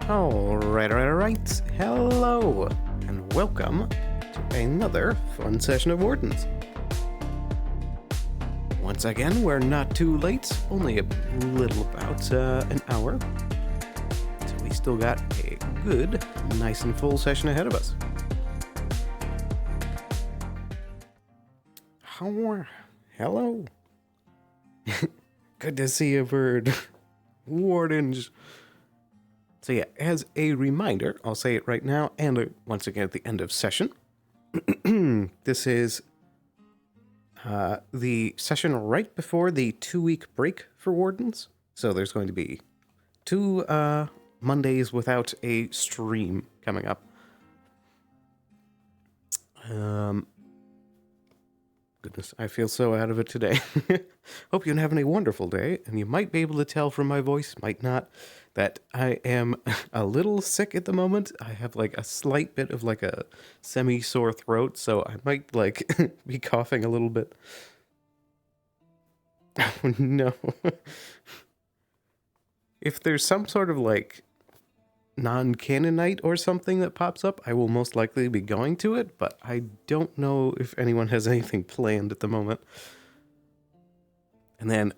Alright. Hello, and welcome to another fun session of Wardens. Once again, we're not too late, only a little about an hour. So we still got a good, nice and full session ahead of us. Hello. Good to see you, bird. Wardens. So yeah, as a reminder, I'll say it right now, and once again at the end of session. This is the session right before the 2-week break for Wardens. So there's going to be 2 Mondays without a stream coming up. Goodness, I feel so out of it today. Hope you're having a wonderful day, and you might be able to tell from my voice, might not, that I am a little sick at the moment. I have like a slight bit of like a semi-sore throat, so I might like be coughing a little bit. Oh no. If there's some sort of like non-Canaanite or something that pops up, I will most likely be going to it, but I don't know if anyone has anything planned at the moment. And then,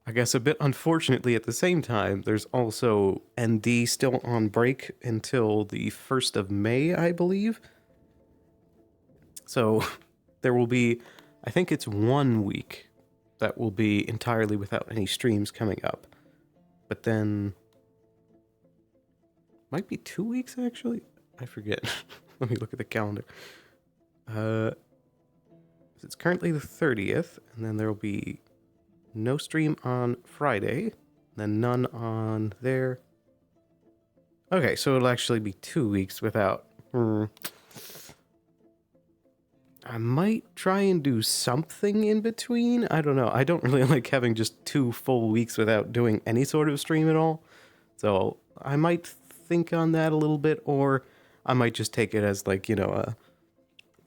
I guess a bit unfortunately at the same time, there's also ND still on break until the 1st of May, I believe. So there will be, I think it's 1 week that will be entirely without any streams coming up. But then might be 2 weeks, actually. I forget. Let me look at the calendar. It's currently the 30th, and then there will be no stream on Friday, then none on there. Okay, so it'll actually be 2 weeks without. I might try and do something in between. I don't know. I don't really like having just 2 full weeks without doing any sort of stream at all. So I might think on that a little bit, or I might just take it as like, a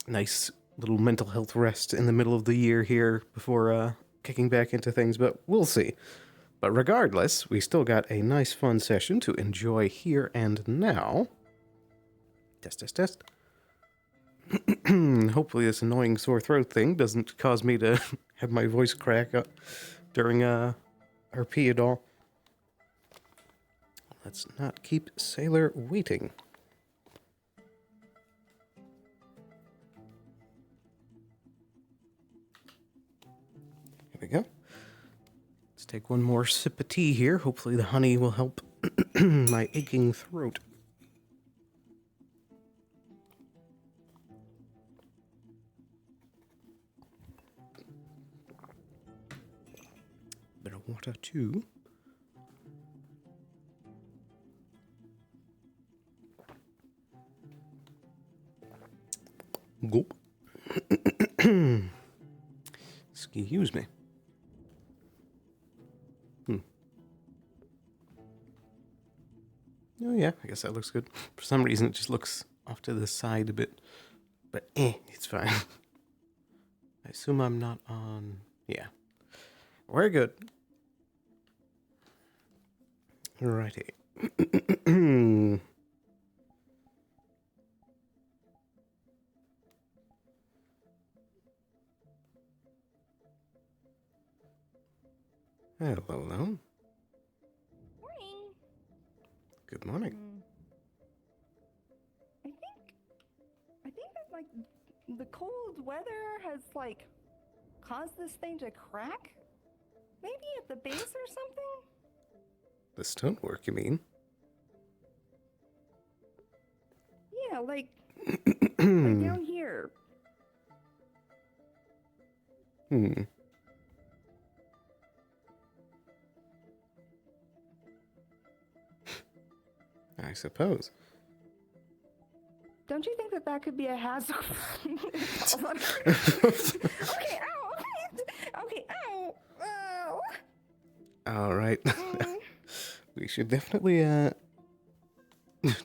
nice little mental health rest in the middle of the year here before kicking back into things, but we'll see. But regardless, we still got a nice fun session to enjoy here and now. Test. Hopefully this annoying sore throat thing doesn't cause me to have my voice crack up during RP at all. Let's not keep Sailor waiting. Here we go. Let's take one more sip of tea here. Hopefully the honey will help my aching throat. Bit of water too. Gulp. Excuse me. Oh yeah, I guess that looks good. For some reason it just looks off to the side a bit. But it's fine. I assume I'm not on... Yeah. We're good. Alrighty. Hello. Morning. Good morning. I think that like the cold weather has like caused this thing to crack. Maybe at the base or something. The stonework, you mean? Yeah, like down here. I suppose. Don't you think that could be a hazard? Hold on. Okay, ow. Okay, ow. Ow. All right. We should definitely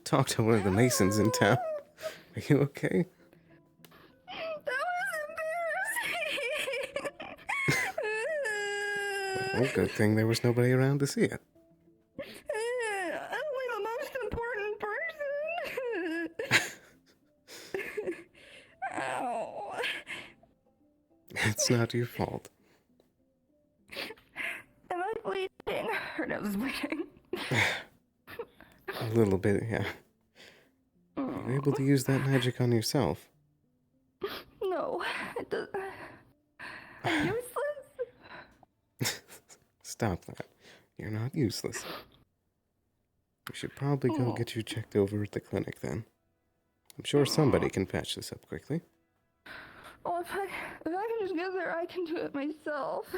talk to one of the masons in town. Are you okay? That was embarrassing. Well, good thing there was nobody around to see it. A little It's not your fault. Am I bleeding? Her nose is bleeding. A little bit, yeah. Are you able to use that magic on yourself? No, it does. I'm useless. Stop that. You're not useless. You should probably go get you checked over at the clinic then. I'm sure somebody can patch this up quickly. Oh, if I can just get there, I can do it myself.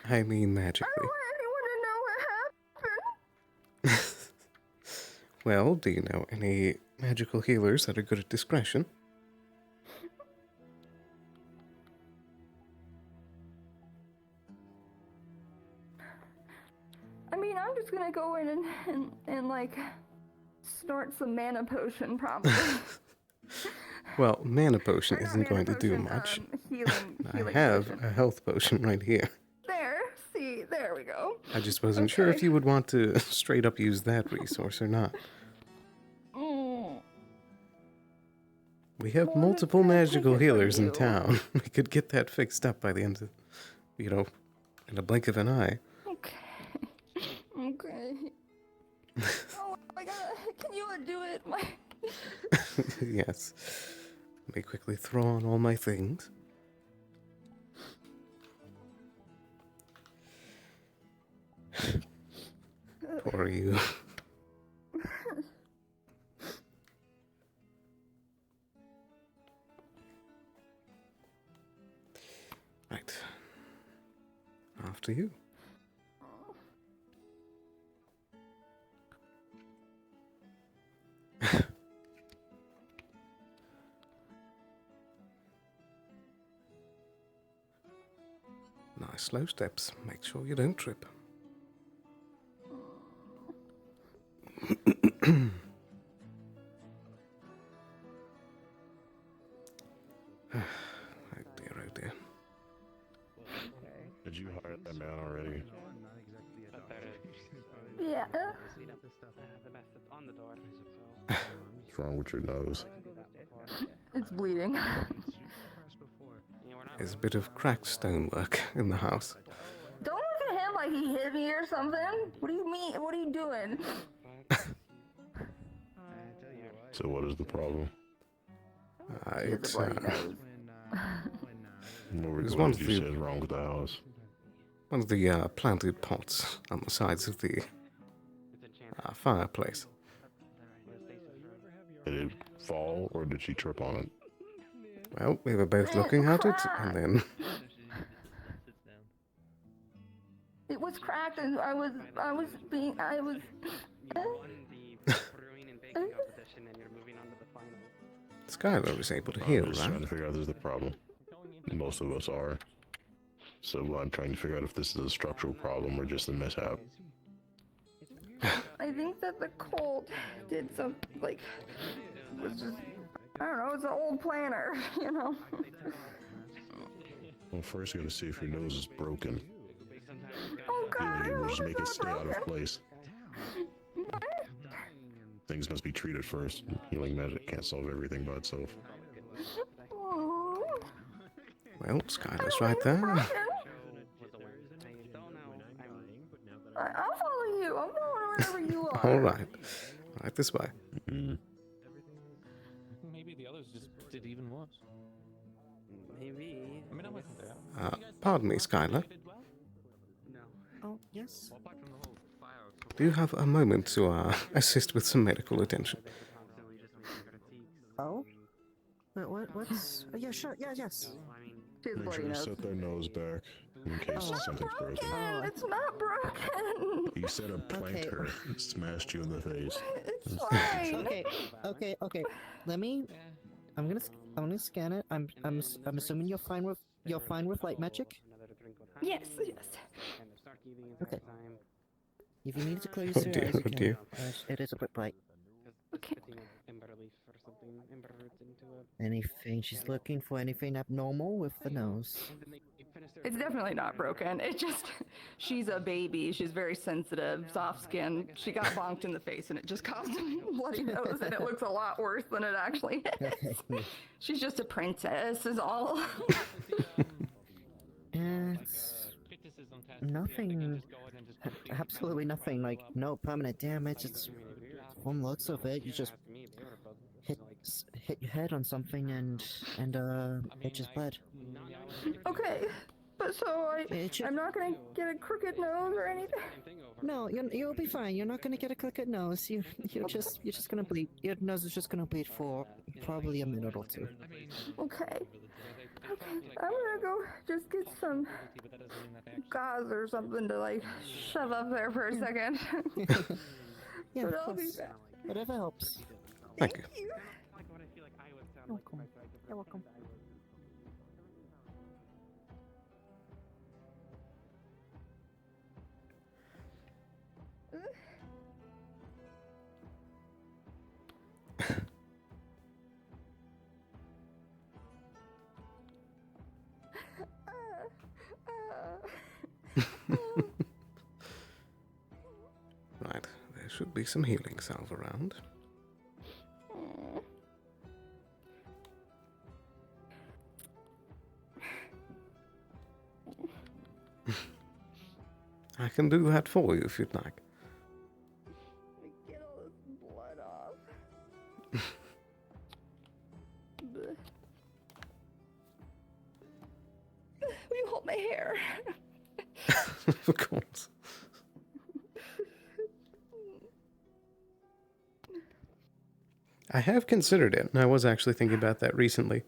I mean I magically. don't want anyone to know what happened. Well, do you know any magical healers that are good at discretion? I mean, I'm just gonna go in and like snort some mana potion, probably. Well, mana potion Or not isn't mana going to do potion, much. Healing I have potion. a health potion right here. There we go. I just wasn't sure if you would want to straight up use that resource or not. We have Well, multiple I'm gonna magical take it from healers in you. town. We could get that fixed up by the end of, in a blink of an eye. Okay. Oh my god, can you undo it? Yes. Let me quickly throw on all my things. Poor you. Right. After you. Nice slow steps. Make sure you don't trip. Oh dear, oh dear. Did you hire that man already? Yeah. What's wrong with your nose? It's bleeding. There's a bit of cracked stonework in the house. Don't look at him like he hit me or something. What do you mean? What are you doing? So what is the problem? It's What There's what one did you few- say is wrong with the house? one of the planted pots on the sides of the fireplace. Did it fall or did she trip on it? Well, we were both looking at it, and then It was cracked, and I was. Skylar was able to I'm heal, just trying right? to figure out if this is the problem. Most of us are. So I'm trying to figure out if this is a structural problem or just a mishap. I think that the cold did some like. Was just. I don't know. It's an old planner, you know. Well, first you gotta see if your nose is broken. Oh God! Healing it will just it's make it not stay out of broken. place. Things must be treated first. Healing magic can't solve everything by itself. Oh, Well, Skylar's right there. broken. I'll follow you. I'm going wherever you are. All right. Right this way. Mm. Maybe the others just did even worse. Maybe. I mean, I wasn't there. Pardon me, Skylar. No. Oh, yes. Do you have a moment to assist with some medical attention? Oh? What's... Oh, yeah, sure. Yeah, yes. She's Make bloody sure you nose. set their nose back in case something's broken. Oh. It's not broken. You said a planter smashed you in the face. It's fine. Okay. Let me... I'm gonna scan it. I'm assuming you're fine with light magic? Yes. Okay. If you need to close Oh your dear, eyes, you oh can. dear. It is a bit bright. Okay. Anything she's looking for? Anything abnormal with the nose? It's definitely not broken. It just, she's a baby. She's very sensitive, soft skin. She got bonked in the face and it just caused a bloody nose and it looks a lot worse than it actually is. Okay. She's just a princess is all. It's Criticism test. nothing, Just go ahead and just complete it. absolutely nothing, like, no permanent damage. It's, from looks of it, you just hit your head on something and it just bled. Okay, but so It should- I'm not gonna get a crooked nose or anything. No, you'll be fine. You're not gonna get a crooked nose. You're just gonna bleed. Your nose is just gonna bleed for probably a minute or two. Okay. Okay, I'm gonna go just get some gauze or something to like shove up there for a second. Yeah, But of I'll be course. back. Whatever helps. Thank you. You. You're welcome. You're welcome. Right, there should be some healing salve around. I can do that for you if you'd like. Get all this blood off. Bleh. Will you hold my hair? Of course. I have considered it, and I was actually thinking about that recently.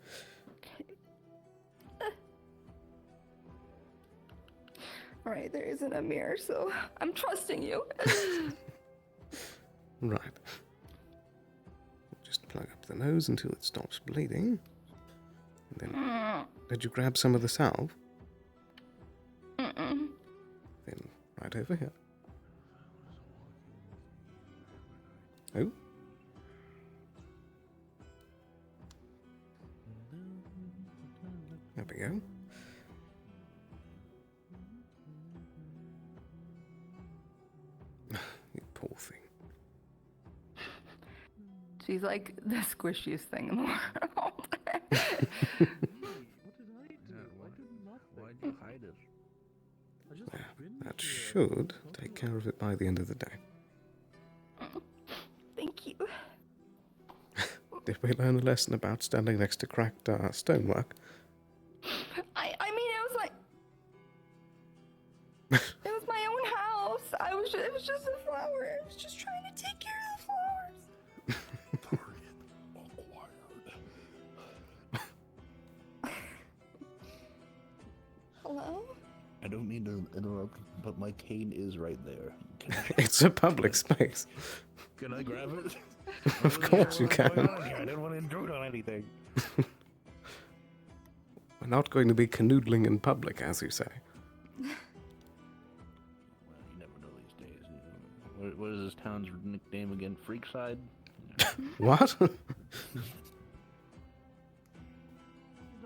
Alright, there isn't a mirror, so I'm trusting you. Right. Just plug up the nose until it stops bleeding. And then, did you grab some of the salve? Mm-mm. Then, right over here. Oh. There we go. You poor thing. She's like the squishiest thing in the world. Why'd you hide it? There. That should take care of it by the end of the day. Thank you. Did we learn a lesson about standing next to cracked stonework? I mean, it was like it was my own house. It was just a flower. I was just trying to take care of the flowers. Hello? I don't mean to interrupt, but my cane is right there. It's a public space. Can I grab it? Of course you can. I didn't want to intrude on anything. We're not going to be canoodling in public, as you say. Well, you never know these days. What is this town's nickname again? Freakside? What? The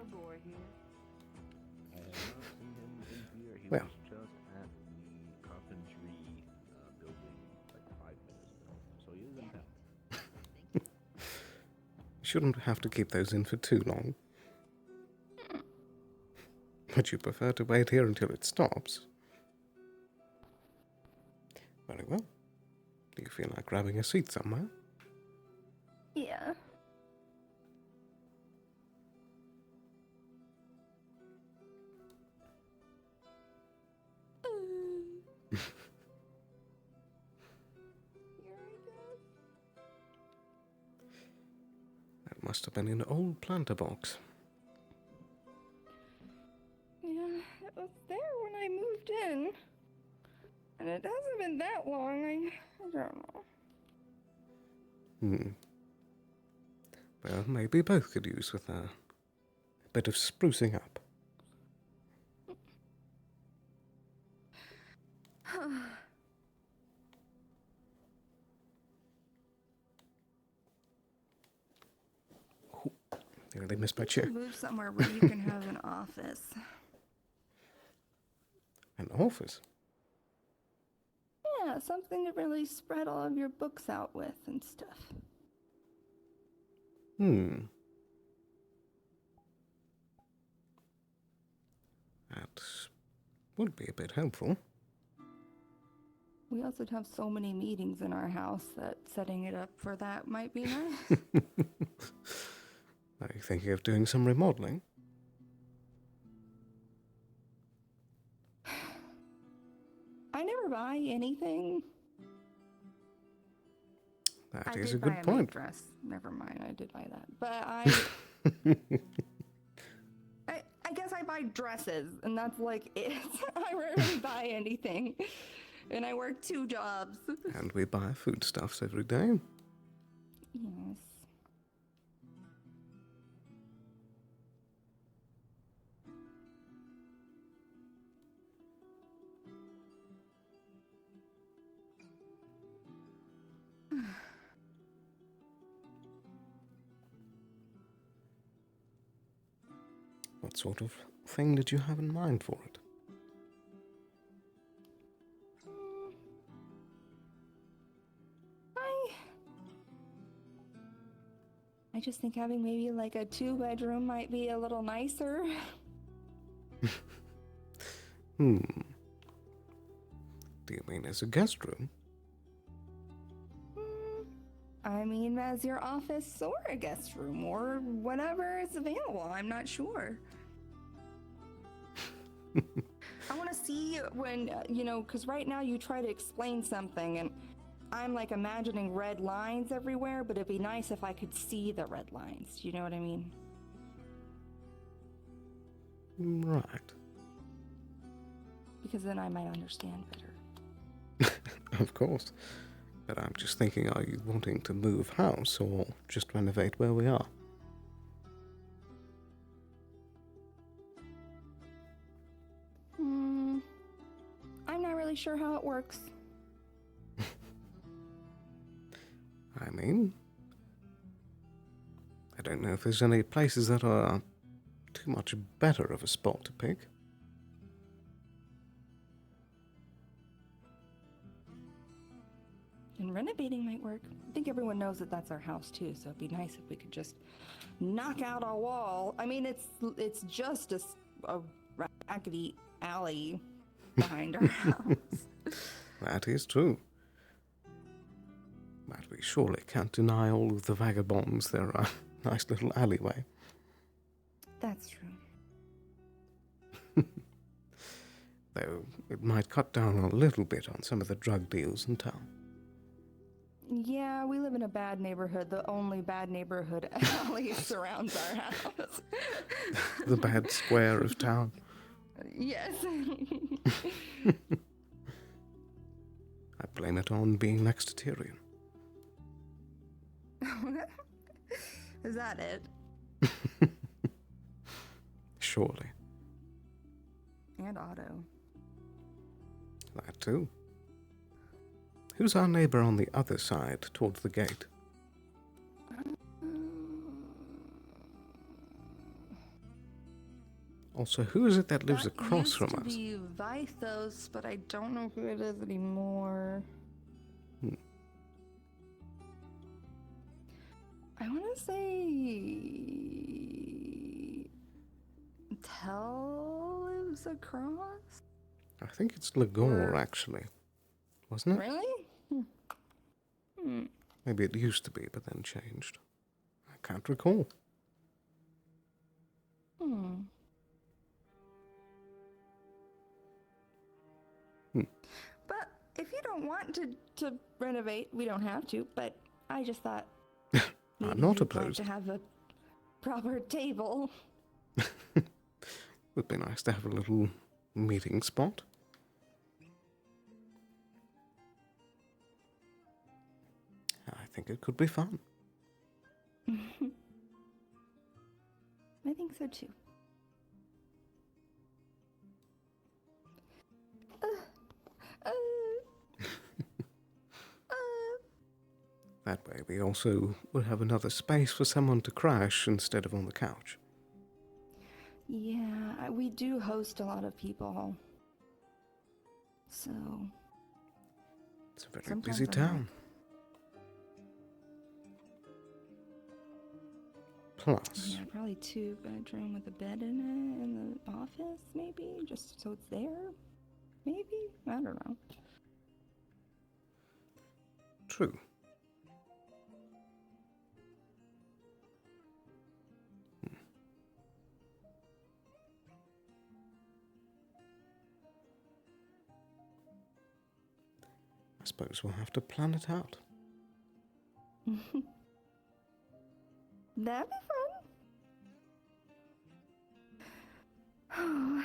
boy here. I have not seen him in here. He Well. was just at the carpentry building like 5 minutes ago. So he is in town. You shouldn't have to keep those in for too long. Would you prefer to wait here until it stops? Very well. Do you feel like grabbing a seat somewhere? Yeah. Here I go. That must have been in an old planter box. Yeah, it was there when I moved in. And it hasn't been that long. I don't know. Well, maybe both could use with a bit of sprucing up. Nearly missed my chair. Move somewhere where you can have an office. An office? Yeah, something to really spread all of your books out with and stuff. That would be a bit helpful. We also have so many meetings in our house that setting it up for that might be nice. Are you thinking of doing some remodeling? I never buy anything. That I is did a buy good a maid point. dress. Never mind, I did buy that. But I guess I buy dresses, and that's like it. I rarely buy anything. And I work 2 jobs. And we buy foodstuffs every day. Yes. What sort of thing did you have in mind for it? I just think having maybe like a 2-bedroom might be a little nicer. Do you mean as a guest room? I mean, as your office or a guest room or whatever is available. I'm not sure. I want to see when, because right now you try to explain something and I'm like imagining red lines everywhere, but it'd be nice if I could see the red lines. You know what I mean? Right. Because then I might understand better. Of course. But I'm just thinking, are you wanting to move house or just renovate where we are? I'm not really sure how it works. I mean, I don't know if there's any places that are too much better of a spot to pick. And renovating might work. I think everyone knows that that's our house too, so it'd be nice if we could just knock out a wall. I mean, it's just a raggedy alley behind our house. That is true. But we surely can't deny all of the vagabonds their nice little alleyway. That's true. Though it might cut down a little bit on some of the drug deals in town. Yeah, we live in a bad neighborhood. The only bad neighborhood alley surrounds our house. The bad square of town. Yes. I blame it on being next to Tyrion. Is that it? Surely. And Otto. That too. Who's our neighbour on the other side, towards the gate? Also, who is it that lives across from us? That used to be Vithos, but I don't know who it is anymore. I want to say... Tell lives across? I think it's Lagore, actually. Wasn't it? Really? Maybe it used to be, but then changed. I can't recall. But if you don't want to renovate, we don't have to, but I just thought maybe I'm not you'd like opposed. to have a proper table. Would be nice to have a little meeting spot. I think it could be fun. I think so too. That way we also would have another space for someone to crash instead of on the couch. Yeah, we do host a lot of people. So It's a very sometimes busy I'm town. Plus, yeah, probably 2-bedroom with a bed in it in the office, maybe, just so it's there. Maybe, I don't know. true. I suppose we'll have to plan it out. That'd be fun.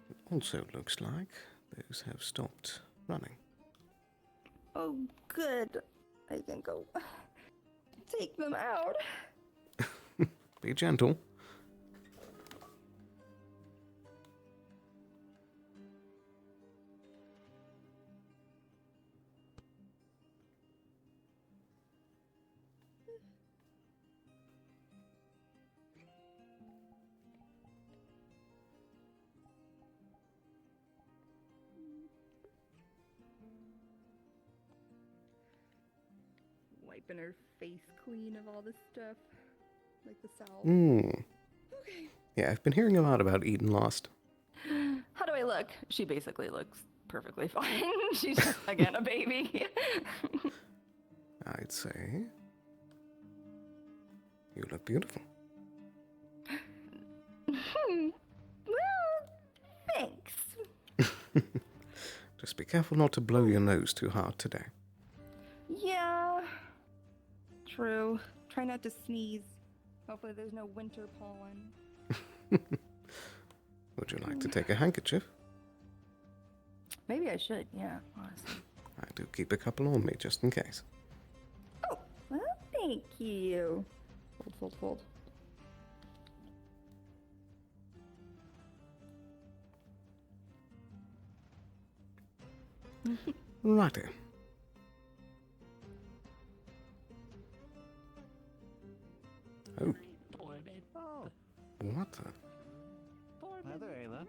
It also looks like those have stopped running. Oh, good. I think I'll take them out. Be gentle. Wiping her face clean of all this stuff, like the salve. Okay. Yeah, I've been hearing a lot about Eden Lost. How do I look? She basically looks perfectly fine. She's just, again, a baby. I'd say you look beautiful. Well, thanks. Just be careful not to blow your nose too hard today. Yeah. True. Try not to sneeze. Hopefully there's no winter pollen. Would you like to take a handkerchief? Maybe I should, yeah, honestly. I do keep a couple on me just in case. Oh, well, thank you. Fold, fold, fold. Righty. Oh, what the? Hi there, Ayla.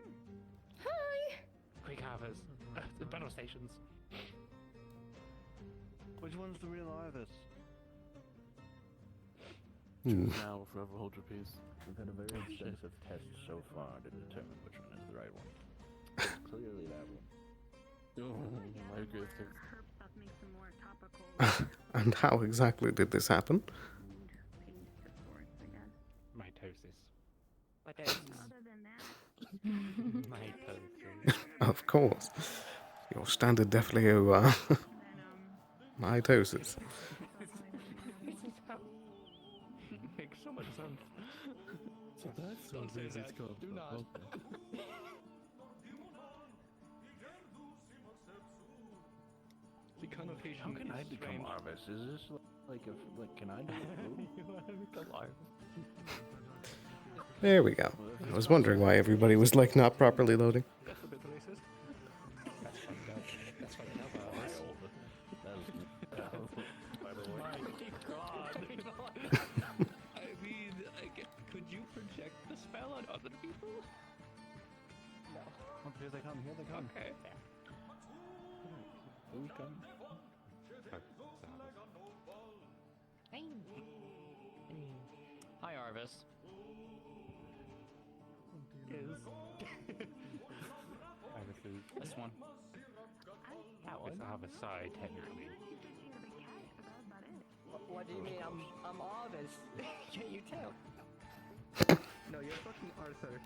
Hi. Quick Harvers. The battle stations. Which one's the real Ivis? Now forever hold your peace. We've had a very extensive test so far to determine which one is the right one. It's clearly that one. Oh, I agree with you. That makes them more topical. And how exactly did this happen? Pain supports, I guess. Mitosis. Other than that, Mitosis. Of course. Your standard Defleo then mitosis. Makes so much sense. So that's Don't what say it is that. called. Do not. Okay. The connotation How can is I become strange. Arvis? Is this like can I do it? You want to become Arvis? There we go. I was wondering why everybody was like not properly loading. That's a bit racist. That's fucked up. That's fucked up, Arvis. By the way. My God. I mean, could you project the spell on other people? Oh, here they come, here they come. Okay. Who's coming? Hi, Arvis. This one. That was Arvis side, technically. What do you mean? I'm Arvis. Can't you tell? No, you're fucking Arthur.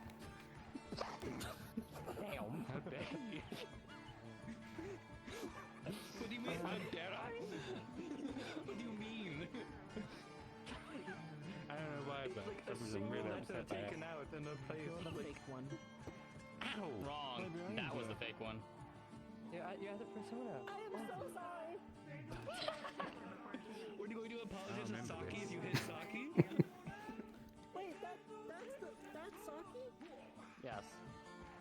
Damn. How dare you? What do you mean, how dare I? What do you mean? I don't know why, but for some reason really upset by it. out in a place. You're the fake one. Ow! Wrong. That was the fake one. You have the persona. I am so sorry. Were you going to apologize to Saki if you hit Saki? Wait, that's Saki? Yes.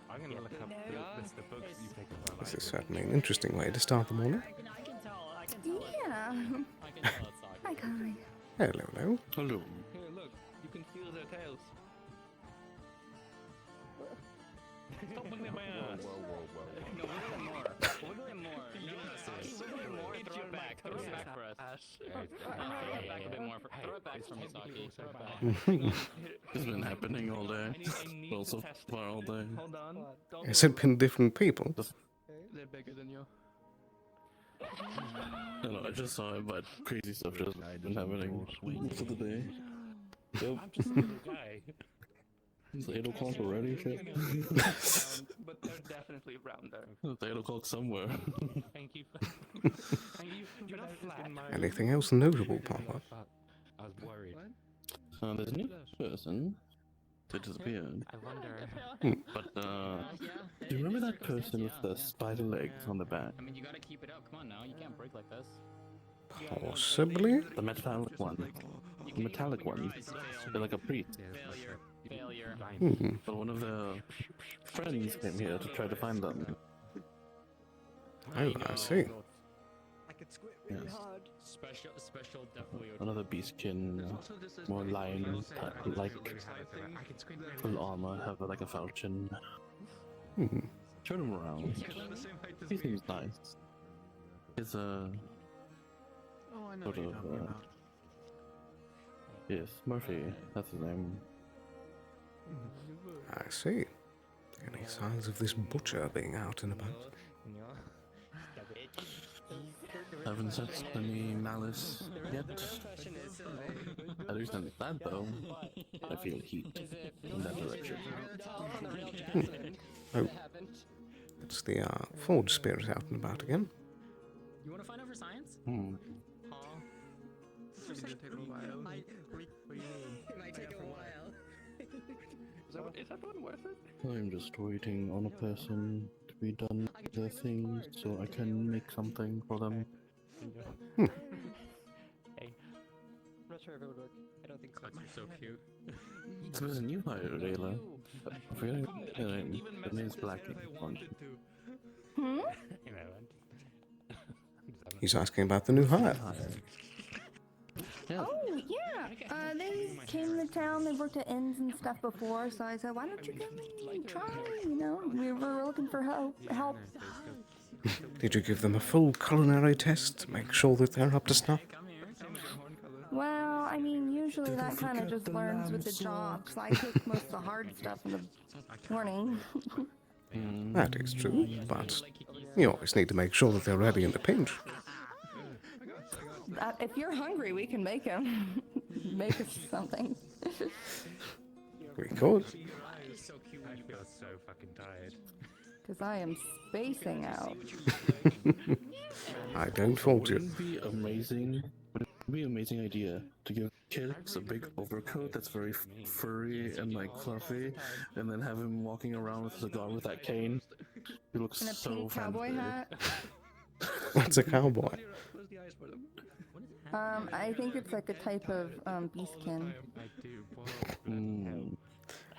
I'm gonna look up the list of books you picked up. This is certainly an interesting way to start the morning. I can tell. Yeah. I can tell it's Saki. Hi, Kai. Hello, hello. Hello. Here, look. You can feel their tails. Stop looking at my ass. Whoa. No, we have more. Back a bit more. Throw it back from Misaki. Throw it back. It's been happening all day. I need Well, to so test far all day. Hold on. Don't Has it move. been different people? They're bigger than you. No, I just saw it, but crazy stuff just been happening most of the day. Yep. I'm just a little guy. It's 8 o'clock already, shit. But they're definitely rounder. It's 8 o'clock somewhere. Thank you. Thank you. You're not flat. Anything else notable pop up? I was worried. There's a new person that disappeared. I wonder. But, do you remember that person with the spider legs on the back? I mean, you gotta keep it up. Come on now. You can't break like this. Possibly? The metallic one. The metallic one. They're like a priest. Failure. Failure. But one of their friends came here to try to find them. Oh, I see. Yes. Special definitely. Another beastkin, more lion like full armor, have like a falchion. Turn him around. He seems nice. He's a sort of yes, Murphy. That's his name. I see. Any signs of this butcher being out and about? Haven't sensed any malice yet. I do sense that though. I feel heat in that direction. Oh, it's the forge spirit out and about again. You wanna find out for science? It's gonna take a while. It might take a while. Is that one worth it? I'm just waiting on a person to be done their things so I can make something for them. Hey. I'm not sure if it would work. I don't think so. You're so cute. So there's a new hire, Layla. I'm forgetting her name. Her name's Blackie. Hmm? He's asking about the new hire. Yeah. Oh, yeah. They came to town. They worked at inns and stuff before, so I said, why don't you come and try? You know, we were looking for help. Did you give them a full culinary test to make sure that they're up to snuff? Well, I mean, usually that kind of just learns with the job, 'cause I cook most of the hard stuff in the morning. That is true, but you always need to make sure that they're ready in the pinch. If you're hungry, we can make him. Make us something. We could. I feel so fucking tired. Because I am spacing out. I don't fault you. Wouldn't it be amazing? Would it be an amazing idea to give Kix a big overcoat that's very furry and like fluffy, and then have him walking around with a cigar with that cane? He looks And a so pink cowboy fancy. hat. What's a cowboy? Close the eyes for them. I think it's like a type of beastkin.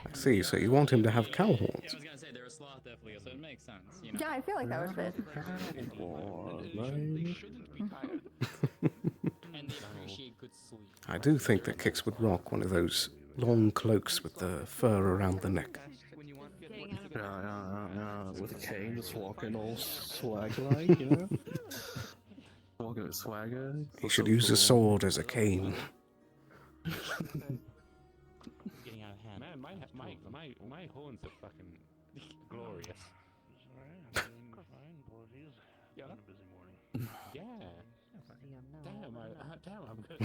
I see, so you want him to have cow Yeah, horns. I was gonna say they're a sloth definitely, so it makes sense. You know. Yeah, I feel like that would fit. They shouldn't be tired. And they appreciate good sleep. I do think that Kix would rock one of those long cloaks with the fur around the neck. When you want good Yeah. With a cane, just walking all swag-like, you know? Walking with swagger. He should use a sword as a cane. Getting out of hand. Man, my horns are fucking glorious. Yeah. Been a busy morning. Yeah. Damn, I'm good.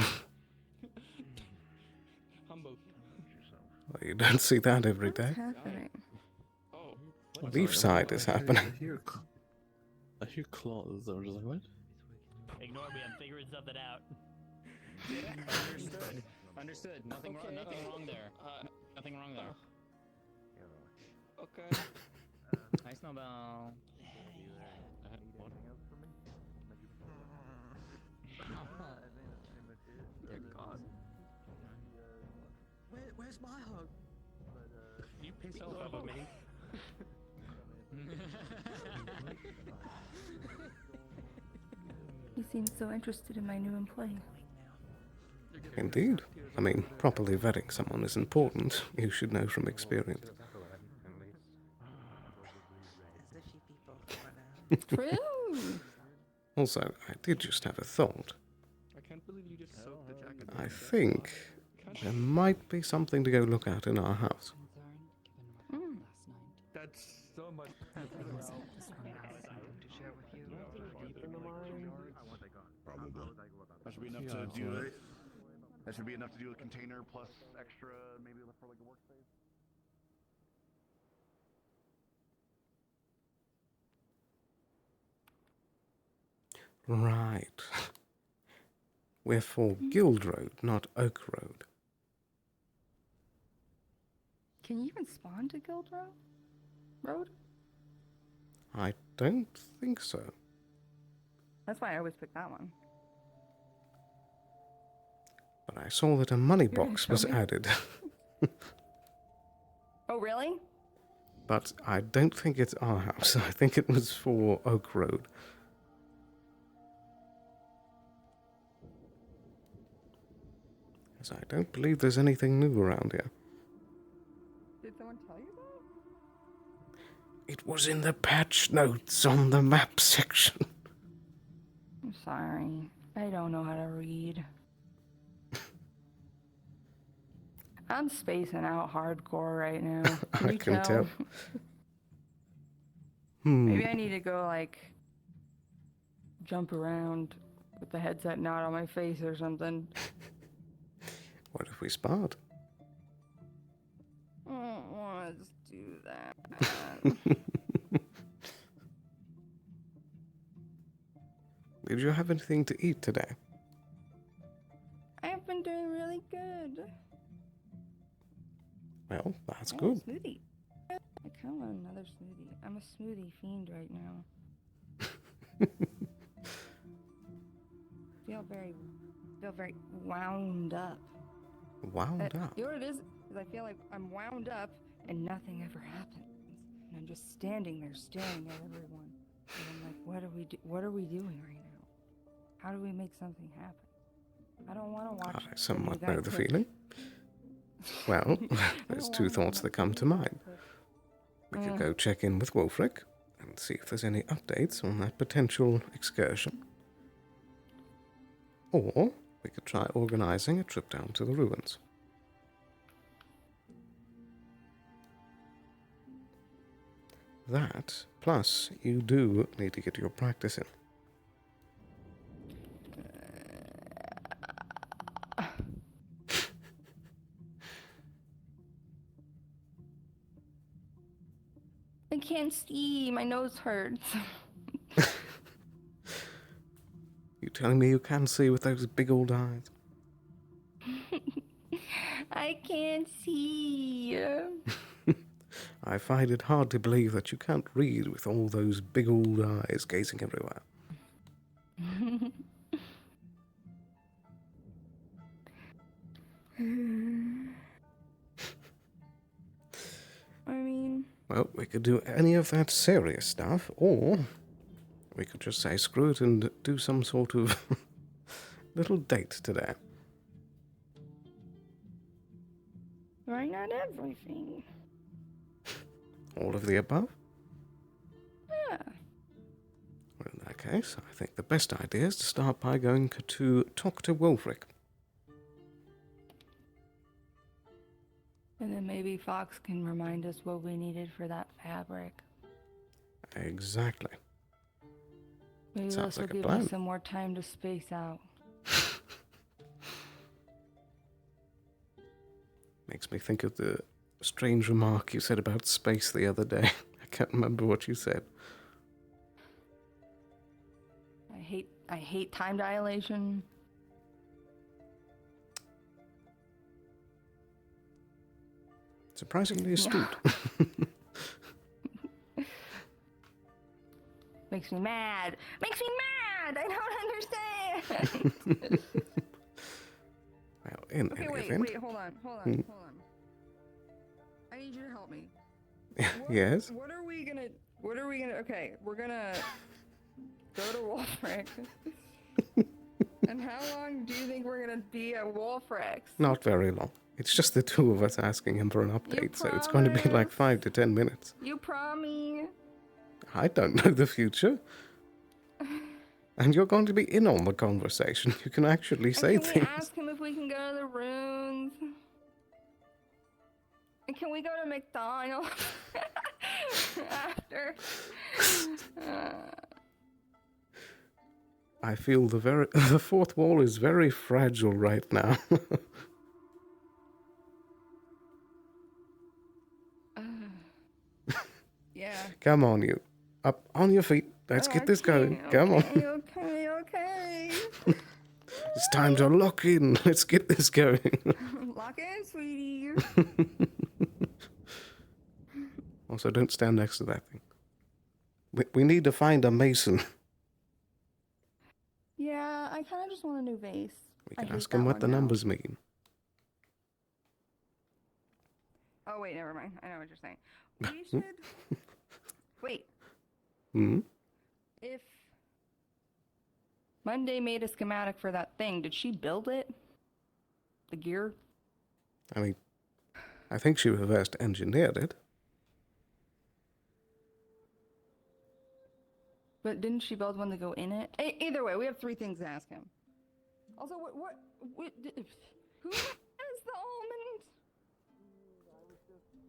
Humble. Well, you don't see that every day. What's happening? Oh. Beef side is happening. I hear claws. I'm just like, what? Ignore me, I'm figuring something out. Understood. Understood. Nothing wrong. Nothing wrong there. Nothing wrong there. Okay. Hi, Snowball. Dear God. Where's my hug? You piss off about me. He seems so interested in my new employee. Indeed. I mean, properly vetting someone is important. You should know from experience. True. Also, I did just have a thought. can't believe you just soaked the jacket. I think there might be something to go look at in our house. That's so much. Probably. That should be enough to do it. That should be enough to do a container plus extra, maybe for like a workspace. Right. We're for Guild Road, not Oak Road. Can you even spawn to Guild Road? I don't think so. That's why I always pick that one. But I saw that a money You're gonna box show was me? added. Oh, really? But I don't think it's our house. I think it was for Oak Road. As I don't believe there's anything new around here. Did someone tell you that? It was in the patch notes on the map section. I'm sorry. I don't know how to read. I'm spacing out hardcore right now. I you can tell. Maybe I need to go, like, jump around with the headset not on my face or something. What if we sparred? I don't want to do that. Did you have anything to eat today? I've been doing really good. Well, that's I want good. a smoothie. I kind of want another smoothie. I'm a smoothie fiend right now. feel very wound up. Wound up? You know what it is? Is I feel like I'm wound up and nothing ever happens. And I'm just standing there staring at everyone. And I'm like, what are we doing right now? How do we make something happen? I don't want to watch. I somewhat you guys know the cook. feeling. Well, there's two thoughts that come to mind. We could go check in with Wolfric and see if there's any updates on that potential excursion. Or we could try organizing a trip down to the ruins. That, plus you do need to get your practice in. I can't see. My nose hurts. You telling me you can see with those big old eyes? I can't see. I find it hard to believe that you can't read with all those big old eyes gazing everywhere. I mean... Well, we could do any of that serious stuff, or we could just say screw it and do some sort of little date today. Why not everything? All of the above? Yeah. Well, in that case, I think the best idea is to start by going to talk to Wolfric. And then maybe Fox can remind us what we needed for that fabric. Exactly. Maybe Sounds this will like a give plan. me some more time to space out. Makes me think of the strange remark you said about space the other day. I can't remember what you said. I hate time dilation. Surprisingly astute. Makes me mad. Makes me mad! I don't understand! Well, in Okay, any wait, event... hold on. I need you to help me. Yes? What are we gonna, okay, we're gonna go to Wolfric. And how long do you think we're gonna be at Wolfric? Not very long. It's just the two of us asking him for an update, so it's going to be like 5 to 10 minutes. You promise? I don't know the future. And you're going to be in on the conversation. You can actually say And can things. we ask him if we can go to the ruins? And can we go to McDonald's after? I feel the fourth wall is very fragile right now. Yeah. Come on, you. Up on your feet. Let's get this going. Come on. Okay. It's time to lock in. Let's get this going. Lock in, sweetie. Also, don't stand next to that thing. We need to find a mason. Yeah, I kind of just want a new vase. We I can hate ask him that what one the now. numbers mean. Oh, wait, never mind. I know what you're saying. We should... Wait, Hmm? if Monday made a schematic for that thing, did she build it? The gear? I mean, I think she reversed engineered it. But didn't she build one to go in it? Either way, we have 3 things to ask him. Also, who has the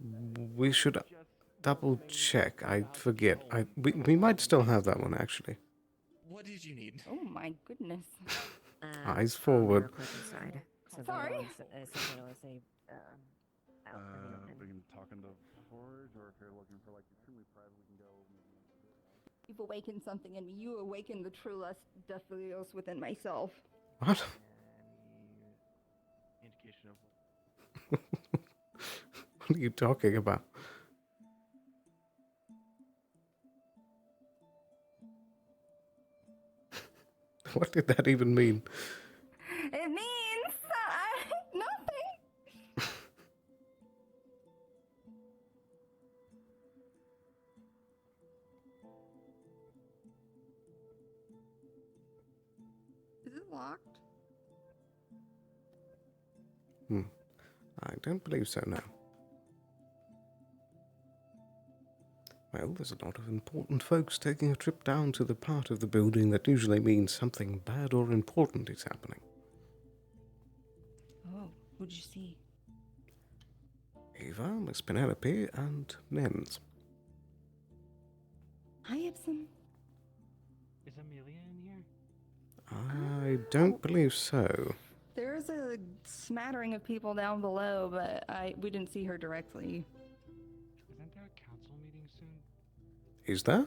almond? We should double check. I forget. We might still have that one, actually. What did you need? Oh my goodness. Eyes forward. Sorry. We can talk in the forge, or if you're looking for like extremely private, we can go. You've awakened something in me. You awakened the true lust Dephilios within myself. What? Indication of What are you talking about? What did that even mean? It means nothing. Is it locked? I don't believe so, no. Well, there's a lot of important folks taking a trip down to the part of the building that usually means something bad or important is happening. Oh, what'd you see? Eva, Miss Penelope, and Nens. Hi, Ibsen. Is Amelia in here? I don't believe so. There's a smattering of people down below, but we didn't see her directly. Isn't there a council meeting soon? Is there? Is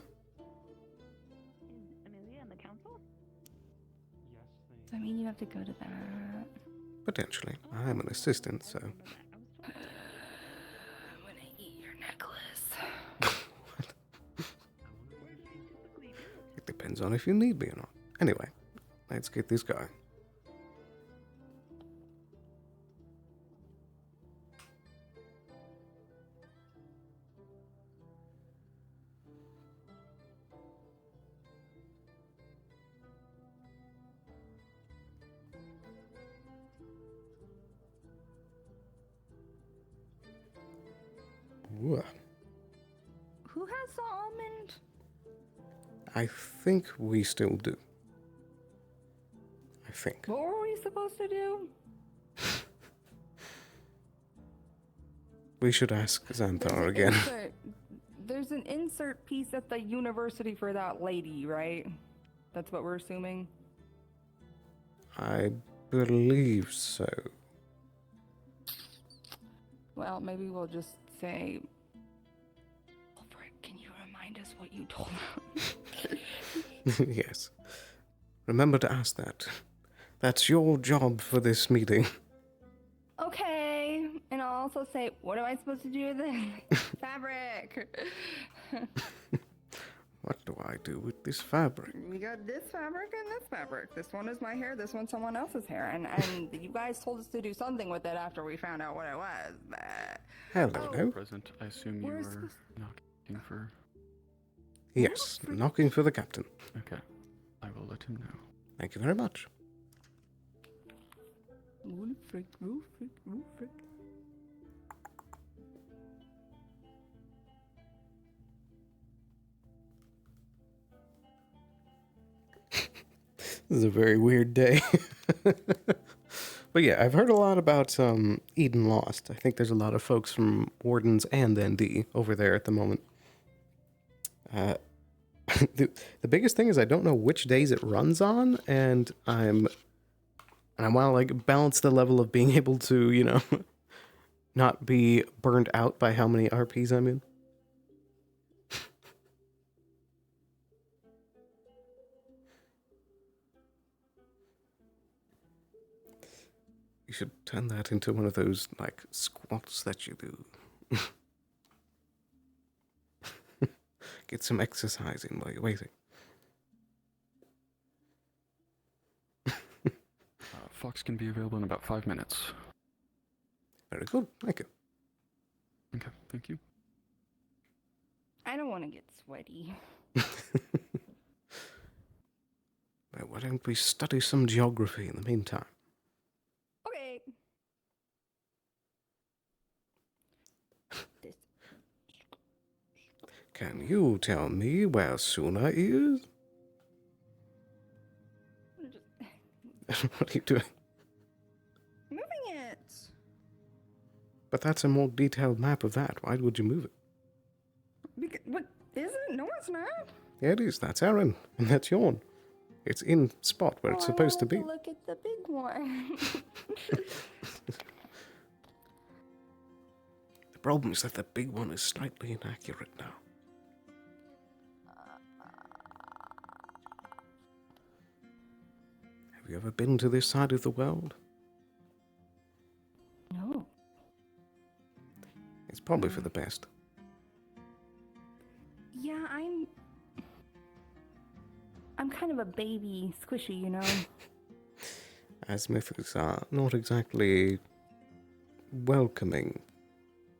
Amelia in the council? Yes, Does that mean you have to go to that? Potentially. I am an assistant, so... I'm gonna eat your necklace. It depends on if you need me or not. Anyway, let's get this going. Ooh. Who has the almond? I think we still do. I think. What were we supposed to do? We should ask Xanthar again. There's an insert piece at the university for that lady, right? That's what we're assuming. I believe so. Well, maybe we'll just say, Ulfric, can you remind us what you told him? Yes. Remember to ask that. That's your job for this meeting. Okay. And I'll also say, what am I supposed to do with this? Fabric. What do I do with this fabric? We got this fabric and this fabric. This one is my hair, this one's someone else's hair. And you guys told us to do something with it after we found out what it was. But... Hello. Present. I assume you We're were supposed- knocking for. Yes, knocking for the captain. Okay. I will let him know. Thank you very much. Ulfric, Ulfric, Ulfric. This is a very weird day. But yeah, I've heard a lot about Eden Lost. I think there's a lot of folks from Wardens and ND over there at the moment. The biggest thing is I don't know which days it runs on, and I want to like balance the level of being able to, you know, not be burned out by how many RPs I'm in. You should turn that into one of those, like, squats that you do. Get some exercise in while you're waiting. Fox can be available in about 5 minutes. Very good. Thank you. Okay, thank you. I don't want to get sweaty. Well, why don't we study some geography in the meantime? Okay. This. Can you tell me where Suna is? What are you doing? Moving it. But that's a more detailed map of that. Why would you move it? What is it? No, it's not. Yeah, it is. That's Aaron. And that's Yawn. It's in spot where it's supposed to be. Look at the big one. The problem is that the big one is slightly inaccurate now. Have you ever been to this side of the world? No. It's probably for the best. Yeah, I'm kind of a baby squishy, you know. Azimuths are not exactly welcoming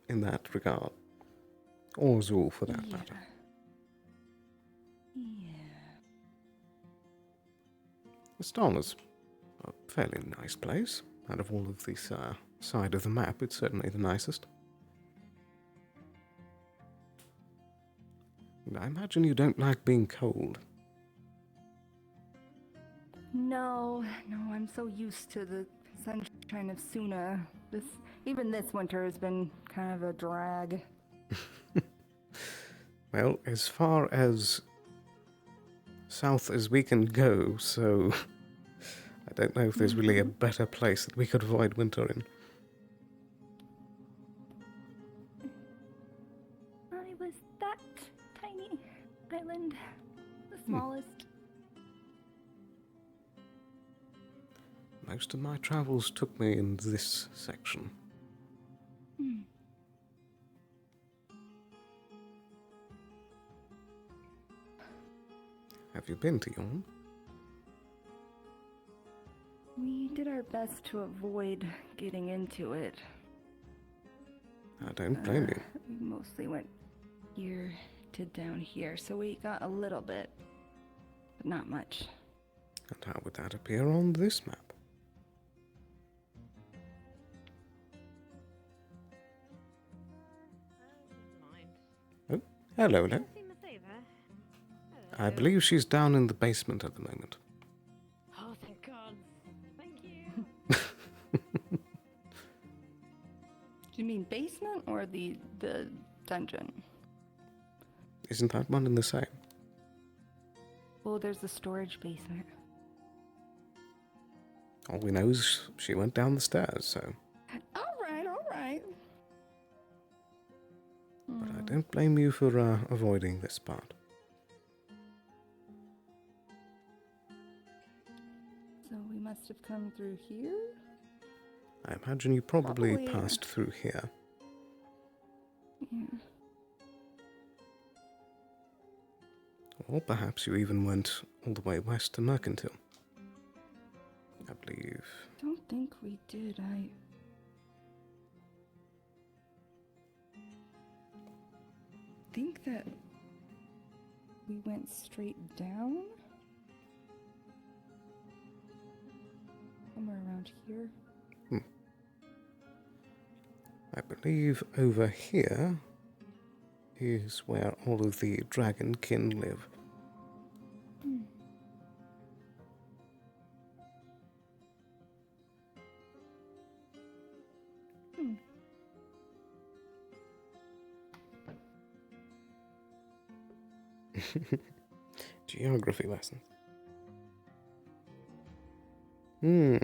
in that regard. Or Zul, for that matter. Yeah. Astana's a fairly nice place. Out of all of this side of the map, it's certainly the nicest. I imagine you don't like being cold. No, I'm so used to the sunshine of Suna. Even this winter has been kind of a drag. Well, as far as south as we can go, so I don't know if there's really a better place that we could avoid winter in. I was that tiny island, the smallest. Most of my travels took me in this section. Have you been to Yorn? We did our best to avoid getting into it. I don't blame you. We mostly went here to down here, so we got a little bit, but not much. And how would that appear on this map? Oh, hello there. I believe she's down in the basement at the moment. Oh, thank God. Thank you. Do you mean basement or the dungeon? Isn't that one in the same? Well, there's the storage basement. All we know is she went down the stairs, so... All right. But I don't blame you for avoiding this part. So we must have come through here? I imagine you probably Probably. passed through here. Yeah. Or perhaps you even went all the way west to Mercantile. I believe. Don't think we did. I think that we went straight down. Somewhere around here. I believe over here is where all of the dragonkin live. Geography lessons. Hmm.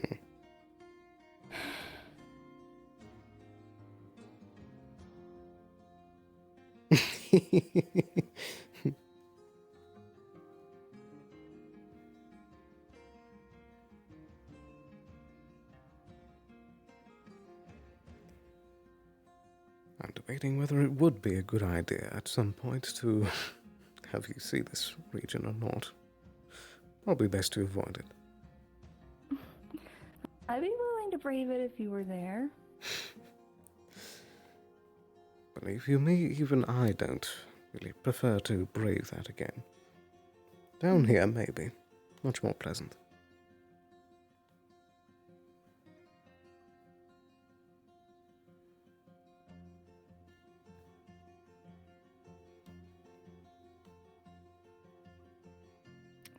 I'm debating whether it would be a good idea at some point to have you see this region or not. Probably best to avoid it. I'd be willing to brave it if you were there. Believe you me, even I don't really prefer to brave that again. Down here, maybe. Much more pleasant.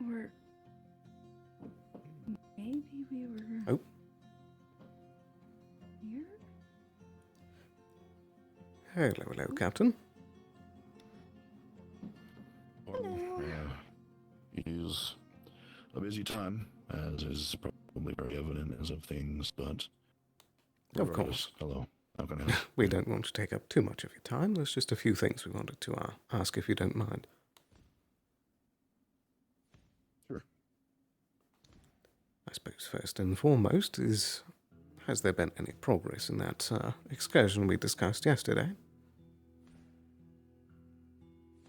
Or maybe we were Oh. here? Hello, hello, Captain. Hello. It is a busy time, as is probably very evident as of things, but... Of course. Hello. How can I help? We don't want to take up too much of your time. There's just a few things we wanted to ask if you don't mind. Sure. I suppose first and foremost is, has there been any progress in that excursion we discussed yesterday?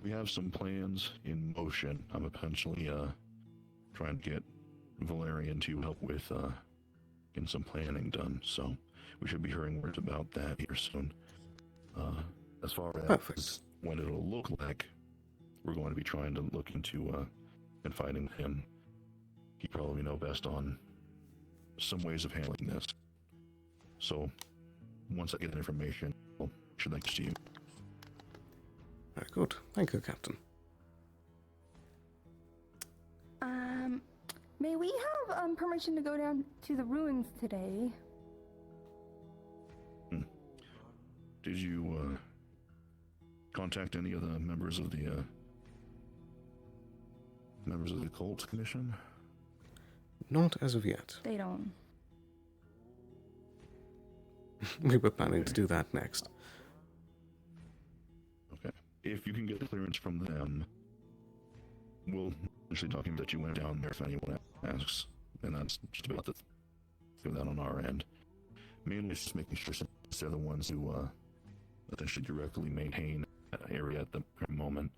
We have some plans in motion. I'm potentially trying to get Valerian to help with getting some planning done, so we should be hearing words about that here soon. As far as Perfect. when it'll look like, we're going to be trying to look into confiding with him. He probably know best on some ways of handling this. So once I get that information, I should like to see you. Very good. Thank you, Captain. May we have permission to go down to the ruins today? Did you contact any of the members of the cult commission? Not as of yet. They don't. We were planning to do that next. Okay. If you can get the clearance from them, we'll actually document that you went down there if anyone asks. And that's just about to do that on our end. Mainly it's just making sure since they're the ones who essentially directly maintain that area at the current moment.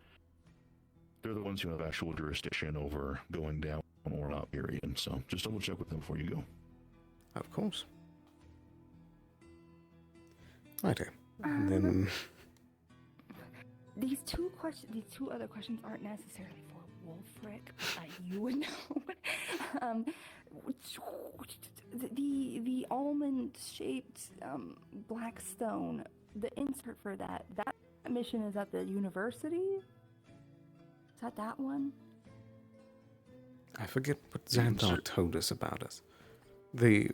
They're the ones who have actual jurisdiction over going down or not, period. So just double check with them before you go. Of course. Righto. And then... These two other questions aren't necessarily for Wolfric. You would know. The almond-shaped black stone. The insert for that mission is at the university. Is that one? I forget what Xanthar told us about it. The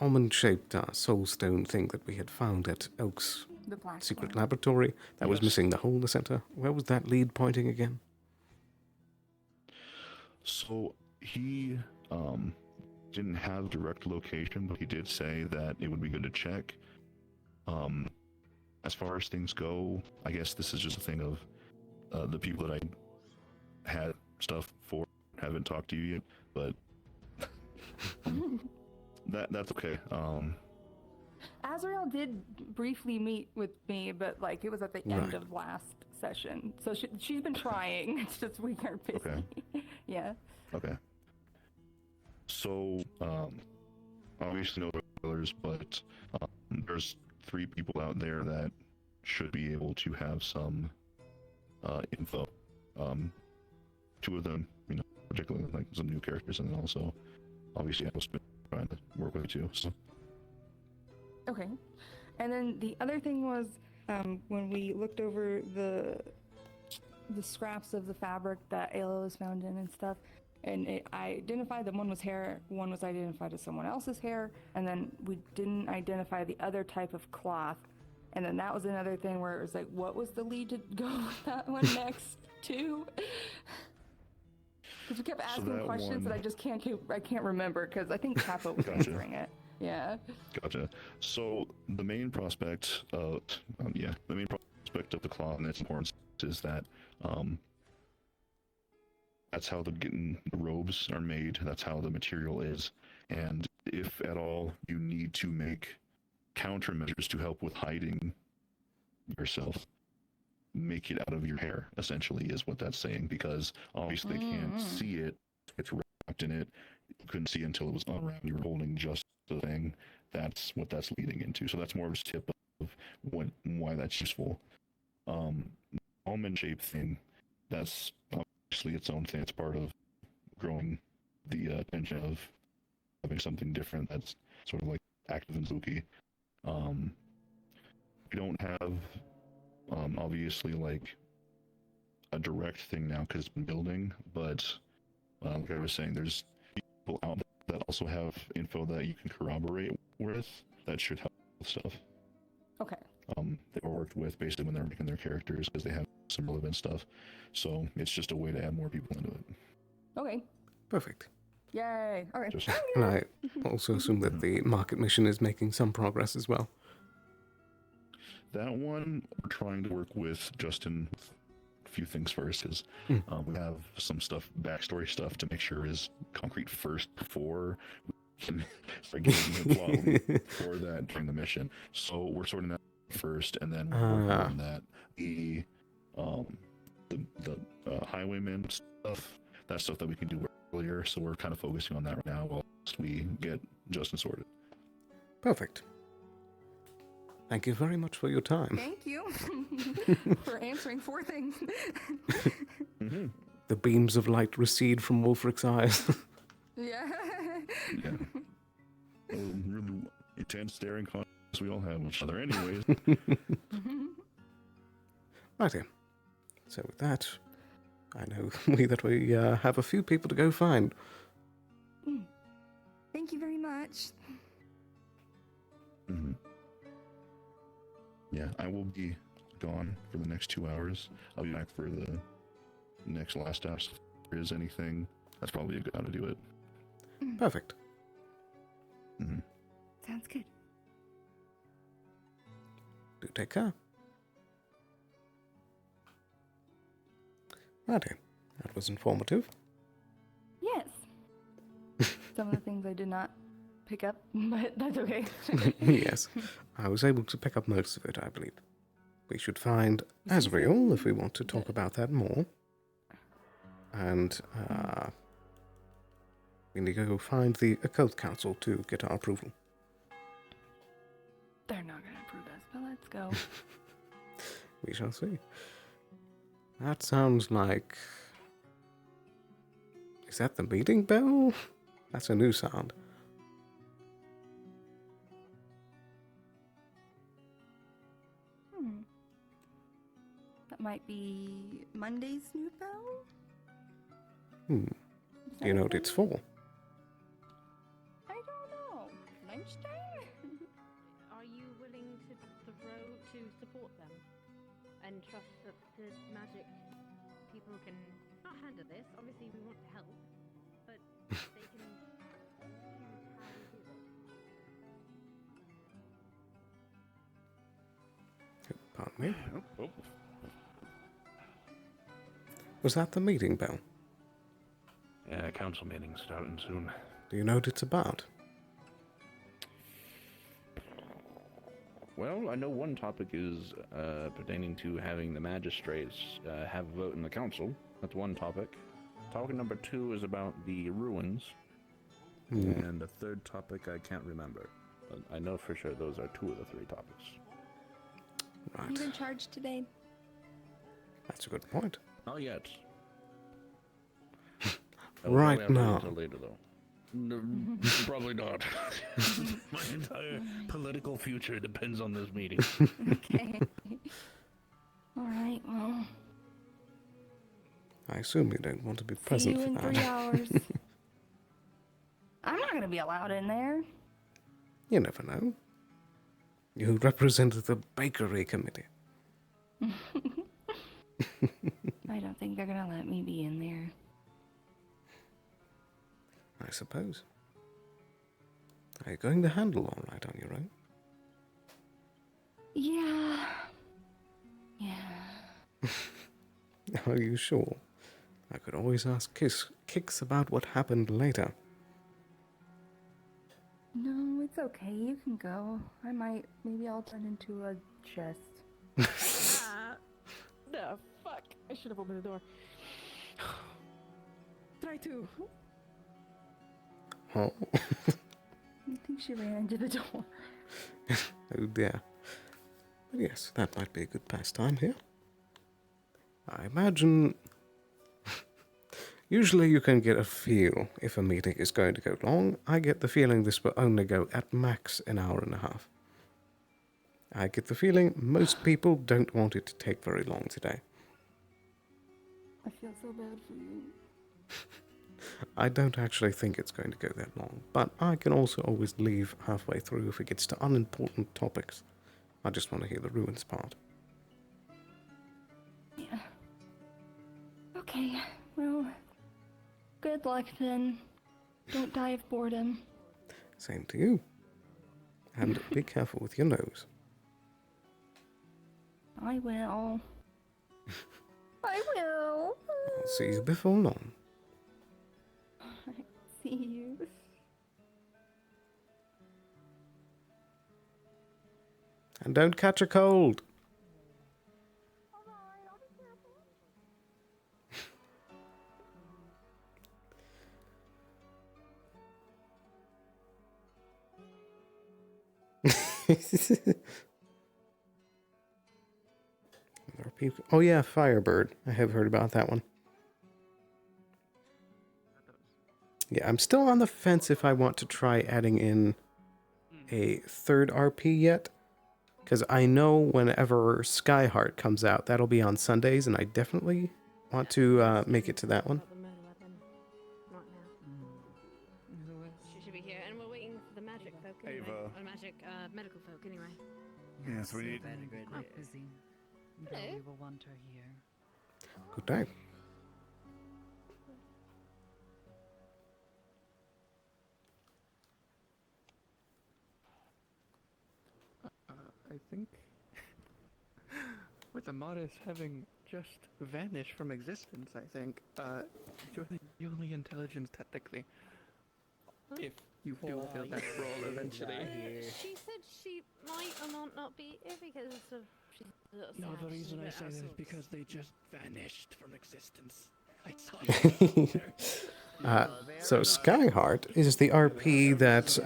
almond-shaped soulstone thing that we had found at Oak's The black secret one. laboratory that was Yes. missing the hole in the center. Where was that lead pointing again? So he didn't have direct location, but he did say that it would be good to check. As far as things go, I guess this is just a thing of the people that I had stuff for haven't talked to you yet, but that's okay. Azrael did briefly meet with me, but like it was at the end Right. of last session. So she's been trying. It's just we are busy. Okay. Yeah. Okay. So, obviously no spoilers, but there's 3 people out there that should be able to have some info. 2 of them, particularly like some new characters, and then also obviously Apple's been trying to work with it too. So. Okay. And then the other thing was when we looked over the scraps of the fabric that Ayla was found in and stuff, and I identified that one was hair, one was identified as someone else's hair, and then we didn't identify the other type of cloth. And then that was another thing where it was like, what was the lead to go with that one next to? Because we kept asking that questions one- that I can't remember because I think Kappa was Gotcha. answering it. Yeah. Gotcha. So the main prospect of the main prospect of the claw and its importance is that that's how the robes are made. That's how the material is. And if at all you need to make countermeasures to help with hiding yourself, make it out of your hair, essentially, is what that's saying, because obviously they can't see it. It's wrapped in it. You couldn't see it until it was unwrapped. You were holding just the thing. That's what that's leading into. So that's more of a tip of why that's useful. Almond shape thing, that's obviously its own thing. It's part of growing the attention of having something different that's sort of like active and spooky. We don't have obviously like a direct thing now because it's been building, but like I was saying, there's people out there that also have info that you can corroborate with that should help with stuff. Okay. They were worked with basically when they're making their characters because they have some relevant stuff. So it's just a way to add more people into it. Okay. Perfect. Yay. All right. Just And I also assume that the market mission is making some progress as well. that one, we're trying to work with Justin with a few things first, because we have some stuff, backstory stuff, to make sure is concrete first before we can start getting the plot for that during the mission. So we're sorting that first, and then we're working on that. The highwayman stuff, that's stuff that we can do earlier, so we're kind of focusing on that right now whilst we get Justin sorted. Perfect. Thank you very much for your time. Thank you for answering 4 things. The beams of light recede from Wolfric's eyes. Yeah. Yeah. Really intense staring contests we all have with each other anyways. Righty. So with that, I know that we have a few people to go find. Thank you very much. Yeah, I will be gone for the next 2 hours. I'll be back for the next last house. If there is anything, that's probably a good time to do it. Perfect. Sounds good. Do take care. Righty. That was informative. Yes. Some of the things I did not pick up, but that's okay. Yes. I was able to pick up most of it, I believe. We should find Asriel if we want to talk about that more. And we need to go find the Occult Council to get our approval. They're not going to approve us, but let's go. We shall see. That sounds like... Is that the meeting bell? That's a new sound. That might be Monday's new bell? Do you know what it's for? I don't know. Lunchtime? Are you willing to support them and trust that the magic people can not handle this? Obviously, we want to help, but they can choose how we do it. Pardon me? Was that the meeting bell? Yeah, council meeting's starting soon. Do you know what it's about? Well, I know one topic is pertaining to having the magistrates have a vote in the council. That's one topic. Topic number 2 is about the ruins. And the third topic I can't remember. But I know for sure those are 2 of the 3 topics. Right. You in charge today? That's a good point. Not yet. Right now. Until later, though. No, probably not. My entire political future depends on this meeting. Okay. All right, well. I assume you don't want to be See present you for in that. 3 hours. I'm not going to be allowed in there. You never know. You represent the bakery committee. I don't think they're gonna let me be in there. I suppose. Are you going to handle all right on your own? Yeah. Yeah. Are you sure? I could always ask Kix about what happened later. No, it's okay. You can go. Maybe I'll turn into a chest. No, fuck. I should have opened the door. Try to. Oh. I think she ran into the door. Oh dear. But yes, that might be a good pastime here. I imagine... Usually you can get a feel if a meeting is going to go long. I get the feeling this will only go at max an hour and a half. I get the feeling most people don't want it to take very long today. I feel so bad for you. I don't actually think it's going to go that long, but I can also always leave halfway through if it gets to unimportant topics. I just want to hear the ruins part. Yeah. Okay, well, good luck then. Don't die of boredom. Same to you. And be careful with your nose. I will. I will. I'll see you before long. See you. And don't catch a cold. Oh yeah, Firebird. I have heard about that one. Yeah, I'm still on the fence if I want to try adding in a third RP yet. Because I know whenever Skyheart comes out, that'll be on Sundays, and I definitely want to make it to that one. She should be here, and we're waiting for the magic folk anyway. Ava. Or magic, medical folk anyway. Yes, we need... Oh. busy. Hello. We will want her here. Good day. I think with the Modest having just vanished from existence, I think, you're the only intelligence technically. If you do fill that role eventually. She said she might or might not be here because of... No, the reason I say that is because they just vanished from existence. I saw So Skyheart is the RP that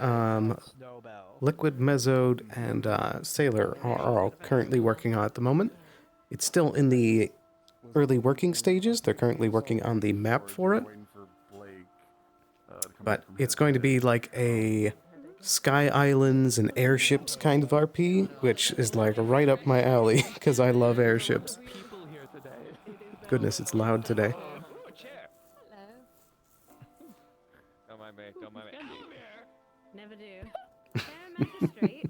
Liquid, Mezzode, and Sailor are all currently working on at the moment. It's still in the early working stages. They're currently working on the map for it. But it's going to be like a Sky Islands and airships kind of RP, which is like right up my alley, because I love airships. Goodness, it's loud today. Don't mind me, don't mind me. Never do. Magistrate.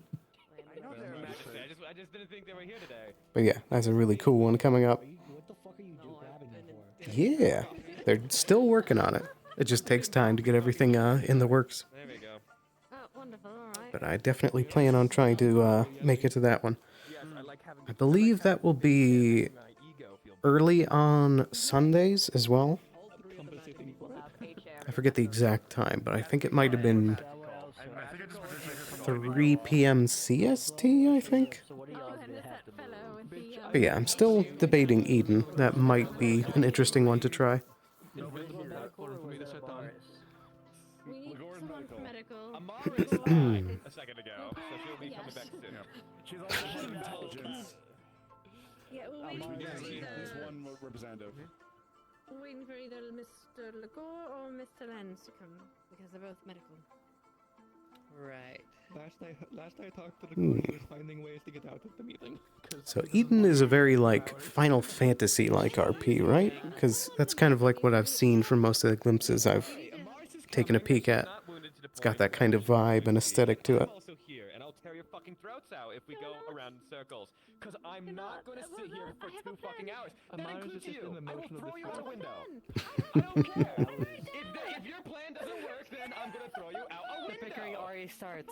I know they're a magistrate. I just didn't think they were here today. But yeah, that's a really cool one coming up. What the fuck are you grabbing me for? Yeah, they're still working on it. It just takes time to get everything in the works. There we go. Oh, wonderful, alright. But I definitely plan on trying to make it to that one. I believe that will be early on Sundays as well. I forget the exact time, but I think it might have been 3 p.m. CST, I think. But yeah, I'm still debating Eden. That might be an interesting one to try. We need someone for medical. Amara's died a second ago, so she'll be coming back soon. She's also one intelligence. Yeah, we're waiting for There's either... one representative. We're waiting for either Mr. Legore or Mr. Lenz to come, because they're both medical. Right. Last I talked to the Hmm. he was finding ways to get out of the meeting. So Eden is a very, like, Final Fantasy-like RP, right? Because that's kind of like what I've seen from most of the glimpses I've taken a peek at. It's got that kind of vibe and aesthetic to it. Also here, and I'll tear your fucking throat. nuts out if we go around in circles. Because I'm not going to sit here for 2 fucking hours. That includes you. I will throw you out a window. I don't care. If your plan doesn't work, then I'm going to throw you out a window. The bickering already starts.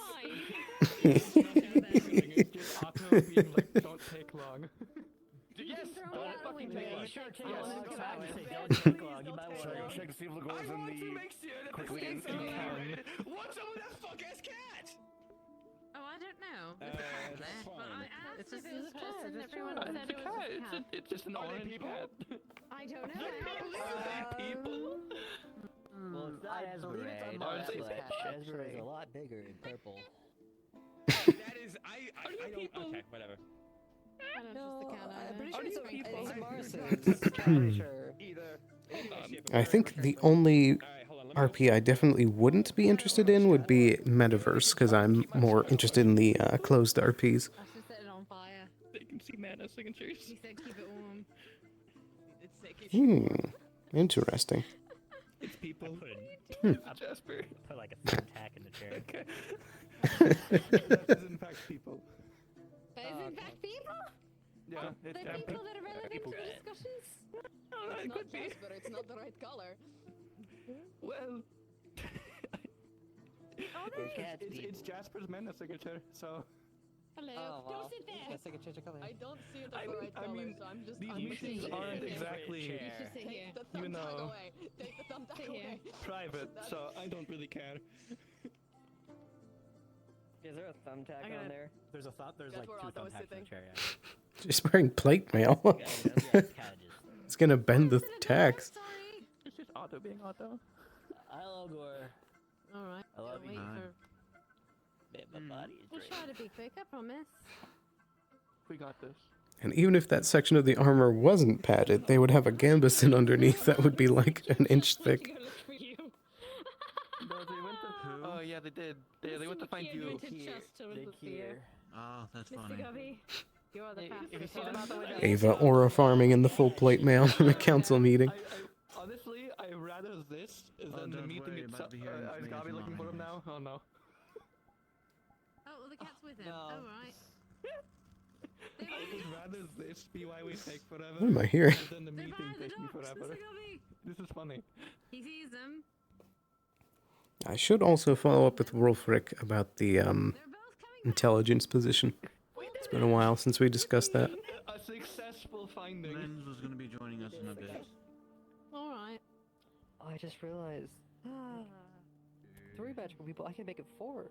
Just Otto being like, don't take long. Yes, don't fucking take long. Sure, take Yes. long. Don't take long. You might want to Check to see if the goal I is in want to the make sure that quickly the in stakes are the low. What's up with that fuck-ass cat? Oh, I don't know. That's But fine. I asked It's if just it was a a cat, and cat, everyone it's said it was a cat. It's just an orange people? cat. I don't know. People? Well, it's not I believe it's Esmeralda. a monster Esmeralda cat, is actually. a lot bigger in purple. That is, I don't, okay, whatever. I don't No, trust the cat I'm pretty either. sure Are you people? it's Morrison's. Pretty sure. Either. I think the only RP I definitely wouldn't be interested in would be Metaverse, because I'm more interested in the closed RPs. I should set it on fire. They can see mana signatures. He said keep it warm. Interesting. It's people. Jasper. Put like a thumbtack in the chair. Okay. That is in fact people. That is in fact people? Yeah, The it's people that are relevant people. to the discussions? It could be. But it's not the right color. Well, Cat's it's Jasper's mana signature, so. Hello. Oh, wow. Don't sit there. That's like a change of color. I don't see it as I the mean- right I color, mean, so I'm just. these I'm meetings sitting aren't here. exactly, You should sit here. Take the you thumbtack know, away. Take the thumbtack away. private, so I don't really care. Is there a thumbtack I on got- there? There's a thought. There's That's like where 2 Otto was thumbtacks in the sitting. chair. Yeah. Just wearing plate mail. It's gonna bend the tax. Sorry. It's just Otto being Otto. Hello, Gore. Alright. I love Wait you. for. Man, my body is We'll drained. try to be quick, I promise. We got this. And even if that section of the armor wasn't padded, they would have a gambeson underneath that would be like an inch thick. Go look for you. No, they went to. Oh yeah, they did. They went to find Mr. you. McKeon went to look for you. Oh, that's Mr. Govey, you are the If you see them out fastest. the window. Ava aura farming in the full plate mail in a council meeting. Honestly, I rather this than the don't meeting worry, itself. about to be hearing Is Gabi information looking for on him it. now? Oh no. Oh, well, the cat's with him. No. Oh, right. I would rather this be why we take forever. What am I hearing? Than the They're meeting by the taking docks, forever. Mr. Govey. This is funny. He sees them. I should also follow up with Wolfric about the They're both coming back. intelligence position. It's been a while since we discussed that. A successful finding. Men's was going to be joining us in a bit. Alright. Oh, I just realized. 3 magical people. I can make it 4.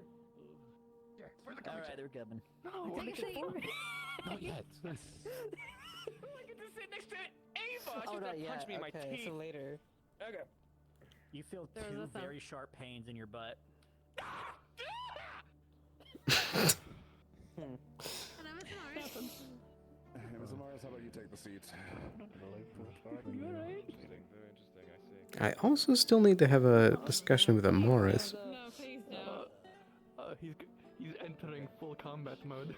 Alright, they're coming. No, Take a seat. Not yet. I get to sit next to Ava. Oh, She's not gonna yet. punch me in my Okay, teeth. so later. Okay. You feel There was 2 a thumb. very sharp pains in your butt. Hello, Mr. Morris. Mr. Morris, how about you take the seat? You alright? Interesting, very interesting, I see. I also still need to have a discussion with a Morris. No, please don't. He's entering full combat mode.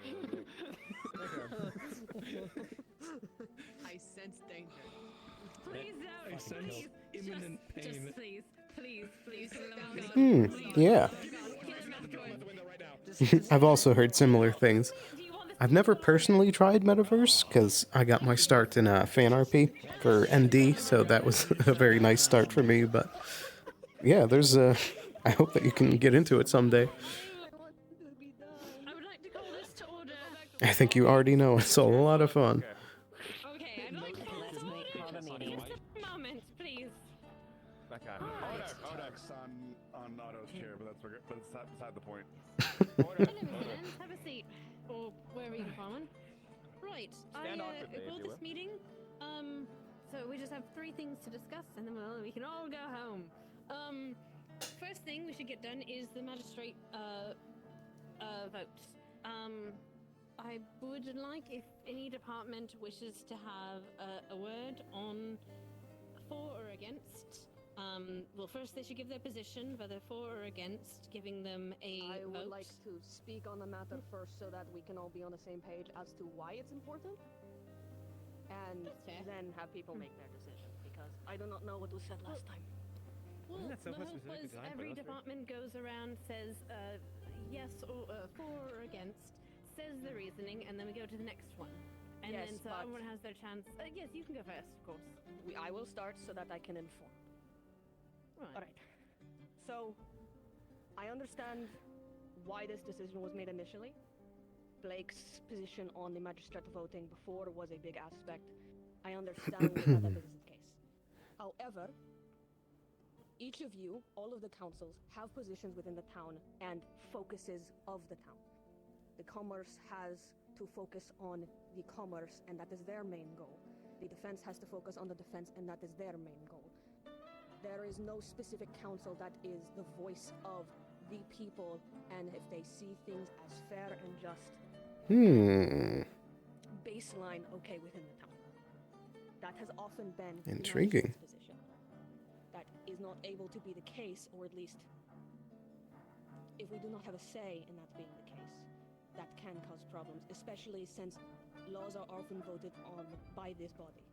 I sense danger. Please don't. I sense Please. imminent Just pain. please. Please, please. for the love of God. Hmm, Please. yeah. For the love of God, get him out the door. I've also heard similar things. I've never personally tried Metaverse, because I got my start in fan RP for ND, so that was a very nice start for me, but yeah, there's I hope that you can get into it someday. I would like to call this to order. I think you already know, it's a lot of fun. Okay, I'd like to call this to order. Just a moment, please. Back out. Order. On Otto's chair, but it's beside the point. Hello, Mr. Lenz. Have a seat. Or wherever you're from. Right, Stand awkwardly, if called you this will. meeting. So we just have 3 things to discuss, and then we can all go home. First thing we should get done is the magistrate vote. I would like if any department wishes to have a word on for or against. Well, first they should give their position, whether for or against, giving them a I vote. would like to speak on the matter first so that we can all be on the same page as to why it's important. And then have people make their decision, because I do not know what was said last time. Well, Isn't that so the far hope specific was design for every us, right? department goes around, says yes or for or against, says the reasoning, and then we go to the next one. And Yes, then so but- everyone has their chance. Yes, you can go first, of course. I will start so that I can inform. Right. Alright. So, I understand why this decision was made initially. Blake's position on the magistrate voting before was a big aspect. I understand that that is the case. However, each of you, all of the councils, have positions within the town and focuses of the town. The commerce has to focus on the commerce, and that is their main goal. The defense has to focus on the defense, and that is their main goal. There is no specific council that is the voice of the people, and if they see things as fair and just, baseline okay within the town. That has often been the Intriguing. magistrate's position. That is not able to be the case, or at least, if we do not have a say in that being the case, that can cause problems, especially since laws are often voted on by this body.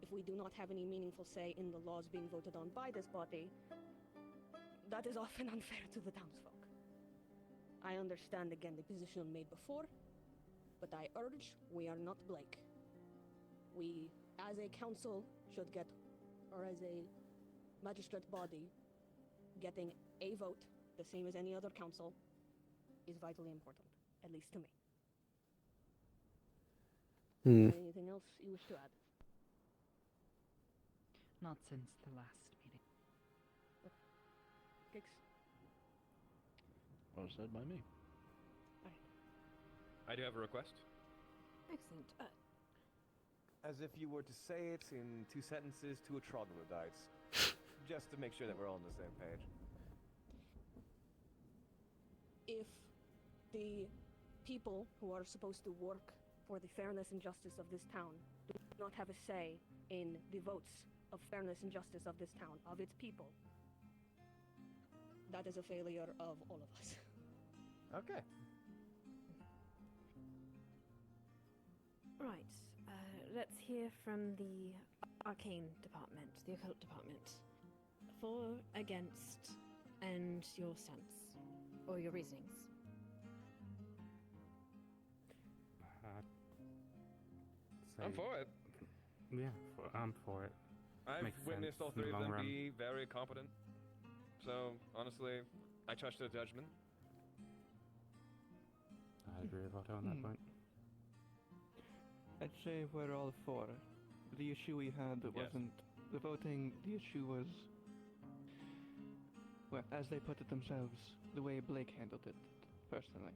If we do not have any meaningful say in the laws being voted on by this body, that is often unfair to the townsfolk. I understand again the position made before, but I urge we are not Blake. We, as a council, should get, or as a magistrate body, getting a vote, the same as any other council, is vitally important, at least to me. Anything else you wish to add? Not since the last meeting. Kicks? Well said by me. I do have a request. Excellent. As if you were to say it in 2 sentences to a troglodyte. Just to make sure that we're all on the same page. If the people who are supposed to work for the fairness and justice of this town do not have a say in the votes of fairness and justice of this town, of its people, that is a failure of all of us. Okay. Right. Let's hear from the arcane department, the occult department. For, against, and your stance, or your reasonings. I'm for it. Yeah, I'm for it. I've Makes witnessed sense all in the 3 of long them run. be very competent. So, honestly, I trust their judgment. I agree with Otto on that point. I'd say we're all for it. The issue we had wasn't the voting, the issue was, well, as they put it themselves, the way Blake handled it, personally.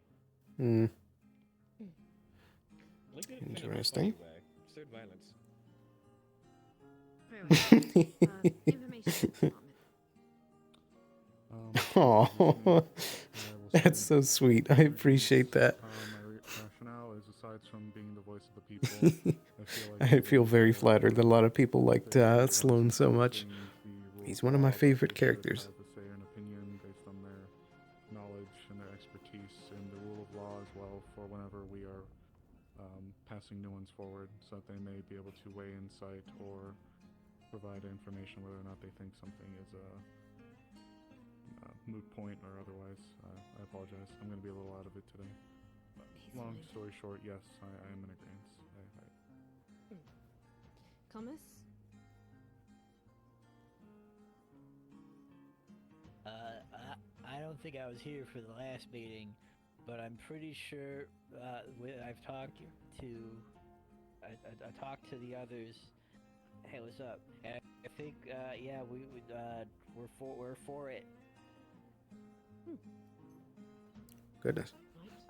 Blake did it in a Interesting. funny way. Absurd violence. Very well. Information department. Oh, that's so sweet. I appreciate that. My rationale is, aside from being the voice of the people, I feel very flattered that a lot of people liked Sloan so much. He's one of my favorite characters. have a say and opinion based on their knowledge and their expertise in the rule of law as well for whenever we are passing new ones forward, so that they may be able to weigh insight or provide information whether or not they think something is a moot point or otherwise. I apologize. I'm going to be a little out of it today. Long story short, yes, I am in agreement. Thomas? I don't think I was here for the last meeting, but I'm pretty sure I've talked to I talked to the others. Hey, what's up? And I think yeah, we're for it. Goodness.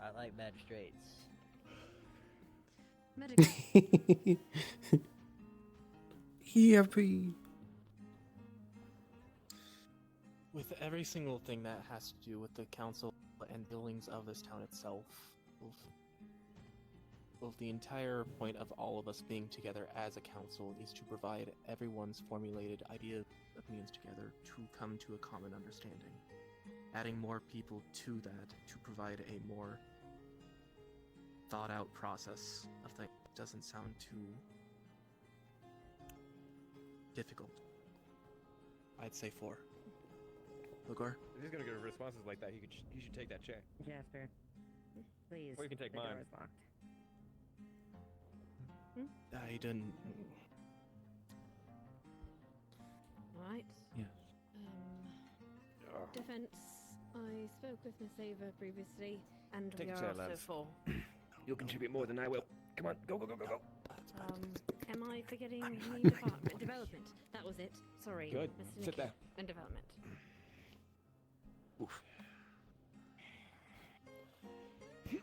I like magistrates. Yippee. With every single thing that has to do with the council and buildings of this town itself, the entire point of all of us being together as a council is to provide everyone's formulated ideas, opinions together to come to a common understanding. Adding more people to that to provide a more thought out process of things doesn't sound too difficult. I'd say 4. Lugor? If he's gonna get responses like that, he should take that chair. Yeah, fair. Please. Or you can take the mine. door is locked. I didn't. Alright. Yes. Defense. I spoke with Miss Ava previously, and Take we a are chair, also lads. full. You'll contribute more than I will. Come on, go, go, go, go, go. Am I forgetting the department? Development. That was it. Sorry. Good. Mr. Sit Nicky. there. And development. Oof. It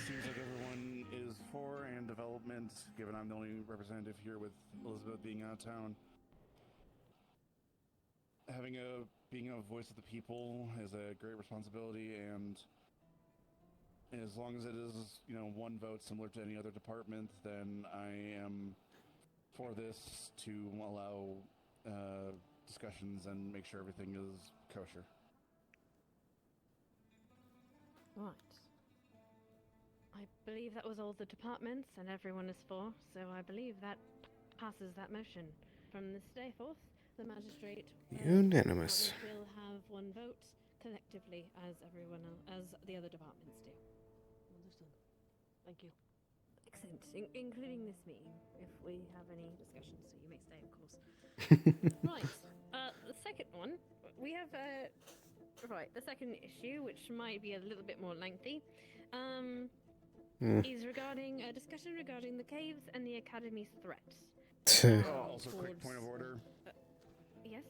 seems like everyone is for and development, given I'm the only representative here with Elizabeth being out of town. Being a voice of the people is a great responsibility, and as long as it is, one vote similar to any other department, then I am for this to allow discussions and make sure everything is kosher. Right. I believe that was all the departments, and everyone is for, so I believe that passes that motion. From this day forth, the magistrate Unanimous. will have one vote collectively, as as the other departments do. Understood. Thank you. Excellent, including this meeting, if we have any discussions, so you may stay, of course. Right. The second one, we have the second issue, which might be a little bit more lengthy, is regarding a discussion regarding the caves and the Academy's threats. Also, quick point of order. Yes?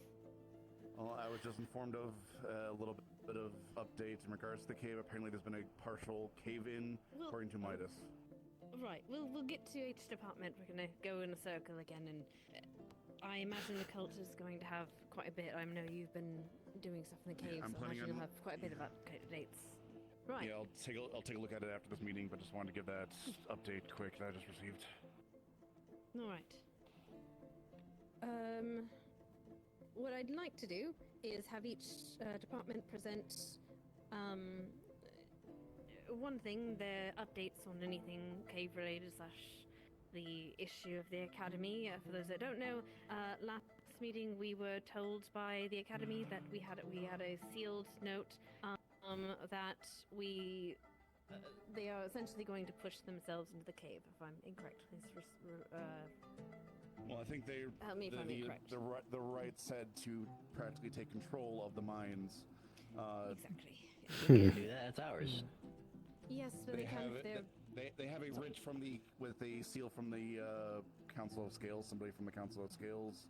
Well, I was just informed of a little bit of updates in regards to the cave. Apparently there's been a partial cave-in, according to Midas. Right, we'll get to each department. We're going to go in a circle again, and I imagine the cult is going to have quite a bit. I know you've been doing stuff in the caves, I'm so I planning imagine on- you'll have quite a bit of updates. Right. Yeah, I'll take a look at it after this meeting, but just wanted to give that update quick that I just received. All right. What I'd like to do is have each department present one thing, their updates on anything cave related / the issue of the Academy. For those that don't know, last meeting we were told by the Academy that we had a sealed note that they are essentially going to push themselves into the cave. If I'm incorrect, please. Well, I think Help me if I'm incorrect. the right said to practically take control of the mines. Exactly. We can't do that. It's ours. Yes, but They they can. they have a writ with a seal from the Council of Scales, somebody from the Council of Scales,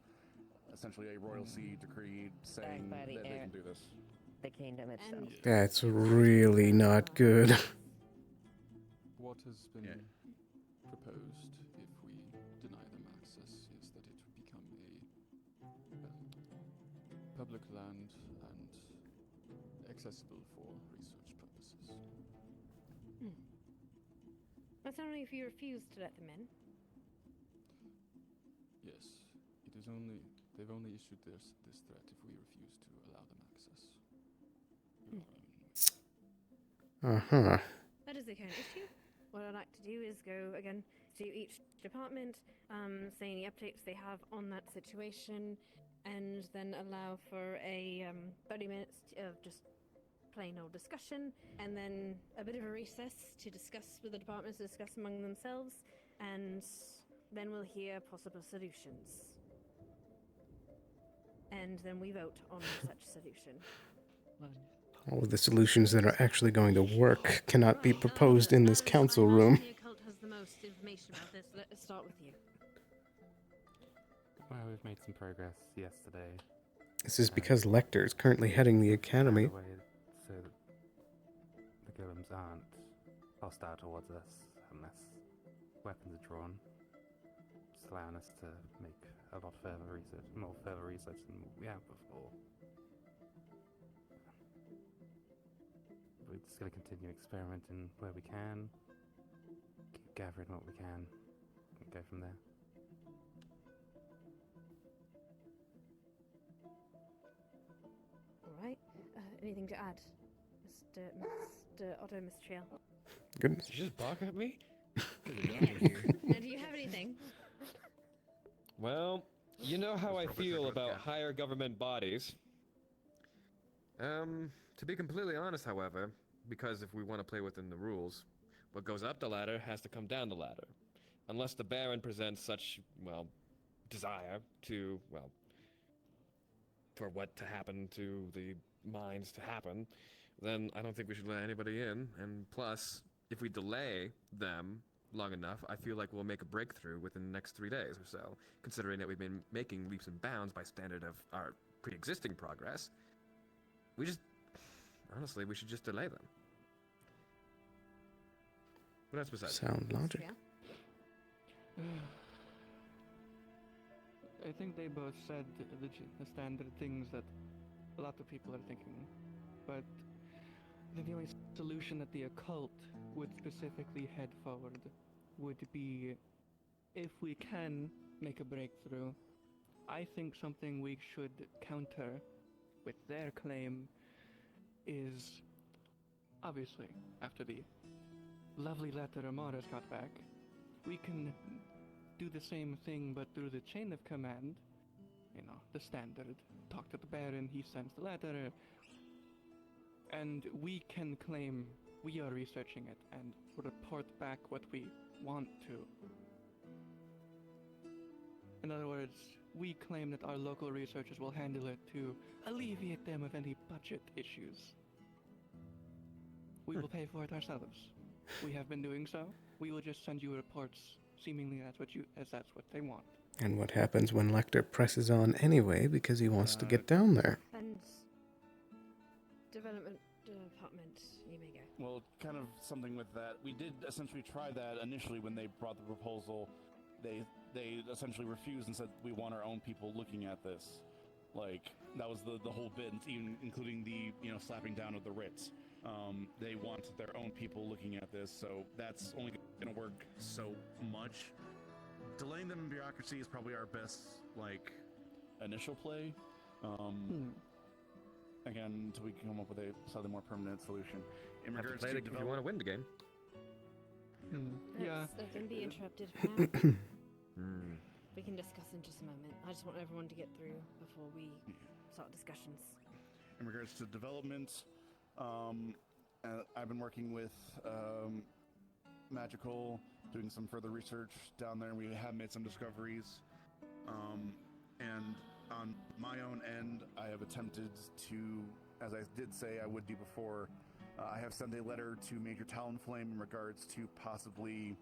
essentially a royalty decree saying Backed by the that they air. can do this. The kingdom itself. That's really not good. What has been proposed if we deny them access is that it would become a public land and accessible for research purposes. That's only if you refuse to let them in. Yes, it is only they've only issued this threat if we refuse to allow them access. That is the current issue. What I'd like to do is go again to each department, say any updates they have on that situation, and then allow for a 30 minutes of just plain old discussion, and then a bit of a recess to discuss with the departments, to discuss among themselves, and then we'll hear possible solutions. And then we vote on such solution. All of the solutions that are actually going to work cannot be proposed in this council room. The occult has the most information about this. Let's start with you. Well, we've made some progress yesterday. This is because Lecter is currently heading the academy. So that the golems aren't hostile towards us unless weapons are drawn. Just allowing us to make a lot more further research than we have before. We're just going to continue experimenting where we can, keep gathering what we can, and go from there. All right. Anything to add, Mr. Otto Mistriel? Goodness. Did you just bark at me? Now, do you have anything? Well, you know how I feel about higher government bodies. To be completely honest, however, because if we want to play within the rules, what goes up the ladder has to come down the ladder. Unless the Baron presents such, well, desire to, well, for what to happen to the mines to happen, then I don't think we should let anybody in. And plus, if we delay them long enough, I feel like we'll make a breakthrough within the next 3 days or so, considering that we've been making leaps and bounds by standard of our pre-existing progress. Honestly, we should just delay them. But that's besides. Sound logic. I think they both said the standard things that a lot of people are thinking, but I think the only solution that the occult would specifically head forward would be, if we can make a breakthrough, I think something we should counter with their claim is, obviously, after the lovely letter Amara's got back, we can do the same thing but through the chain of command. You know, the standard. Talk to the Baron, he sends the letter, and we can claim we are researching it and report back what we want to. In other words, we claim that our local researchers will handle it to alleviate them of any budget issues. We will pay for it ourselves. We have been doing so. We will just send you reports, seemingly that's what they want. And what happens when Lecter presses on anyway because he wants to get down there? And development department, you may go. Well, kind of something with that. We did essentially try that initially when they brought the proposal. They essentially refused and said, we want our own people looking at this. Like, that was the whole bit, even including the, slapping down of the writs. They want their own people looking at this, so that's only going to work so much. Delaying them in bureaucracy is probably our best, initial play. Again, until we can come up with a slightly more permanent solution. In Have to regards play to it if you want to win the game. Yeah. That can be interrupted for now. Hmm. We can discuss in just a moment. I just want everyone to get through before we start discussions. In regards to development, I've been working with Magical, doing some further research down there, and we have made some discoveries. And on my own end, I have attempted to, as I did say I would do before, I have sent a letter to Major Talonflame in regards to possibly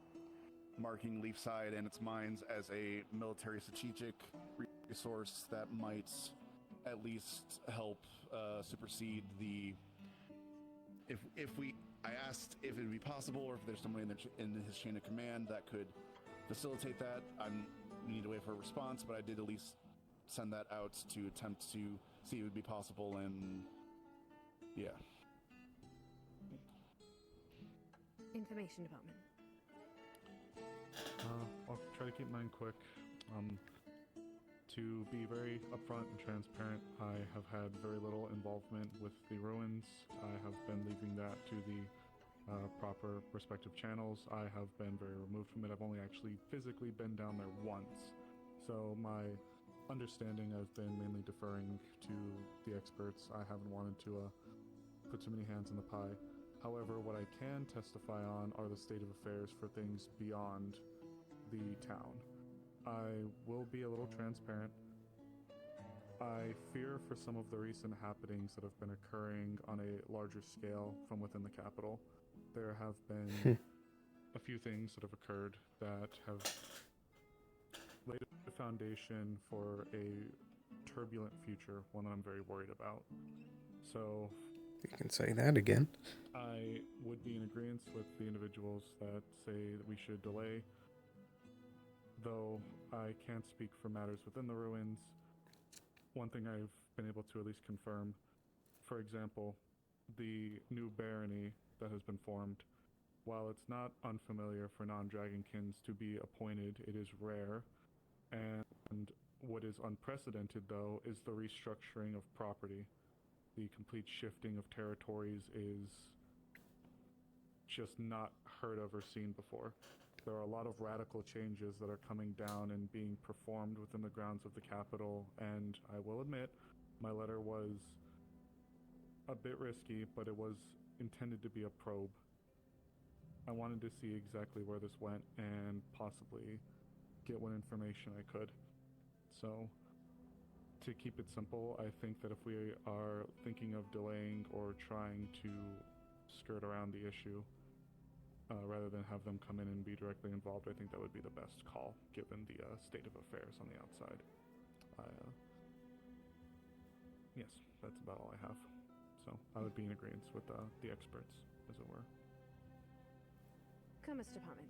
marking Leafside and its mines as a military strategic resource that might at least help supersede the. I asked if it would be possible, or if there's somebody in his chain of command that could facilitate that. We need to wait for a response, but I did at least send that out to attempt to see if it would be possible, and yeah. Information department. I'll try to keep mine quick. To be very upfront and transparent, I have had very little involvement with the ruins. I have been leaving that to the proper respective channels. I have been very removed from it. I've only actually physically been down there once. So my understanding, I've been mainly deferring to the experts. I haven't wanted to put too many hands in the pie. However, what I can testify on are the state of affairs for things beyond the town. I will be a little transparent. I fear for some of the recent happenings that have been occurring on a larger scale from within the capital. There have been a few things that have occurred that have laid a foundation for a turbulent future, one that I'm very worried about. So You can say that again. I would be in agreement with the individuals that say that we should delay, though I can't speak for matters within the ruins. One thing I've been able to at least confirm, for example, the new barony that has been formed, while it's not unfamiliar for non-dragonkins to be appointed, it is rare, and what is unprecedented, though, is the restructuring of property. The complete shifting of territories is just not heard of or seen before. There are a lot of radical changes that are coming down and being performed within the grounds of the capital, and I will admit, my letter was a bit risky, but it was intended to be a probe. I wanted to see exactly where this went and possibly get what information I could. So, to keep it simple, I think that if we are thinking of delaying or trying to skirt around the issue, rather than have them come in and be directly involved, I think that would be the best call, given the state of affairs on the outside. Yes, that's about all I have. So I would be in agreement with the experts, as it were. Come, Mr. Palmer.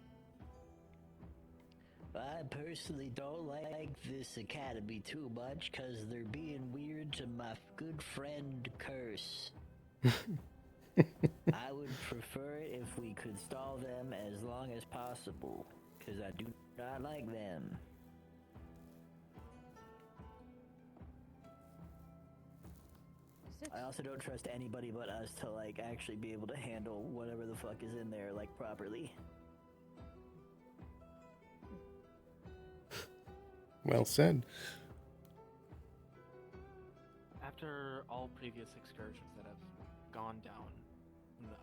I personally don't like this academy too much because they're being weird to my good friend Curse. I would prefer it if we could stall them as long as possible, because I do not like them. I also don't trust anybody but us to, like, actually be able to handle whatever the fuck is in there, like, properly. Well said. After all previous excursions that have gone down,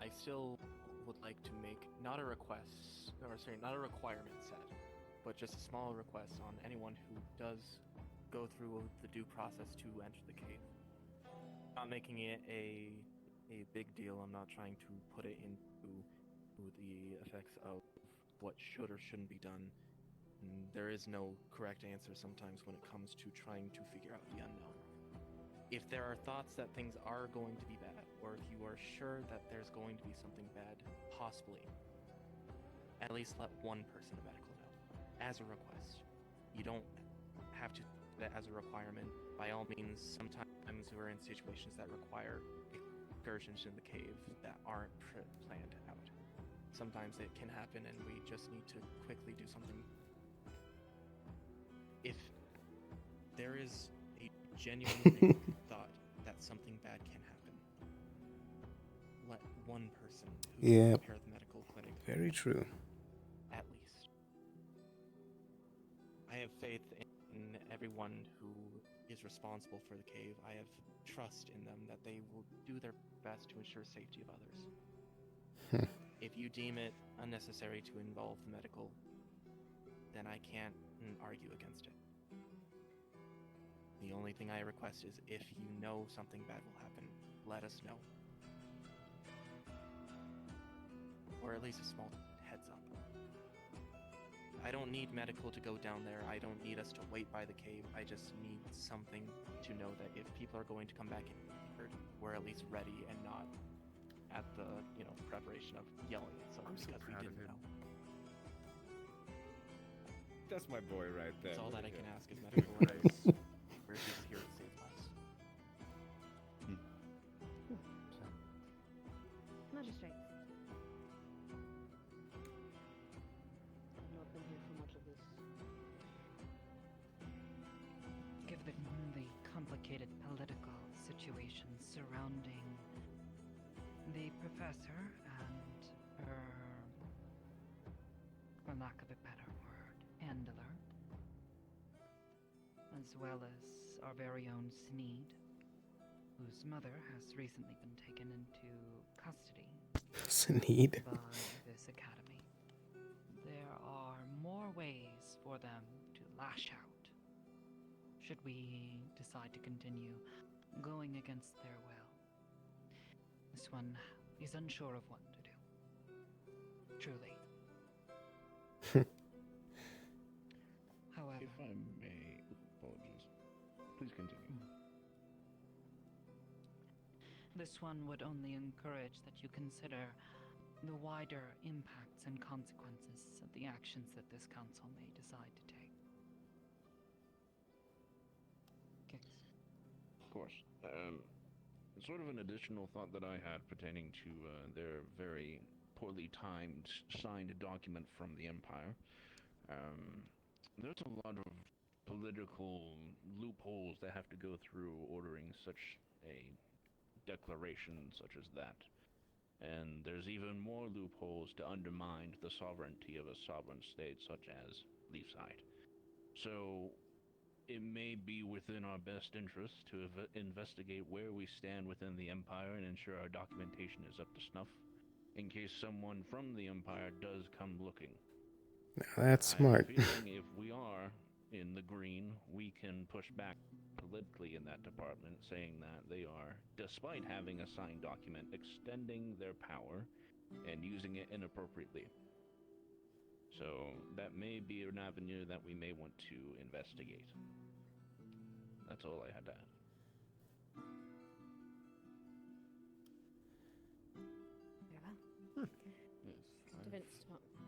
I still would like to make not a request, or sorry, not a requirement set, but just a small request on anyone who does go through the due process to enter the cave. Not making it a big deal. I'm not trying to put it into the effects of what should or shouldn't be done. There is no correct answer sometimes when it comes to trying to figure out the unknown. If there are thoughts that things are going to be bad, or if you are sure that there's going to be something bad, possibly, at least let one person of medical know, as a request. You don't have to do that as a requirement. By all means, sometimes we're in situations that require excursions in the cave that aren't planned out. Sometimes it can happen and we just need to quickly do something. If there is a genuine thought that something bad can happen, let one person who prepare the medical clinic. Very true. At least. I have faith in everyone who is responsible for the cave. I have trust in them that they will do their best to ensure safety of others. If you deem it unnecessary to involve the medical, then I can't argue against it. The only thing I request is if you know something bad will happen, let us know. Or at least a small heads up. I don't need medical to go down there. I don't need us to wait by the cave. I just need something to know that if people are going to come back in, we're at least ready and not at the, preparation of yelling at someone because we didn't know. That's my boy right there. That's all that I can ask is medical advice. We're just here to save lives. Magistrate. I've not been here for much of this. Given the complicated political situation surrounding the professor and her, for lack of a better word, handler, as well as our very own Sneed, whose mother has recently been taken into custody Sneed. by this academy. There are more ways for them to lash out, should we decide to continue going against their will. This one is unsure of what to do. Truly. However, if I may, apologies. Please continue. This one would only encourage that you consider the wider impacts and consequences of the actions that this council may decide to take. Of course. Sort of an additional thought that I had pertaining to their very poorly timed signed document from the Empire. There's a lot of political loopholes that have to go through ordering such a declaration such as that. And there's even more loopholes to undermine the sovereignty of a sovereign state such as Leafside. So it may be within our best interest to investigate where we stand within the Empire and ensure our documentation is up to snuff, in case someone from the Empire does come looking. Now that's smart. I have a feeling if we are in the green, we can push back politically in that department, saying that they are, despite having a signed document, extending their power and using it inappropriately. So that may be an avenue that we may want to investigate. That's all I had to add. Defense department.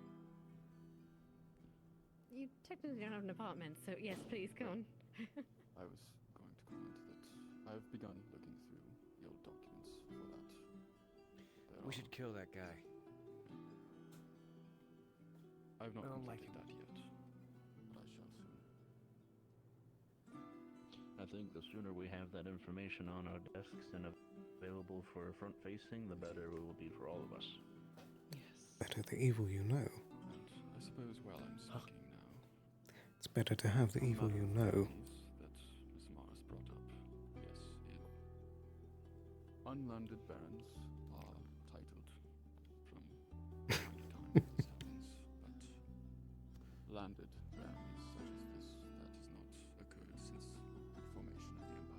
You technically don't have an apartment, so yes, please, go on. I was going to comment that I've begun looking through the old documents for that. We should kill that guy. I've not Oh, completed that yet, but I shall soon. I think the sooner we have that information on our desks and available for front-facing, the better it will be for all of us. Better the evil you know. And I suppose while I'm speaking now, It's better to have the evil you know. that Miss Mars brought up. Yes, unlanded barons are titled from time to time. This happens, but landed barons such as this, that has not occurred since the formation of the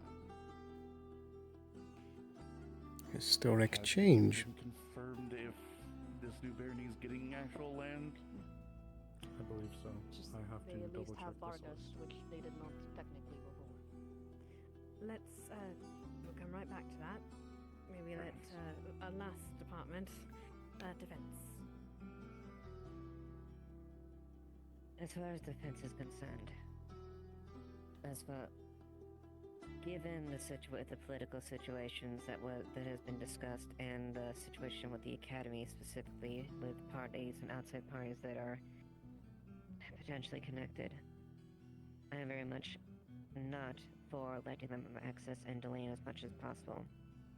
Empire. Historic change. Confirmed if this new barony is getting actual land? I believe so. I have to They at double least check have this Vargas, list. which they did not technically before. Let's, we'll come right back to that. Maybe let, our last department, defense. As far as defense is concerned, given the political situations that has been discussed, and the situation with the academy specifically, with parties and outside parties that are potentially connected, I am very much not for letting them have access and delaying as much as possible.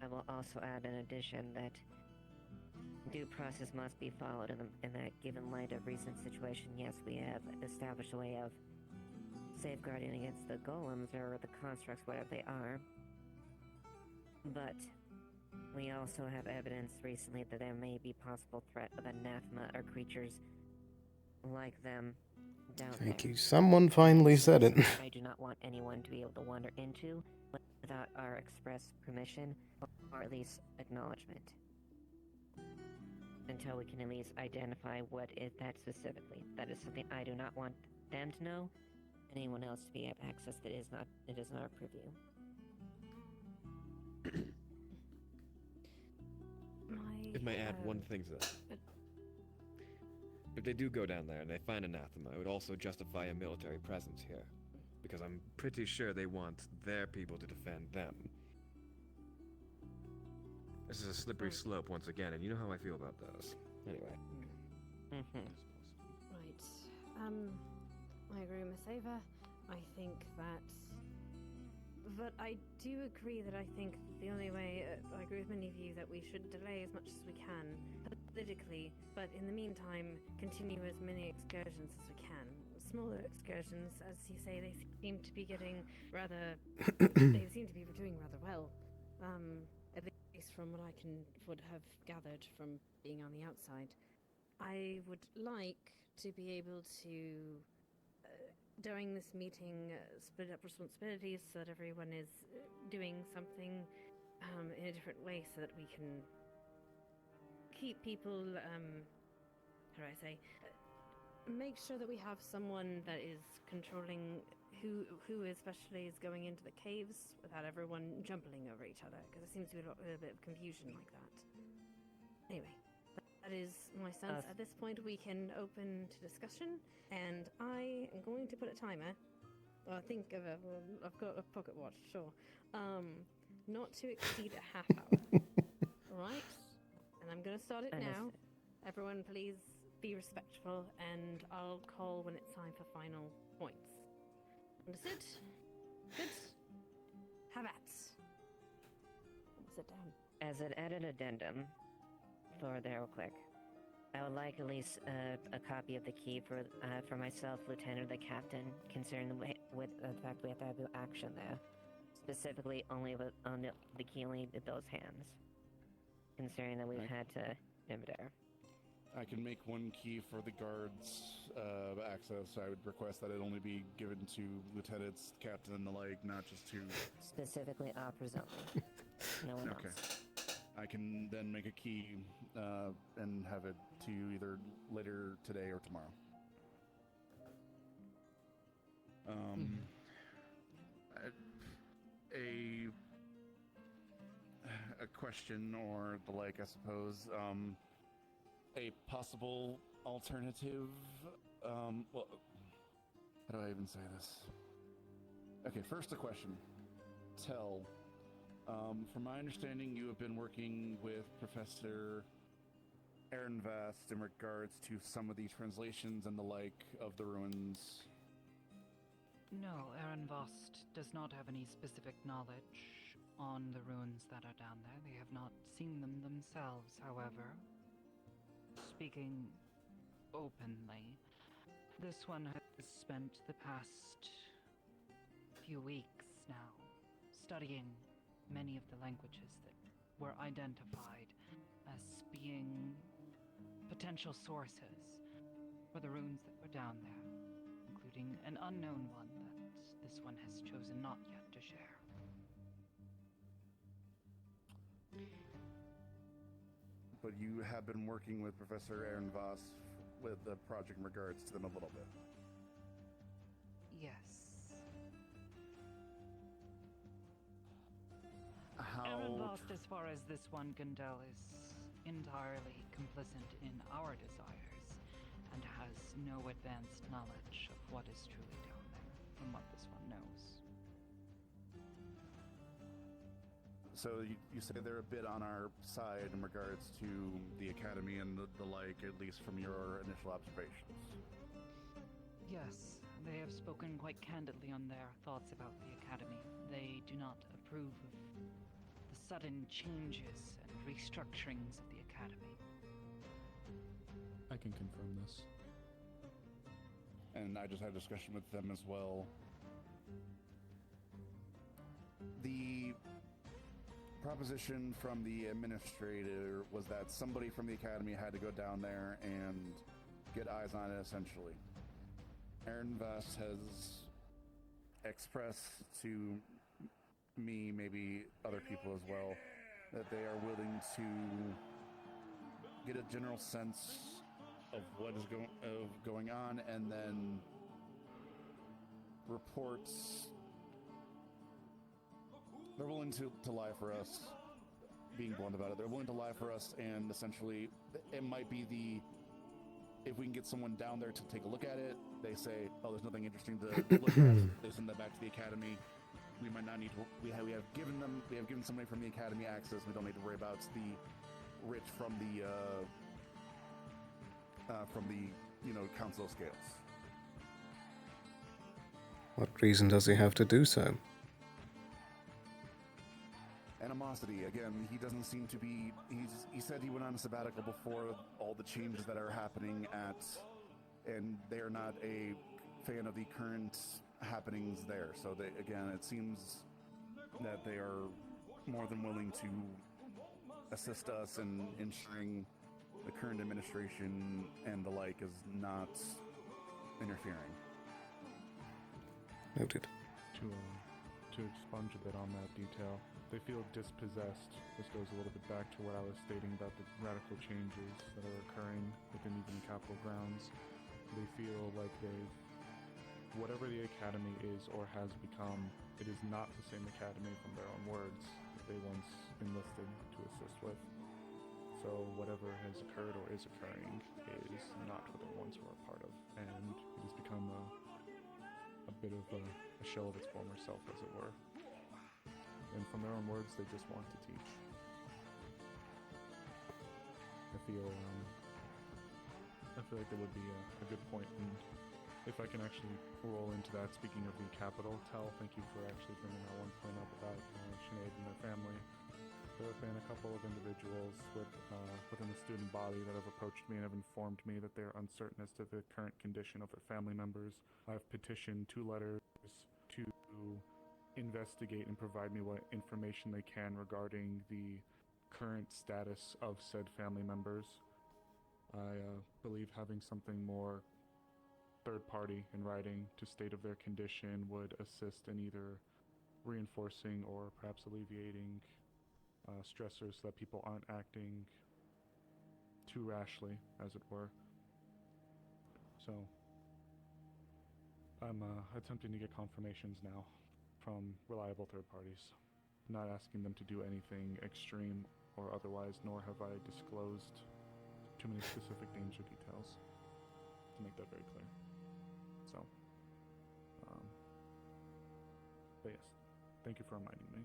I will also add in addition that due process must be followed in that given light of recent situation. Yes, we have established a way of safeguarding against the golems or the constructs, whatever they are. But we also have evidence recently that there may be possible threat of anathema or creatures like them down there. Thank you. Someone finally said it. I do not want anyone to be able to wander into without our express permission or at least acknowledgement. Until we can at least identify what is that specifically. That is something I do not want them to know. Anyone else to be have access that is not our purview. If I may add one thing to that. If they do go down there and they find anathema, it would also justify a military presence here. Because I'm pretty sure they want their people to defend them. This is a slippery slope once again, and you know how I feel about those. Anyway. Right. I agree with Miss Ava. I think that... But I do agree that I think the only way... I agree with many of you that we should delay as much as we can politically, but in the meantime, continue as many excursions as we can. Smaller excursions, as you say, they seem to be getting rather... they seem to be doing rather well. At least from what I would have gathered from being on the outside. I would like to be able to, during this meeting, split up responsibilities so that everyone is doing something in a different way so that we can keep people, how do I say, make sure that we have someone that is controlling who especially is going into the caves without everyone jumping over each other, because there seems to be a little bit of confusion like that. Anyway, that is my sense. At this point, we can open to discussion, and I am going to put a timer. Well, I've got a pocket watch, sure. Not to exceed a half hour. Right? And I'm going to start it now. Everyone, please be respectful, and I'll call when it's time for final points. Understood? Good. Have at. Sit down. As an added addendum for the real quick, I would like at least a copy of the key for myself, Lieutenant, or the Captain, considering with the fact we have to have action there. Specifically, the key only in those hands. Considering that we've had to there. I can make one key for the guards access. I would request that it only be given to lieutenants, captain, and the like, not just to... Specifically operas only. No one else. I can then make a key and have it to you either later today or tomorrow. A question or the like, I suppose. A possible alternative. Well, how do I even say this? Okay, first a question. From my understanding, you have been working with Professor Aaron Vast in regards to some of the translations and the like of the ruins. No, Aaron Vost does not have any specific knowledge on the ruins that are down there. They have not seen them themselves, however. Speaking openly, this one has spent the past few weeks now studying many of the languages that were identified as being potential sources for the runes that were down there, including an unknown one that this one has chosen not yet to share. But you have been working with Professor Aaron Voss with the project in regards to them a little bit. Yes. How... Aaron Vost, as far as this one can tell, is entirely complicit in our desires and has no advanced knowledge of what is truly down there, from what this one knows. So you say they're a bit on our side in regards to the Academy and the like, at least from your initial observations. Yes, they have spoken quite candidly on their thoughts about the Academy. They do not approve of the sudden changes and restructurings of the Academy. I can confirm this. And I just had a discussion with them as well. The proposition from the administrator was that somebody from the Academy had to go down there and get eyes on it, essentially. Aaron Vest has expressed to me, maybe other people as well, that they are willing to get a general sense of what is going on, and then reports. They're willing to lie for us, being blunt about it. They're willing to lie for us, and essentially, it might be if we can get someone down there to take a look at it, they say, oh, there's nothing interesting to look at, they send that back to the Academy. We might not need to, we have given somebody from the Academy access. We don't need to worry about the rich from the council scales. What reason does he have to do so? Animosity. Again, he doesn't seem to be... He said he went on a sabbatical before all the changes that are happening and they are not a fan of the current happenings there. So, again, it seems that they are more than willing to assist us in ensuring the current administration and the like is not interfering. Noted. To expunge a bit on that detail, they feel dispossessed. This goes a little bit back to what I was stating about the radical changes that are occurring within even the Capitol grounds. They feel like whatever the Academy is or has become, it is not the same Academy from their own words that they once enlisted to assist with. So whatever has occurred or is occurring is not what they once were a part of, and it has become a bit of a shell of its former self, as it were. And from their own words, they just want to teach. I feel like there would be a good point, and if I can actually roll into that, speaking of the Capitol, thank you for actually bringing that one point up about Sinead and their family. There have been a couple of individuals within the student body that have approached me and have informed me that they are uncertain as to the current condition of their family members. I've petitioned 2 letters to investigate and provide me what information they can regarding the current status of said family members. I believe having something more third party in writing to state of their condition would assist in either reinforcing or perhaps alleviating stressors so that people aren't acting too rashly, as it were. So, I'm attempting to get confirmations now from reliable third parties, not asking them to do anything extreme or otherwise, nor have I disclosed too many specific names or details, to make that very clear. So, but yes, thank you for reminding me.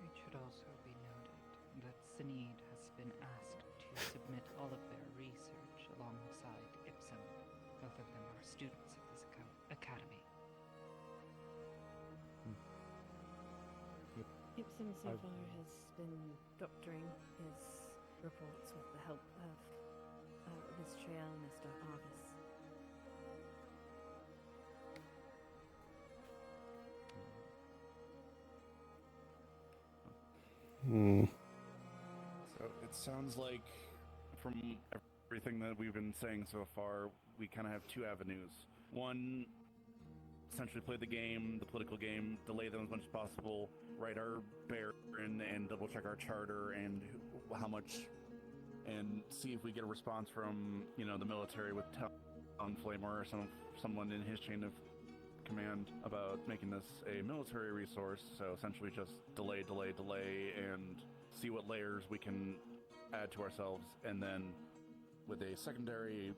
It should also be noted that Sinead has been asked to submit all of their research alongside Ipsum. Both of them are students of this academy. Ipsum so far has been doctoring his reports with the help of Miss Triel and Mr. Arvis. So it sounds like, from everything that we've been saying so far, we kind of have 2 avenues. One, essentially play the game, the political game, delay them as much as possible, write our Baron and double check our charter and how much, and see if we get a response from, you know, the military with Town Flamer or someone in his chain of command about making this a military resource. So essentially just delay, and see what layers we can add to ourselves. And then with a secondary,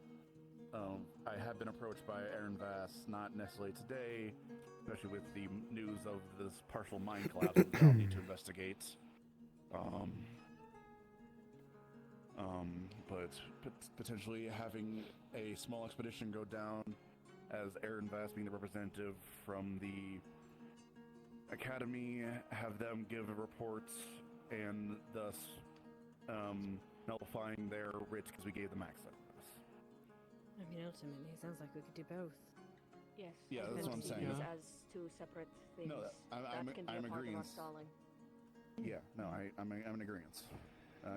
I have been approached by Aaron Vass, not necessarily today, especially with the news of this partial mine collapse that I'll need to investigate. But potentially having a small expedition go down as Aaron Vass being the representative from the Academy, have them give reports and thus nullifying their writ because we gave them access. I mean, ultimately, it sounds like we could do both. Yes. Yeah, I that's what I'm tend to see saying. these as 2 separate things. No, that can be I'm a part of our agreeing. stalling. Yeah, no, I'm in agreement.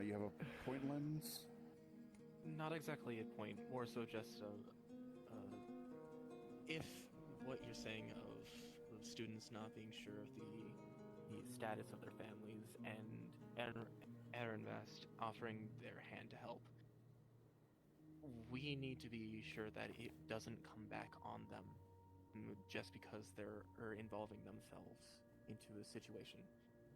You have a point, Lens? Not exactly a point, more so just if what you're saying of students not being sure of the status of their families and Aaron Vest offering their hand to help, we need to be sure that it doesn't come back on them just because they're involving themselves into a situation.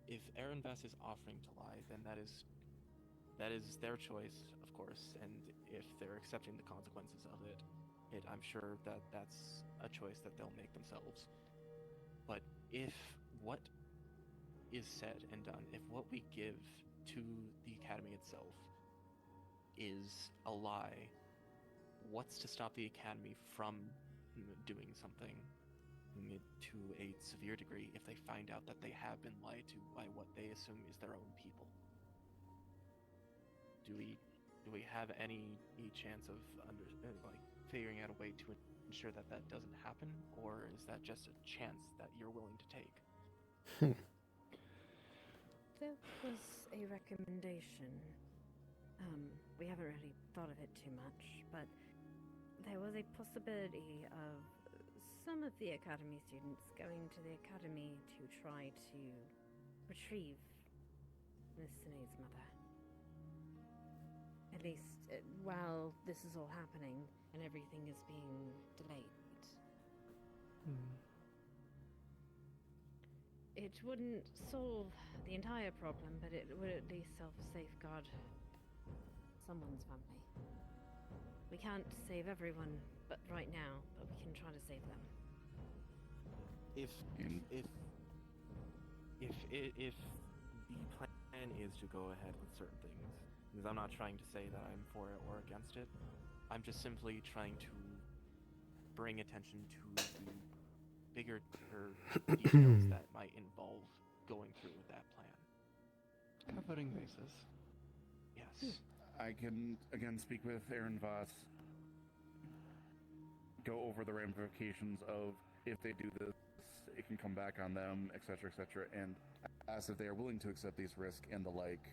If Aaron Vest is offering to lie, then that is their choice, of course, and if they're accepting the consequences of it, I'm sure that that's a choice that they'll make themselves. But if what is said and done, if what we give to the Academy itself is a lie, what's to stop the Academy from doing something to a severe degree if they find out that they have been lied to by what they assume is their own people? Do we have any chance of figuring out a way to ensure that that doesn't happen, or is that just a chance that you're willing to take? There was a recommendation. We haven't really thought of it too much, but there was a possibility of some of the Academy students going to the Academy to try to retrieve Miss Sinead's mother. At least while this is all happening and everything is being delayed. It wouldn't solve the entire problem, but it would at least safeguard someone's family. We can't save everyone, but right now, but we can try to save them. If the plan is to go ahead with certain things, because I'm not trying to say that I'm for it or against it, I'm just simply trying to bring attention to the bigger details that might involve going through with that plan. covering bases. Yes. I can, again, speak with Aaron Voss, go over the ramifications of if they do this, it can come back on them, etc., etc., and ask if they are willing to accept these risks and the like.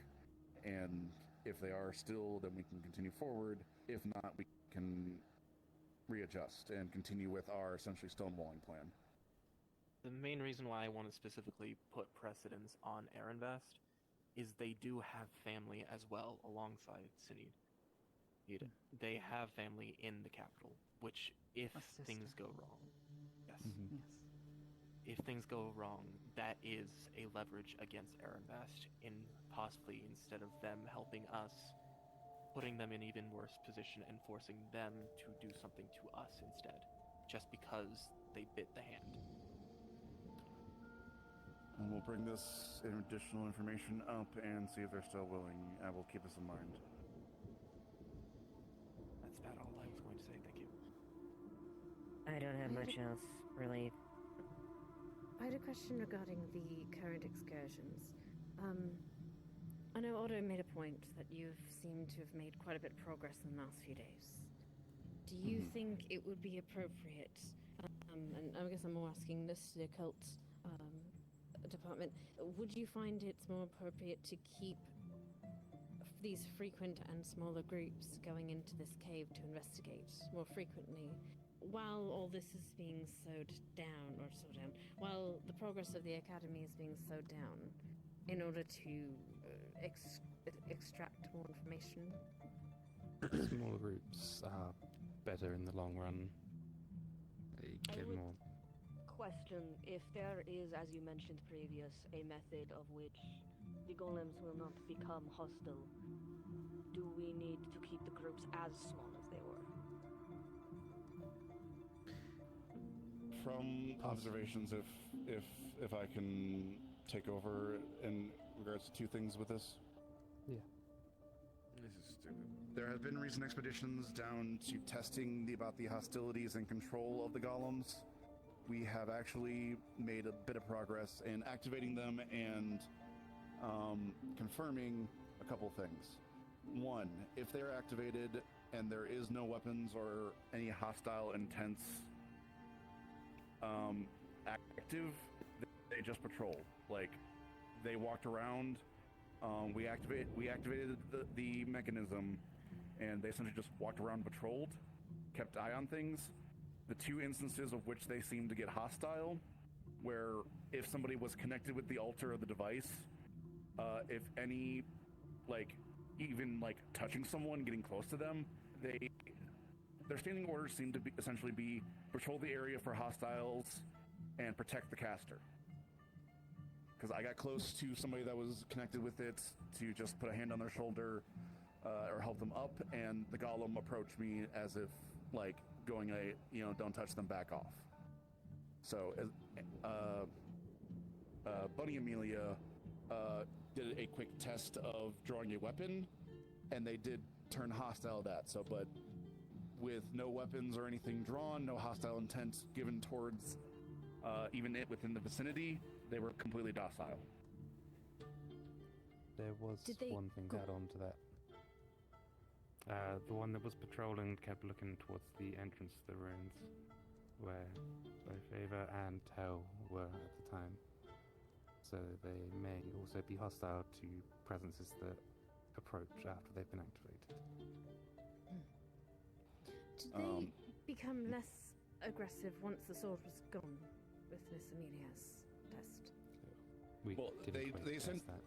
And if they are still, then we can continue forward. If not, we can readjust and continue with our essentially stonewalling plan. The main reason why I want to specifically put precedence on Ehrenvest is they do have family as well alongside Sinid. They have family in the capital, which if things go wrong, yes. If things go wrong, that is a leverage against Ehrenvest in possibly, instead of them helping us, putting them in even worse position and forcing them to do something to us instead, just because they bit the hand. And we'll bring this additional information up and see if they're still willing. I will keep this in mind. That's about all I was going to say. Thank you. I don't have much else, really. I had a question regarding the current excursions. I know Otto made a point that you've seemed to have made quite a bit of progress in the last few days. Do you think it would be appropriate, and I guess I'm more asking this to the occult department, would you find it's more appropriate to keep these frequent and smaller groups going into this cave to investigate more frequently while all this is being while the progress of the academy is being slowed down in order to extract more information? Smaller groups are better in the long run. They get more. Question, if there is, as you mentioned previous, a method of which the golems will not become hostile, do we need to keep the groups as small as they were? From observations, if I can take over in regards to two things with this. Yeah. This is stupid. There have been recent expeditions down to testing about the hostilities and control of the golems. We have actually made a bit of progress in activating them and confirming a couple things. One, if they're activated and there is no weapons or any hostile intents active, they just patrol. Like, they walked around, we activated the mechanism, and they essentially just walked around, patrolled, kept eye on things. The two instances of which they seemed to get hostile, where if somebody was connected with the altar of the device, if any, even touching someone, getting close to them, their standing orders seem to essentially be patrol the area for hostiles and protect the caster. Because I got close to somebody that was connected with it to just put a hand on their shoulder or help them up, and the golem approached me as if going don't touch them, back off. So Bunny Amelia did a quick test of drawing a weapon, and they did turn hostile at that. So, but with no weapons or anything drawn, no hostile intent given towards even it within the vicinity, they were completely docile. There was one thing to add on to that. The one that was patrolling kept looking towards the entrance to the ruins, where both Ava and Tel were at the time. So they may also be hostile to presences that approach after they've been activated. Did they become less aggressive once the sword was gone with Miss Amelia's test? They sent that.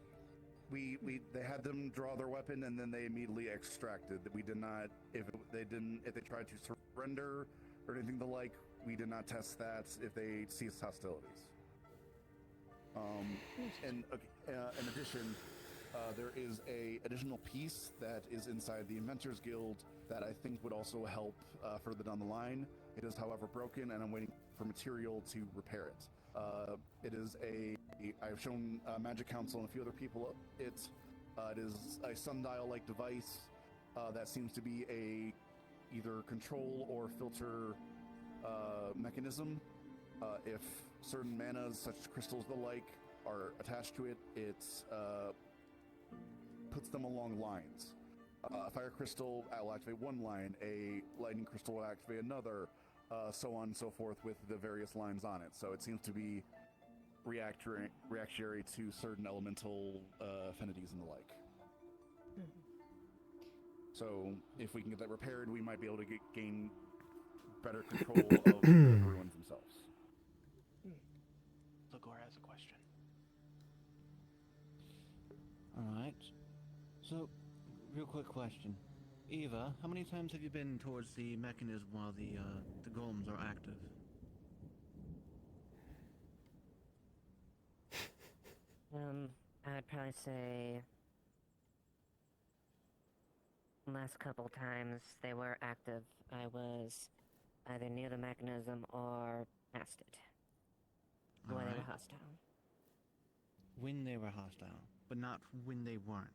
They had them draw their weapon and then they immediately extracted. We did not, if they tried to surrender or anything the like, we did not test that if they ceased hostilities. And in addition, there is a additional piece that is inside the Inventors Guild that I think would also help further down the line. It is, however, broken, and I'm waiting for material to repair it. I've shown Magic Council and a few other people it. It is a sundial-like device that seems to be either control or filter mechanism. If certain manas, such as crystals the like, are attached to it, puts them along lines. A fire crystal will activate one line, a lightning crystal will activate another, so on and so forth with the various lines on it. So it seems to be reactionary to certain elemental affinities and the like. So if we can get that repaired, we might be able to gain better control of the ruins themselves. Lagor has a question. Alright. So, real quick question. Eva, how many times have you been towards the mechanism while the golems are active? I'd probably say last couple times they were active, I was either near the mechanism or past it. Where they were hostile. When they were hostile, but not when they weren't.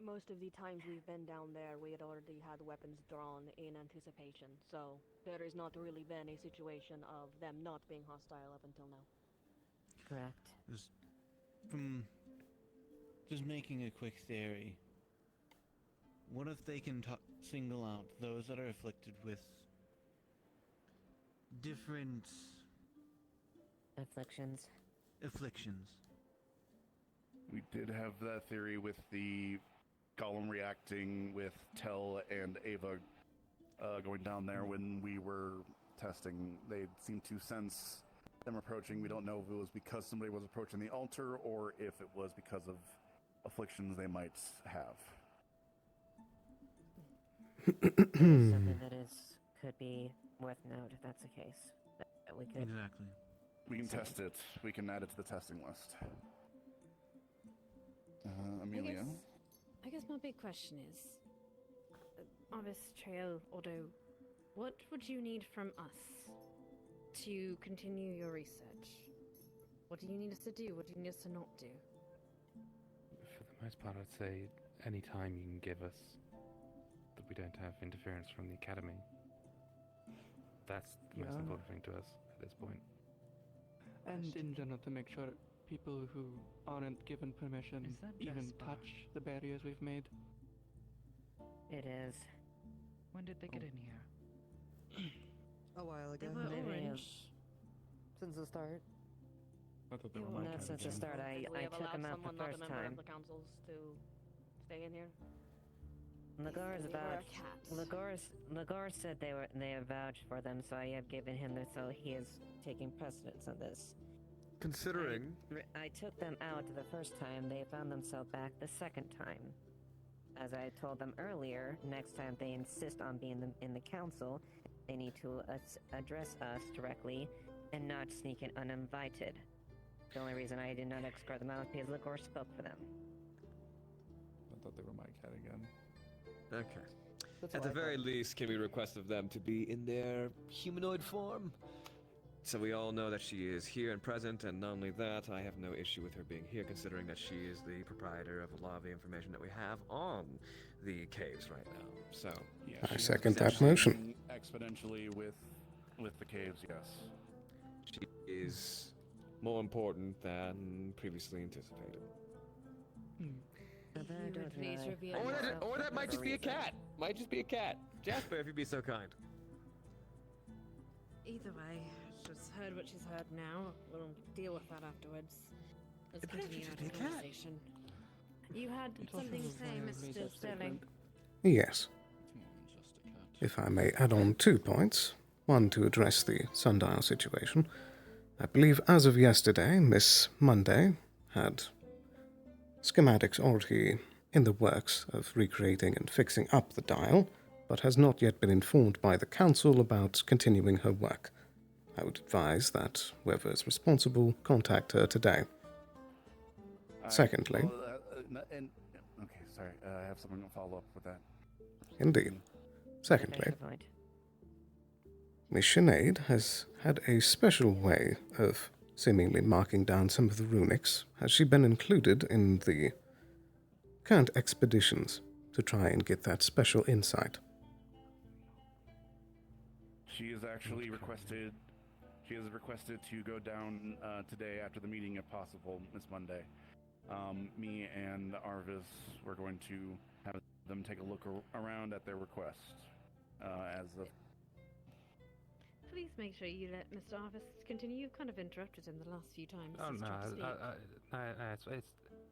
Most of the times we've been down there, we had already had weapons drawn in anticipation, so there has not really been a situation of them not being hostile up until now. Correct. Just making a quick theory. What if they can single out those that are afflicted with different afflictions? We did have that theory with the Golem reacting with Tel and Ava going down there when we were testing. They seemed to sense them approaching. We don't know if it was because somebody was approaching the altar or if it was because of afflictions they might have. Something that could be worth note if that's the case. That we could exactly. We can test it. We can add it to the testing list. Amelia? I guess my big question is, Arvis, Trail, Odo, what would you need from us to continue your research? What do you need us to do? What do you need us to not do? For the most part, I'd say any time you can give us that we don't have interference from the Academy. That's the most important thing to us at this point. And in general, to make sure people who aren't given permission even touch the barriers we've made. It is. When did they get in here? A while ago. They were orange. Since the start. I thought they were Not my since the start. I took them out the first Not a member time. of the councils to stay in here. Lagor's They were vouched. Lagor said they have vouched for them, so I have given him this, so he is taking precedence on this. Considering I took them out the first time, they found themselves back the second time. As I told them earlier, next time they insist on being in the council, they need to address us directly and not sneak in uninvited. The only reason I did not escort them out is because Lagor spoke for them. I thought they were my cat again. Okay. That's At what the I very thought. least, can we request of them to be in their humanoid form? So we all know that she is here and present, and not only that, I have no issue with her being here, considering that she is the proprietor of a lot of the information that we have on the caves right now. So Yeah, I she second has that motion. Exponentially with the caves, yes. she is more important than previously anticipated. Please reveal Or that might just be a cat. Might just be a cat. Jasper, if you'd be so kind. Either way, she's heard what she's heard now. We'll deal with that afterwards. Let's continue our conversation. You had something to say, Mr. Sterling. Yes. If I may add on 2 points. One to address the sundial situation. I believe as of yesterday, Miss Monday had schematics already in the works of recreating and fixing up the dial, but has not yet been informed by the council about continuing her work. I would advise that whoever is responsible contact her today. Secondly... okay, sorry, I have something to follow up with that. Indeed. Secondly, Miss Sinead has had a special way of seemingly marking down some of the runics. Has she been included in the current expeditions to try and get that special insight? She has actually requested. She has requested to go down today after the meeting, if possible, this Monday. Me and Arvis, we're going to have them take a look around at their request. As of Please make sure you let Mr. Arvis continue. You've kind of interrupted him the last few times. Oh he's no, tried to speak.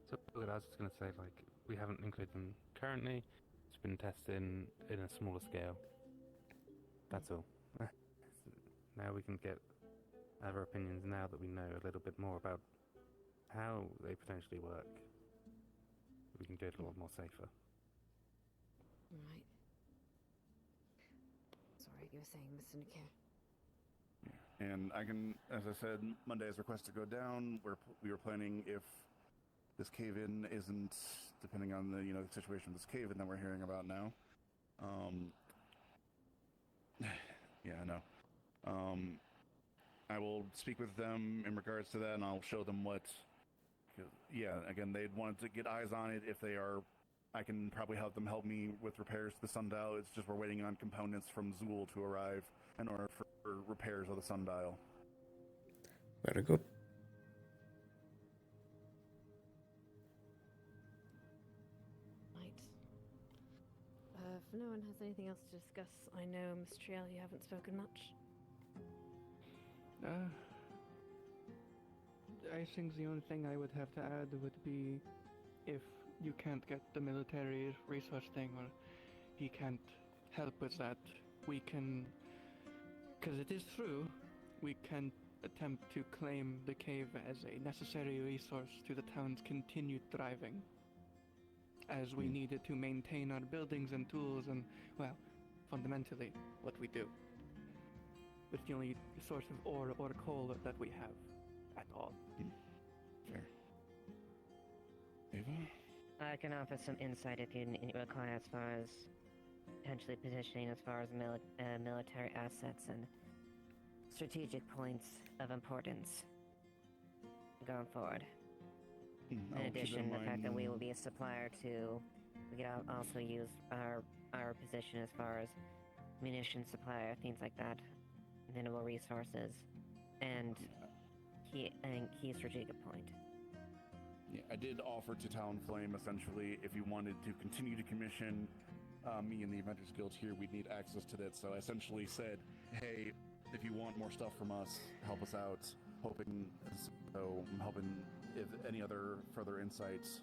it's all good. I was just gonna say, like, we haven't included them currently. It's been tested in a smaller scale. That's all. Now we can get other opinions now that we know a little bit more about how they potentially work. We can do it a lot more safer. Right. Sorry, you were saying, Mr. Nakir. And I can, as I said, Monday's request to go down. We were planning, if this cave-in isn't, depending on the the situation with this cave-in that we're hearing about now. Yeah, I know. I will speak with them in regards to that, and I'll show them what. Yeah, again, they'd wanted to get eyes on it. If they are, I can probably help me with repairs to the sundial. It's just we're waiting on components from Zool to arrive in order for repairs of the sundial. Better go. Right. If no one has anything else to discuss, I know, Miss Triel, you haven't spoken much. I think the only thing I would have to add would be if you can't get the military research thing, or he can't help with that, we can, because it is true, we can attempt to claim the cave as a necessary resource to the town's continued thriving, as we need it to maintain our buildings and tools and, well, fundamentally, what we do. It's the only source of ore or coal that we have at all. Fair. Ava? I can offer some insight if you require, as far as potentially positioning as far as military assets and strategic points of importance going forward. In addition, the fact that we will be a supplier to, we could also use our position as far as munition supplier, things like that, mineral resources, and key strategic point. Yeah, I did offer to Talonflame, essentially, if you wanted to continue to commission me and the Avengers Guild here, we'd need access to that. So I essentially said, hey, if you want more stuff from us, help us out. I'm hoping if any other further insights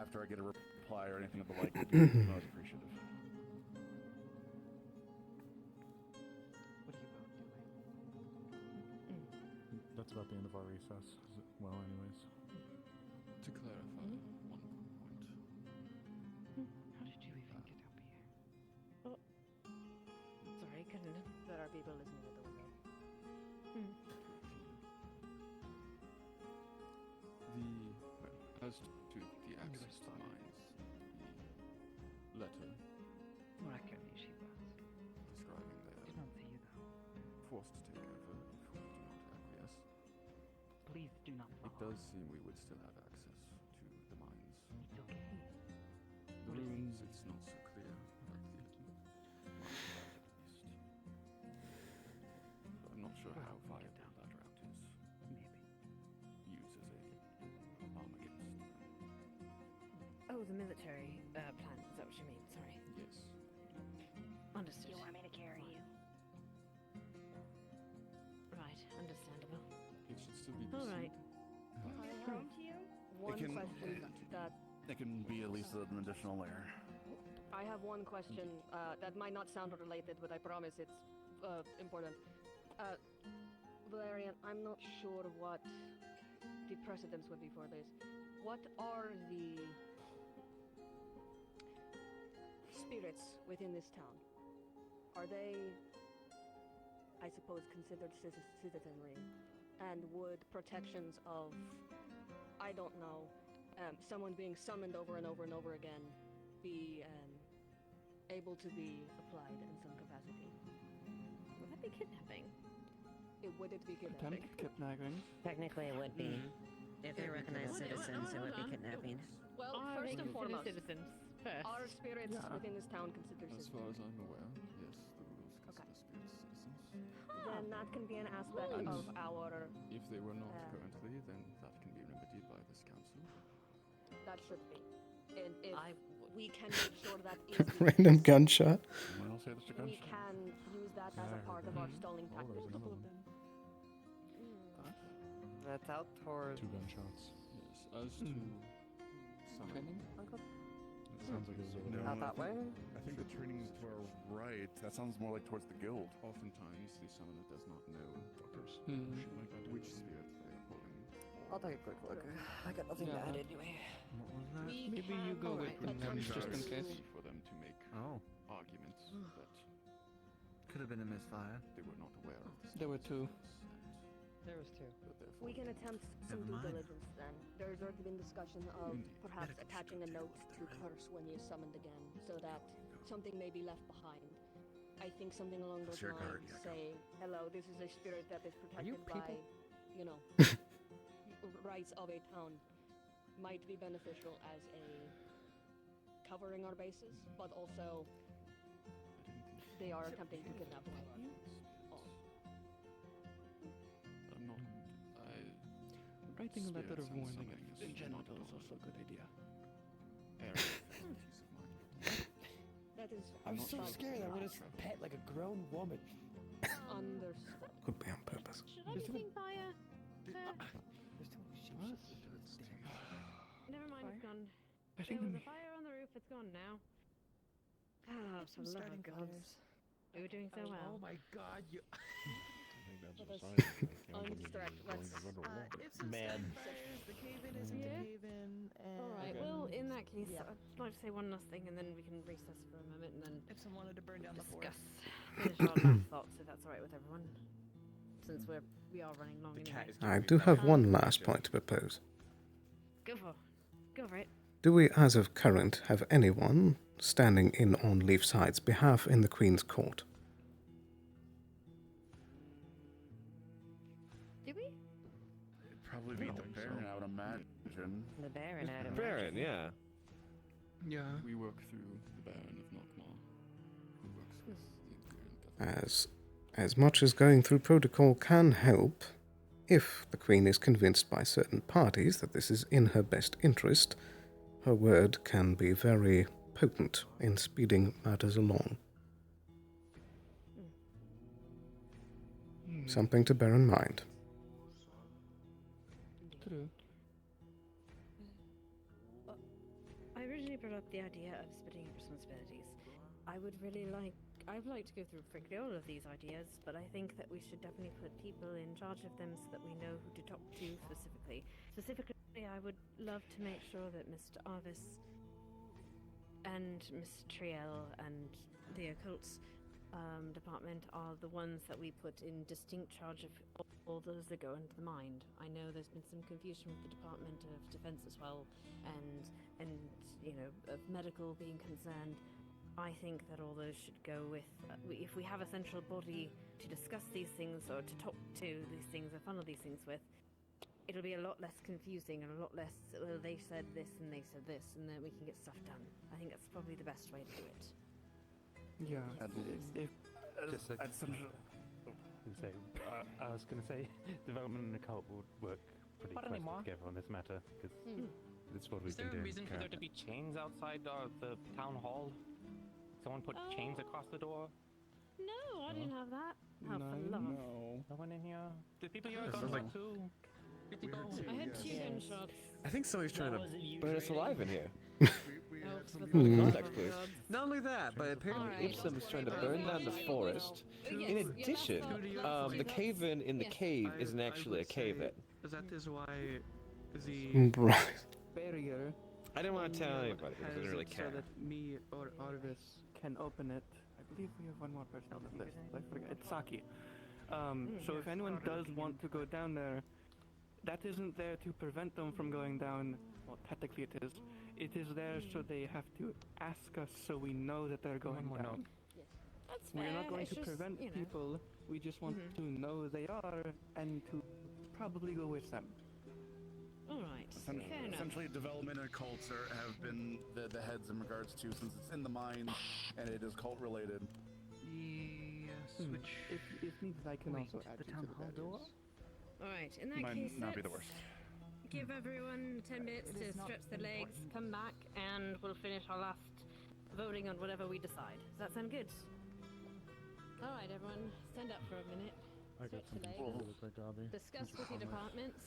after I get a reply or anything of the like would be most appreciative. That's about the end of our recess. Well, anyways. To clarify one point. How did you even get up here? Oh. Sorry, couldn't. There are people listening at the window. As to the access to mines, the letter More accurately, she was. describing their Did not see you though. forced takeover if we do not acquiesce. Please do not It does seem we would still have access to the mines. It's okay. The ruins, it's not so clear, but the mines are at least. But I'm not sure how viable that route is. Maybe. Used as a arm against them. Oh, the military plan. Is that what you mean? Sorry. Yes. Understood. You want me to carry you? Right, understandable. It should still be All right. Can I help you? One can- question that It can be at least an additional layer. I have one question that might not sound related, but I promise it's important. Valerian, I'm not sure what the precedents would be for this. What are the spirits within this town? Are they, I suppose, considered citizenry? And would protections of, I don't know, someone being summoned over and over and over again be able to be applied in some capacity? Would that be kidnapping? Would it be kidnapping? Attempt kidnapping. Technically, it would be. If they're recognized citizens, it would be kidnapping. Well, Are first they and considered foremost, citizens first? are spirits Yeah. within this town considered As citizens? far as I'm aware, yes, the rules consider spirits citizens. then that can be an aspect And of our. if they were not um, currently, then that can be remedied by this council. That should be. And if we can make sure that is the Random case, gunshot. Someone else hear the we gunshot? can use that as a part of our stalling Oh, there's tactic. another one. That's out towards. 2 gunshots. Yes, as to Training, Uncle? It sounds like it was over No, there. Out that way? I think the turning to our right, that sounds more like towards the guild. Oftentimes, the summoner does not know fuckers which spirit they are pulling. I'll take a quick look. I got nothing to add anyway. What was that? Maybe you go with them just in case. For them to make arguments that Could have been a misfire. they were not aware of. There were 2. There was 2. We can attempt some due diligence then. There's already been discussion of perhaps attaching a note to curse when you're summoned again, so that something may be left behind. I think something along those Sure, lines, Guardian. say, hello, this is a spirit that is protected by, you know, rights of a town, might be beneficial as a covering our bases, but also they are attempting to kidnap us. I'm not. Writing a letter of Spirits and warning summoning in is general not is also a good idea. That is I'm so outside scared I the would have pet like a grown woman. Understood. Could be on purpose. Should anything fire? Never mind, it's gone. I think There was a fire on the roof, it's gone now. Ah, for the love of God. We were doing so well. Oh my god, you. Undistract. Let's. Man. The cave-in isn't Yeah. the cave-in, and Alright, well, in that case, Yeah. I'd like to say one last thing and then we can recess for a moment and then if someone wanted to burn down the discuss, forest. finish our last thoughts if that's alright with everyone. Since we are running long anyway. I do have one last point to propose. Go for it. Do we, as of current, have anyone standing in on Leafside's behalf in the Queen's Court? Do we? It'd probably be the Baron, I would imagine. The Baron, I'd imagine. Baron, yeah. Yeah. We work through the Baron of Nokmar, who works with the Imperial As much as going through protocol can help, if the Queen is convinced by certain parties that this is in her best interest, her word can be very potent in speeding matters along. Something to bear in mind. True. I originally brought up the idea of splitting responsibilities. I'd like to go through frankly all of these ideas, but I think that we should definitely put people in charge of them so that we know who to talk to specifically. Specifically, I would love to make sure that Mr. Arvis and Miss Triel and the occult department are the ones that we put in distinct charge of all those that go into the mind. I know there's been some confusion with the Department of Defense as well, and you know, of medical being concerned. I think that all those should go with, if we have a central body to discuss these things or to talk to these things or funnel these things with, it'll be a lot less confusing and a lot less, well, they said this and they said this, and then we can get stuff done. I think that's probably the best way to do it. Yeah. Just a, I was going to say, development and occult would work pretty Not closely anymore. together on this matter, because it's what Is we've there been a doing. reason for there to be chains outside the town hall? Someone put chains across the door? No, I didn't have that. How for love. No one in here? Did people hear a Sounds gunshot like- too? Good to go. I had 2 gunshots. I think somebody's trying to burn us alive in here. For Point the of love contact, of please. God. Not only that, but apparently Alright. Ipsum's trying to burn down the forest. In Yes, yeah, that's addition, not- the cave-in in the Yes. cave isn't actually a cave-in. That is why the Right. barrier. I didn't want to tell only anybody because I has didn't really it care. So that me or Arvis can open it. I believe we have one more person on the list. I forget. It's Saki. So if anyone does want to go down there, that isn't there to prevent them from going down. Well, technically it is. It is there so they have to ask us so we know that they're going down. That's We're fair. not going It's to just, prevent you know. people. We just want to know they are and to probably go with them. Alright, fair enough. Essentially, development and cults have been the heads in regards to, since it's in the mind and it is cult related. Yes. switch. If needed, I can point also add the you town to the hall door. badges. Alright, in that Might case, not be the let's worst. give everyone 10 minutes It to is not stretch their legs, important. come back, and we'll finish our last voting on whatever we decide. Does that sound good? Alright, everyone, stand up for a minute. I got Stretch something your legs. really quick, Abby. Discuss Just a with your comment. departments.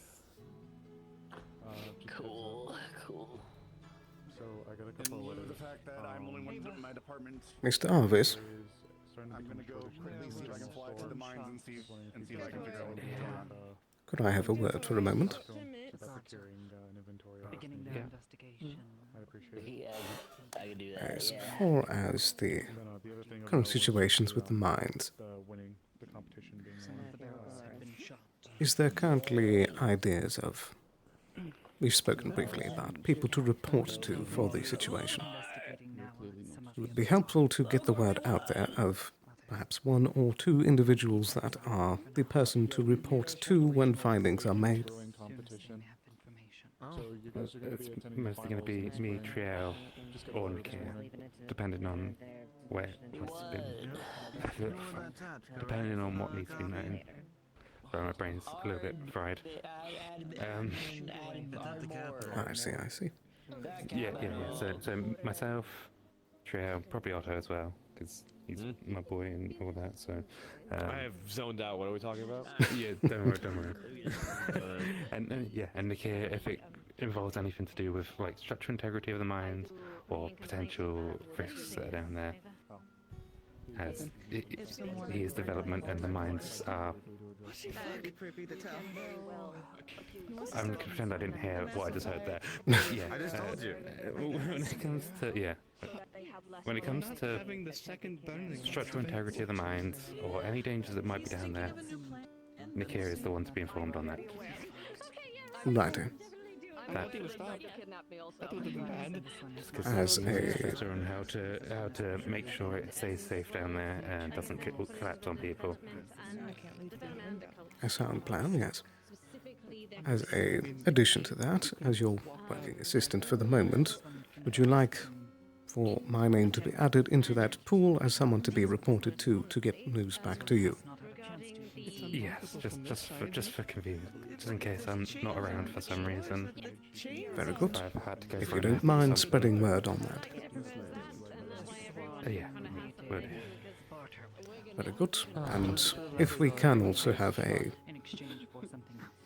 Just Cool, heads up. cool. So I got a In couple of lieu of letters. the fact that I'm only one in my department, Mr. Arvis, I'm gonna go quickly see if I can fly to the mines and see if I can figure out what's going on. could I have a word for a moment? Beginning their investigation. I appreciate it. Yeah, I can do that. As Yeah. far as the current situations with the mines, The competition being Some of the barrels have been shot. is there currently ideas of... We've spoken briefly about people to report to for the situation. Investigating now some of It would be helpful to get the word out there of perhaps 1 or 2 individuals that are the person to report to when findings are made. competition. Oh. So you guys are going to be It's attending the mostly going to be finals me, in spring. Trio, Just get or orders Nikia, going. depending on what's been, depending on what needs to be known. Sorry, my brain's a little bit fried. I see. Yeah. So myself, Trio, probably Otto as well, because he's my boy and all that. So I have zoned out. What are we talking about? Yeah, don't worry. and Nikia, if it involves anything to do with like structural integrity of the mines or potential risks that are down there, as he is development and the mines are. I'm going to pretend I didn't hear what I just heard there. Yeah, I just told you. When it comes to when it comes to Having the second burning. structural integrity of the mines or any dangers that might be down there, Nikia is the one to be informed on that. Righto. That As a... on how to make sure it stays safe down there and doesn't collapse on people. A sound plan, yes. As a addition to that, as your working assistant for the moment, would you like for my name to be added into that pool as someone to be reported to get news back to you? Yes, just for convenience, just in case I'm not around for some reason. Very good. I've had to go If for you a don't nap or mind something. spreading word on that. Yeah, will do. Very good. And if we can also have a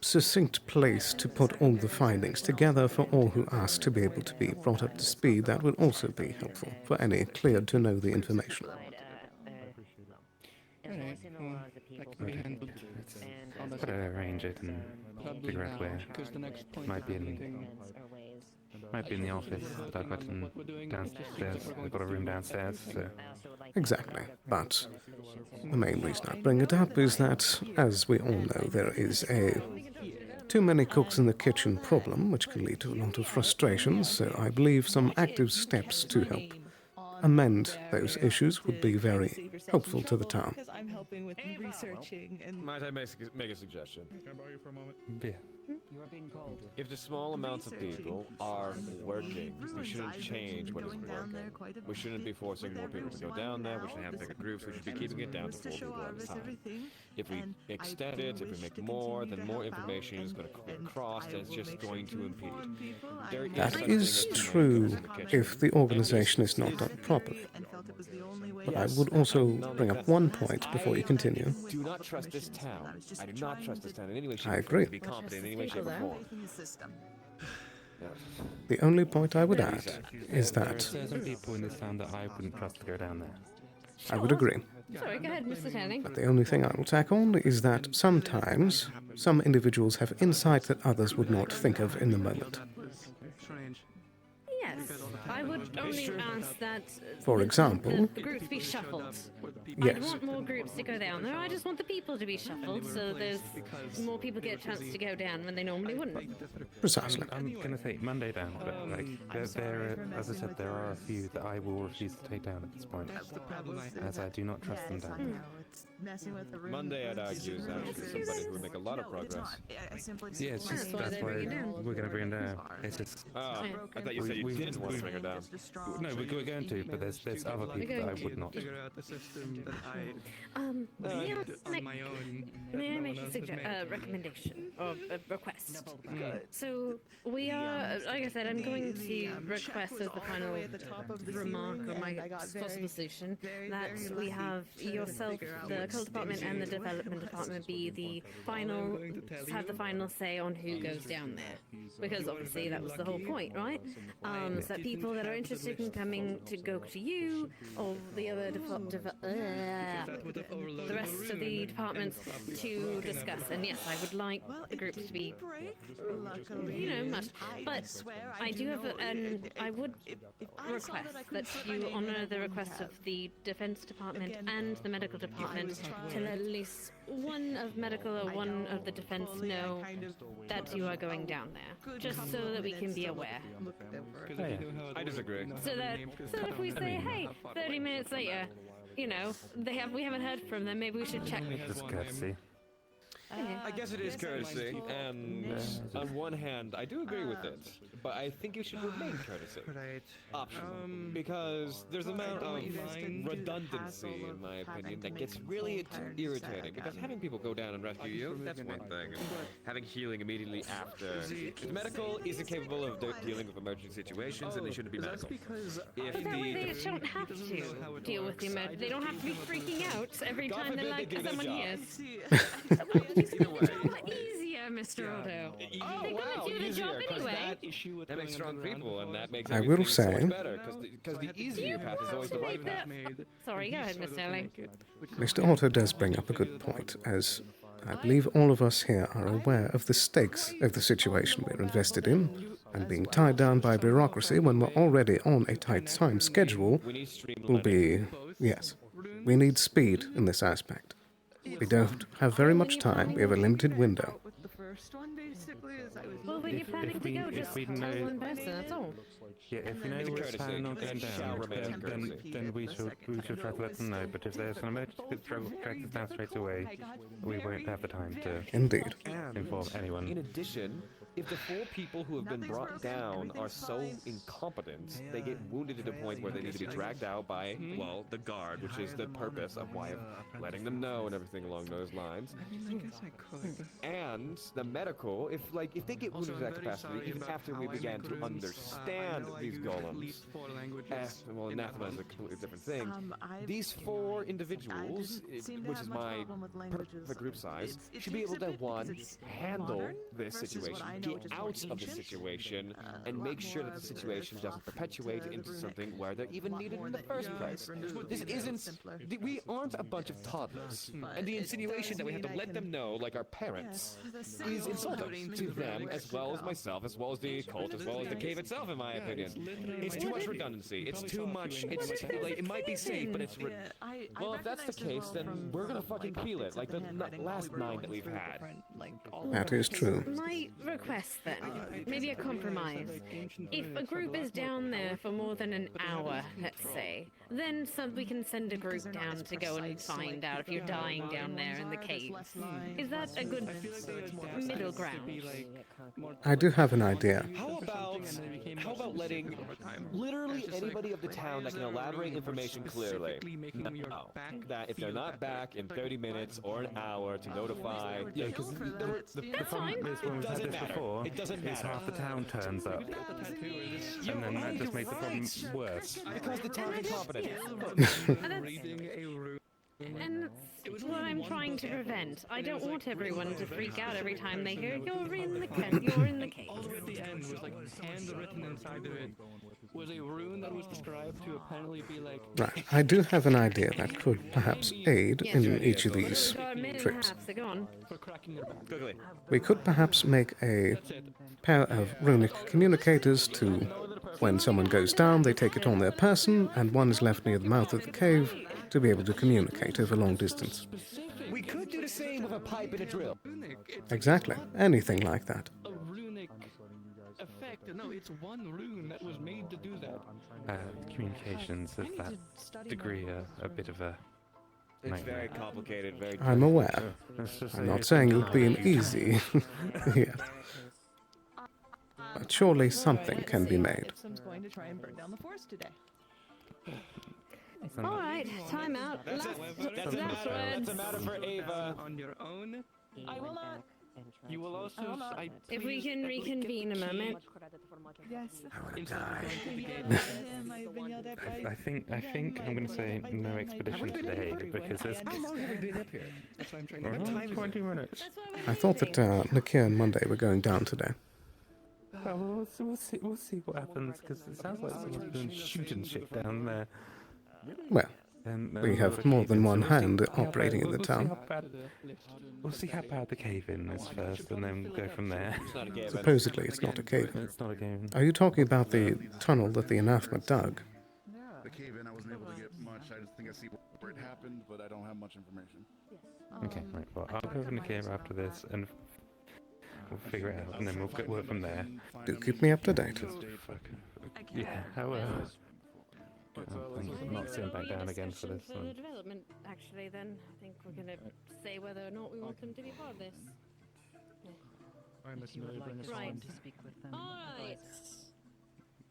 succinct place to put all the findings together for all who ask to be able to be brought up to speed, that would also be helpful for any cleared to know the information. Alright, that can be handled. Got to arrange it and figure out where. Because the next point Might be in the office that I've got downstairs. I've got a room downstairs, so. Exactly. But the main reason I bring it up is that, as we all know, there is a too many cooks in the kitchen problem, which can lead to a lot of frustrations, so I believe some active steps to help amend those issues would be very helpful to the town. Because I'm helping with researching and. Might I make a suggestion? Can I borrow you for a moment? Yeah. You are being called. If the small amounts of people are working, we shouldn't change what isn't working. We shouldn't be forcing more people to go down there. We shouldn't have bigger groups. We should be keeping it down to 4 people at a time. If we extend it, if we make more, then more information is going to get crossed and it's just going to impede. There That such is thing as true in the kitchen. if the organization is not done properly. But I would also bring up one point before you continue. Do not trust this town. I do not trust this town in any way, shape, I or agree. form to be competent in any way, shape, or form. The only point I would add is There are that certain people in this town that I wouldn't trust to go down there. I would agree. Sorry, go ahead, Mr. Tanning. But the only thing I will tack on is that sometimes some individuals have insight that others would not think of in the moment. Yes, I would only ask that For example, the groups be shuffled. I yes, want more groups to go down there. I just want the people to be shuffled so there's more people get a chance to go down when they normally wouldn't. precisely. I'm going to take Monday down, but like as I said, there are a few that I will refuse to take down at this point, as I do not trust them down there. Messing with the room. Monday, I'd argue, is actually somebody who would make a lot of progress. Yeah, it's just that's why we're going to bring her down. It's just. Oh, I thought you said you didn't want to bring her down. No, we're going to, but there's other people that I would not. that I May did on my own. May I no make one a else has made. recommendation or a request? Good. So we are, like I said, I'm going to request as the final remark or my possible solution that we have yourself, the cult department, and the development department be the final, have the final say on who goes down there, because obviously that was the whole point, right? So that people that are interested in coming to go to you or the other the rest of the departments to discuss. And yes, I would like the groups to be, much. But I do have, I would request that you honour the request of the Defence Department and the Medical Department to let at least one of medical or one of the defence know that you are going down there, just so that we can be aware. I disagree. So if we say, hey, 30 minutes later, we haven't heard from them, maybe we should check. Just courtesy. I guess it is courtesy, and on one hand, I do agree with it, but I think it should remain courtesy. Optional. Because there's an amount of redundancy, in my opinion, that gets really irritating, because having people go down and rescue you, that's one thing. Having healing immediately after. If medical isn't capable of dealing with emergency situations, then they shouldn't be medical. If But that way they don't have to deal with the emergency. They don't have to be freaking out every time they're like, someone hears. Either way. Easier, Mr. Odo. Oh, They're gonna do the job anyway. That makes strong people, and that makes I will everything so say- much better, because the easier path is always the right path. Sorry, go ahead, Mr. Elling. Mr. Otto does bring up a good point, as I believe all of us here are aware of the stakes of the situation we're invested in, and being tied down by bureaucracy when we're already on a tight time schedule will be, yes, we need speed in this aspect. We don't have very much time, we have a limited window. The first one, basically, is I was. Well, when you're planning to go, just tell one person, that's all. Yeah, if we know we're planning on going down, then we should try to let them know. But if there's an emergency that tracks us down straight away, we won't have the time to Indeed. In inform anyone. addition, if the 4 people who have been brought down are so incompetent, they get wounded to the point where they need to be dragged out by, well, the guard, which is the purpose of why I'm letting them know and everything along those lines. I guess I could. And the medical, if they get wounded to that capacity, even after we began to understand these golems, well, anathema is a completely different thing. These 4 individuals, which is my perfect group size, should be able to, one, handle this situation, get out of the situation, and make sure that the situation doesn't perpetuate into something where they're even needed in the first place. This isn't, we aren't a bunch of toddlers, and the insinuation that we have to let them know, like our parents, is insulting to them, as well as myself, as well as the cult, as well as the cave itself, in my opinion. It's too much redundancy. It's too much. It's like, it might be safe, but it's. Well, if that's the case, then we're gonna fucking feel it, like the last 9 that we've had. That is true. My request then, maybe a compromise. If a group is down there for more than an hour, let's say, then we can send a group down to go and find out if you're dying down there in the cave. Is that a good middle ground? I do have an idea. How about letting literally anybody of the town that can elaborate information clearly know that if they're not back in 30 minutes or an hour to notify, Because the problem is when we've had this before, it doesn't is matter. half the town turns up, and then that just makes the problem worse. Because the town's incompetent. And that's what I'm trying to prevent. I don't want everyone to freak out every time they hear you're in the cave. You're in the cave. All at the end was like handwritten inside of it was a rune that was described to apparently be like. Right, I do have an idea that could perhaps aid in each of these Got a minute and a trips. half, so go on. We could perhaps make a pair of runic communicators to, when someone goes down, they take it on their person, and one is left near the mouth of the cave to be able to communicate over long distance. We could do the same with a pipe and a drill. Exactly, anything like that. A runic effect. No, it's one rune that was made to do that. Communications of that degree are a bit of a It's nightmare. very complicated, very. I'm aware. I'm not saying it would be an easy yet. But surely something can be made. Someone's going to try and burn down the forest today. All right, time out. That's Last a last matter. words. That's a matter for Ava. On your own. He I will went not. back and tried You will to- also. I will not. If we Please, can at least get reconvene the a key. moment. Yes. I wanna Instead of die. going to the gate. I think I'm going to say no expedition today because there's. How long have we been up here? That's why I'm trying What to. time? 20 minutes. I thought that Nakia and Monday were going down today. Well, we'll see what happens because it sounds like someone's been shooting shit down there. Well, And, we have more than one hand how operating in the we'll town. We'll see how bad the cave-in is first, and then go from there. Supposedly, it's not a cave. It's not a cave-in. Are you talking about the tunnel that the anathema dug? The cave-in, I wasn't able to get much. I just think I see where it happened, but I don't have much information. Okay, right. Well, I'll go in the cave after this, and we'll figure it out, and then we'll get work from there. Do keep me up to date. Yeah, I will. I'm not sitting back down again for this For the one. development, actually, then I think we're gonna say whether or not we want them to be part of this. Alright, Miss Millie, bring us Right. home. All right.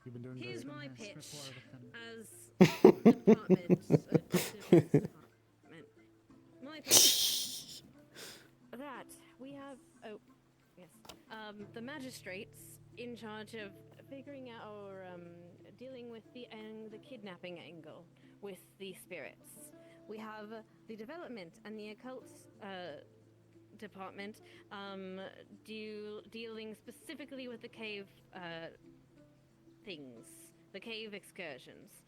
You've been doing Here's great. my pitch as department. My pitch that we have. Oh, yes. The magistrates in charge of figuring out or dealing with the kidnapping angle with the spirits. We have the development and the occult department dealing specifically with the cave things, the cave excursions.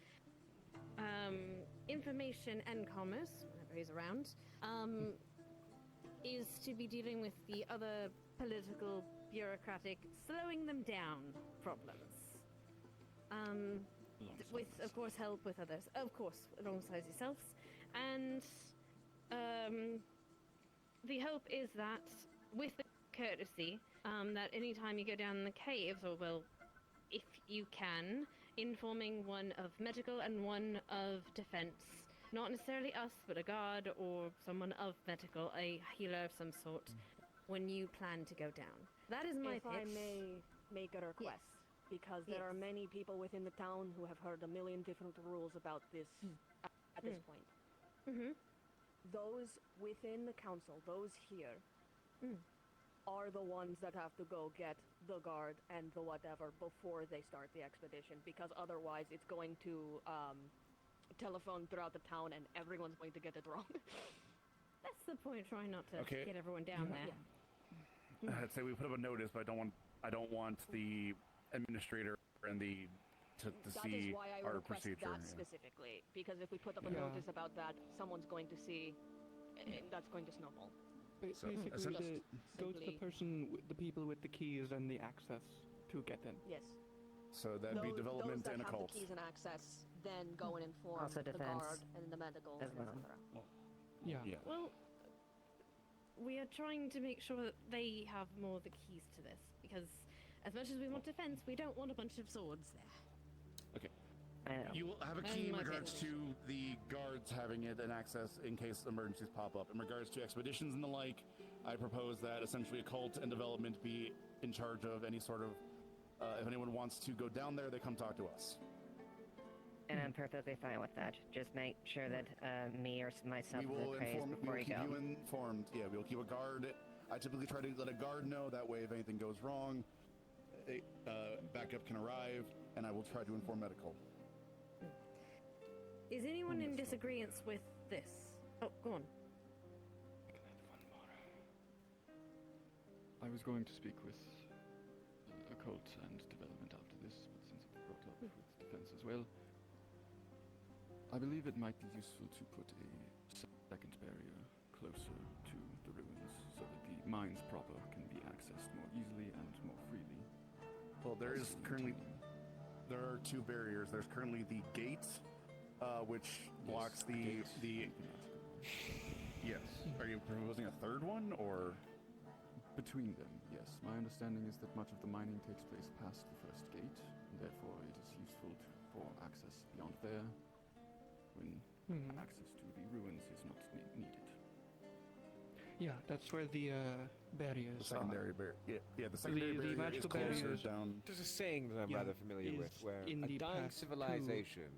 Information and commerce, whenever he's around, is to be dealing with the other political, bureaucratic, slowing them down problems. With, of course, help with others, of course, alongside yourselves. And the hope is that, with the courtesy, that any time you go down the caves, or well, if you can, informing one of medical and one of defense. Not necessarily us, but a guard or someone of medical, a healer of some sort, when you plan to go down. That is my If pitch. I may make a request, because there are many people within the town who have heard a million different rules about this at this point. Those within the council, those here, are the ones that have to go get the guard and the whatever before they start the expedition, because otherwise it's going to telephone throughout the town and everyone's going to get it wrong. That's the point, try not to Okay. get everyone down there. I'd say we put up a notice, but I don't want the administrator and the to That see is why I our request procedure. that yeah. specifically, because if we put up a Yeah. notice about that, someone's going to see, and that's going to snowball. So, Basically, essentially- go to the person, the people with the keys and the access to get in. Yes. So that'd be development those and that have occult. the keys and access, then go and inform Also the defense guard and the medical, as well. etc. Yeah. Well, we are trying to make sure that they have more of the keys to this, because as much as we want defense, we don't want a bunch of swords there. Okay. I know. You will have a And key in my regards pitch. to the guards having it and access in case emergencies pop up. In regards to expeditions and the like, I propose that essentially occult and development be in charge of any sort of. If anyone wants to go down there, they come talk to us. And I'm perfectly fine with that. Just make sure that me or myself We is will appraised inform. We before will you keep go. you informed. Yeah, we'll keep a guard. I typically try to let a guard know. That way, if anything goes wrong, backup can arrive, and I will try to inform medical. Is anyone in disagreement with this? Oh, go on. I was going to speak with occult and development after this, but since it's brought up with defense as well, I believe it might be useful to put a second barrier closer to the ruins so that the mines proper can be accessed more easily and more freely. Well, there are two barriers. There's currently the gate, which blocks the. Yes. Are you proposing a third one, or? Between them, yes. My understanding is that much of the mining takes place past the first gate, and therefore it is useful for access beyond there when access to the ruins is not needed. Yeah, that's where the barriers The secondary barrier. Yeah, the secondary barrier is magical closer barriers. down. There's a saying that I'm Yeah, rather familiar with is where in a the dying path to- civilization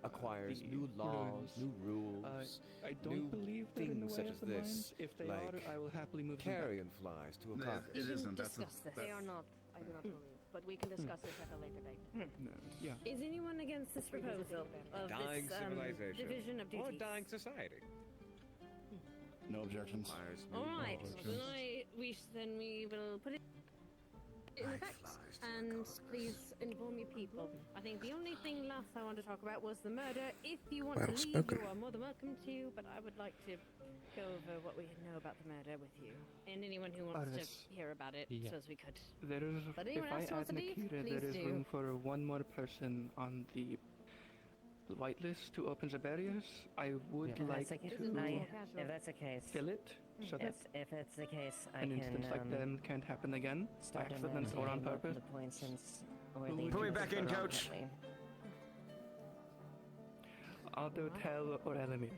acquires the new laws, ruins. new rules, I don't new believe they're in the things way such of as the this, mines. If they like are, I will happily move them back. carrion flies to a carcass. It isn't. That's discuss this. They are not. I do not believe. But we can discuss this at a later date. No, yeah. Is anyone against this proposal of Dying this civilization. division of Or duties? dying society. No objections. All right. Then we will put it in effect, and please inform your people. I think the only thing last I want to talk about was the murder. If you want Well to leave, spoken. you are more than welcome to. But I would like to go over what we know about the murder with you, and anyone who wants Yes. to hear about it. Yeah. So as we could. There is, But if anyone I else who add wants to leave, Nikita, please there is do. room for one more person on the whitelist to open the barriers. I would If like that's the case, to if that's the case, fill it so that if it's the case, I an can instance like them can't happen again by start accident or on notating purpose. the points since we're Who the would you agents prefer? predominantly. Otto, Tel, or Elamir.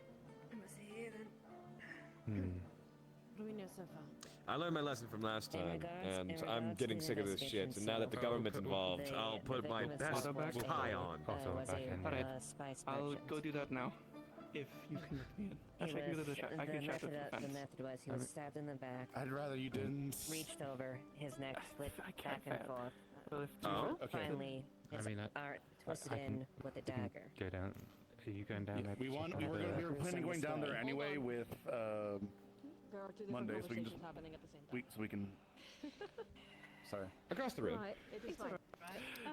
What do we know so far? I learned my lesson from last In time, regards- and in I'm regards getting to sick of this investigation, shit. And now that the so government's involved, the- I'll put the my victim best was foot high on. was Alright. a spice I'll merchant. go do that now. If you can let me in. Actually, I can go to the chat. I can chat with the the fence. method was he was stabbed in the back, I'd rather you didn't. reached over, his neck split I back can't and fail. forth. Well, if Oh? Okay. Finally, I his mean, art twisted I can- in with a dagger. Go down. Are you going down there? We to want. check We on were, the- gonna, we were planning going down there Hold anyway on. with There are two different Monday, so we can conversations just happening at the same time. so we can. Sorry. Across the room. Right, it is fine.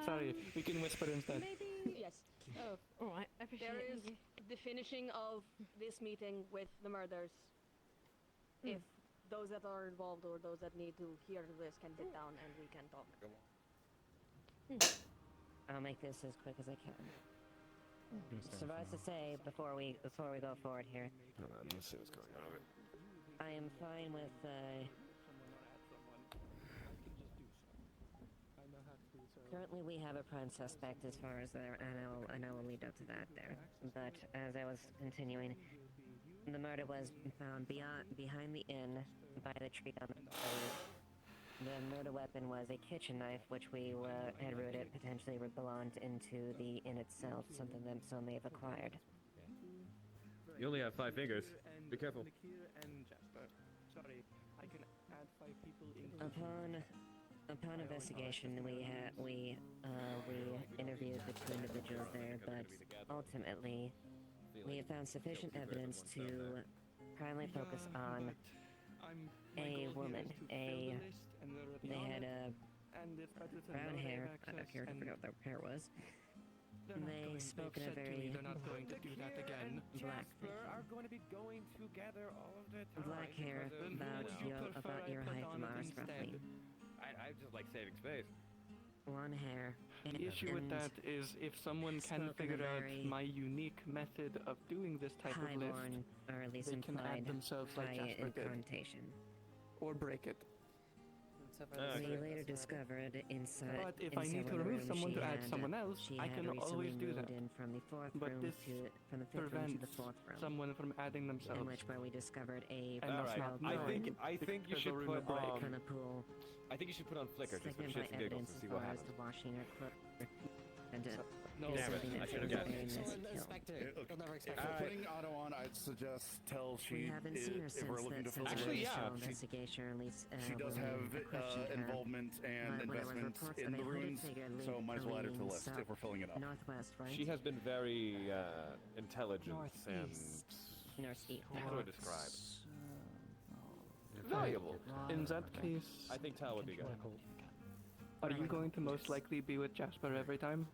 Sorry, we can whisper instead. Maybe yes. Oh, All right, I appreciate there it. is Thank the finishing of this meeting with the murders. If those that are involved or those that need to hear this can sit down and we can talk. I'll make this as quick as I can. Suffice to say, before we go forward here, Hold on, let's see what's going on. I am fine with currently we have a prime suspect as far as there, and I will lead up to that there. But as I was continuing, the murder was found behind the inn by the tree on the road. The murder weapon was a kitchen knife, which we had rooted potentially belonged into the inn itself, something that some may have acquired. You only have 5 fingers. Be careful. Nikita and Jasper. Sorry, I can add 5 people into. Upon investigation, we interviewed the two individuals there, but ultimately, we have found sufficient evidence to primarily focus on a woman. They had brown hair. I forgot what their hair was. They spoke in a very They're not going to do that again. black are going to be going together all of the time. black hair about your height from ours, roughly. I just like saving space. Blonde hair. The issue with that is if someone can spoke in a figure out very my unique method of doing this type of lift, highborn, or at least they can implied add themselves like high Jasper in did. connotation. Or break it. We later discovered inside. But if in I need to several remove rooms someone she to add had, someone else, she I had can recently always do moved that. in from the fourth But room this from the fifth room to prevents the fourth room. someone from adding In themselves. which where we discovered a And All right. small I pool think you because should the room put would break. on a pool. I think you should put on Flickr just for Second by shits and giggles evidence to as see what far as happens. the washing her clothes. And No, Damn it, something I that should've she was guessed. very nice to kill. You'll never If we're putting Otto on, I'd suggest tell We she haven't seen her if since we're looking to that fill since the the Actually, initial yeah, investigation, or at least She does when have we questioned her. involvement and But when there was investment reports in of the a hooded ruins, figure so might as well add her to the leaning list if south- we're filling it up. Northwest, right? She has been very intelligent and Northeast. how do I describe? Valuable. In that case, I think Tal would be good. are you going to most likely be with Jasper every time?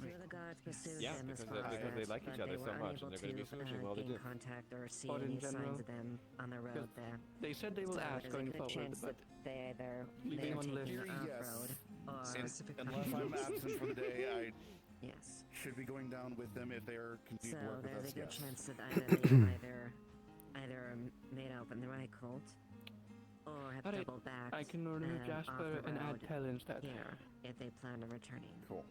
Two of the guards pursued Yeah, them as because far they- because they as, like each but other they so were much, and unable they're gonna be to, smooching while they gain do. contact or see Or in any general. signs of them on the road there. They said they will So ask there's a going good forward, chance but that they either leaving are on taking list. it off Yes. road or Unless I'm absent for the day, I yes. should be going down with them if they are So continuing to work with there's us. a good Yes. chance that either they either made out in the right cult or have Alright, doubled back I can remove off Jasper the and add road Tel instead. here if they plan on returning. Cool.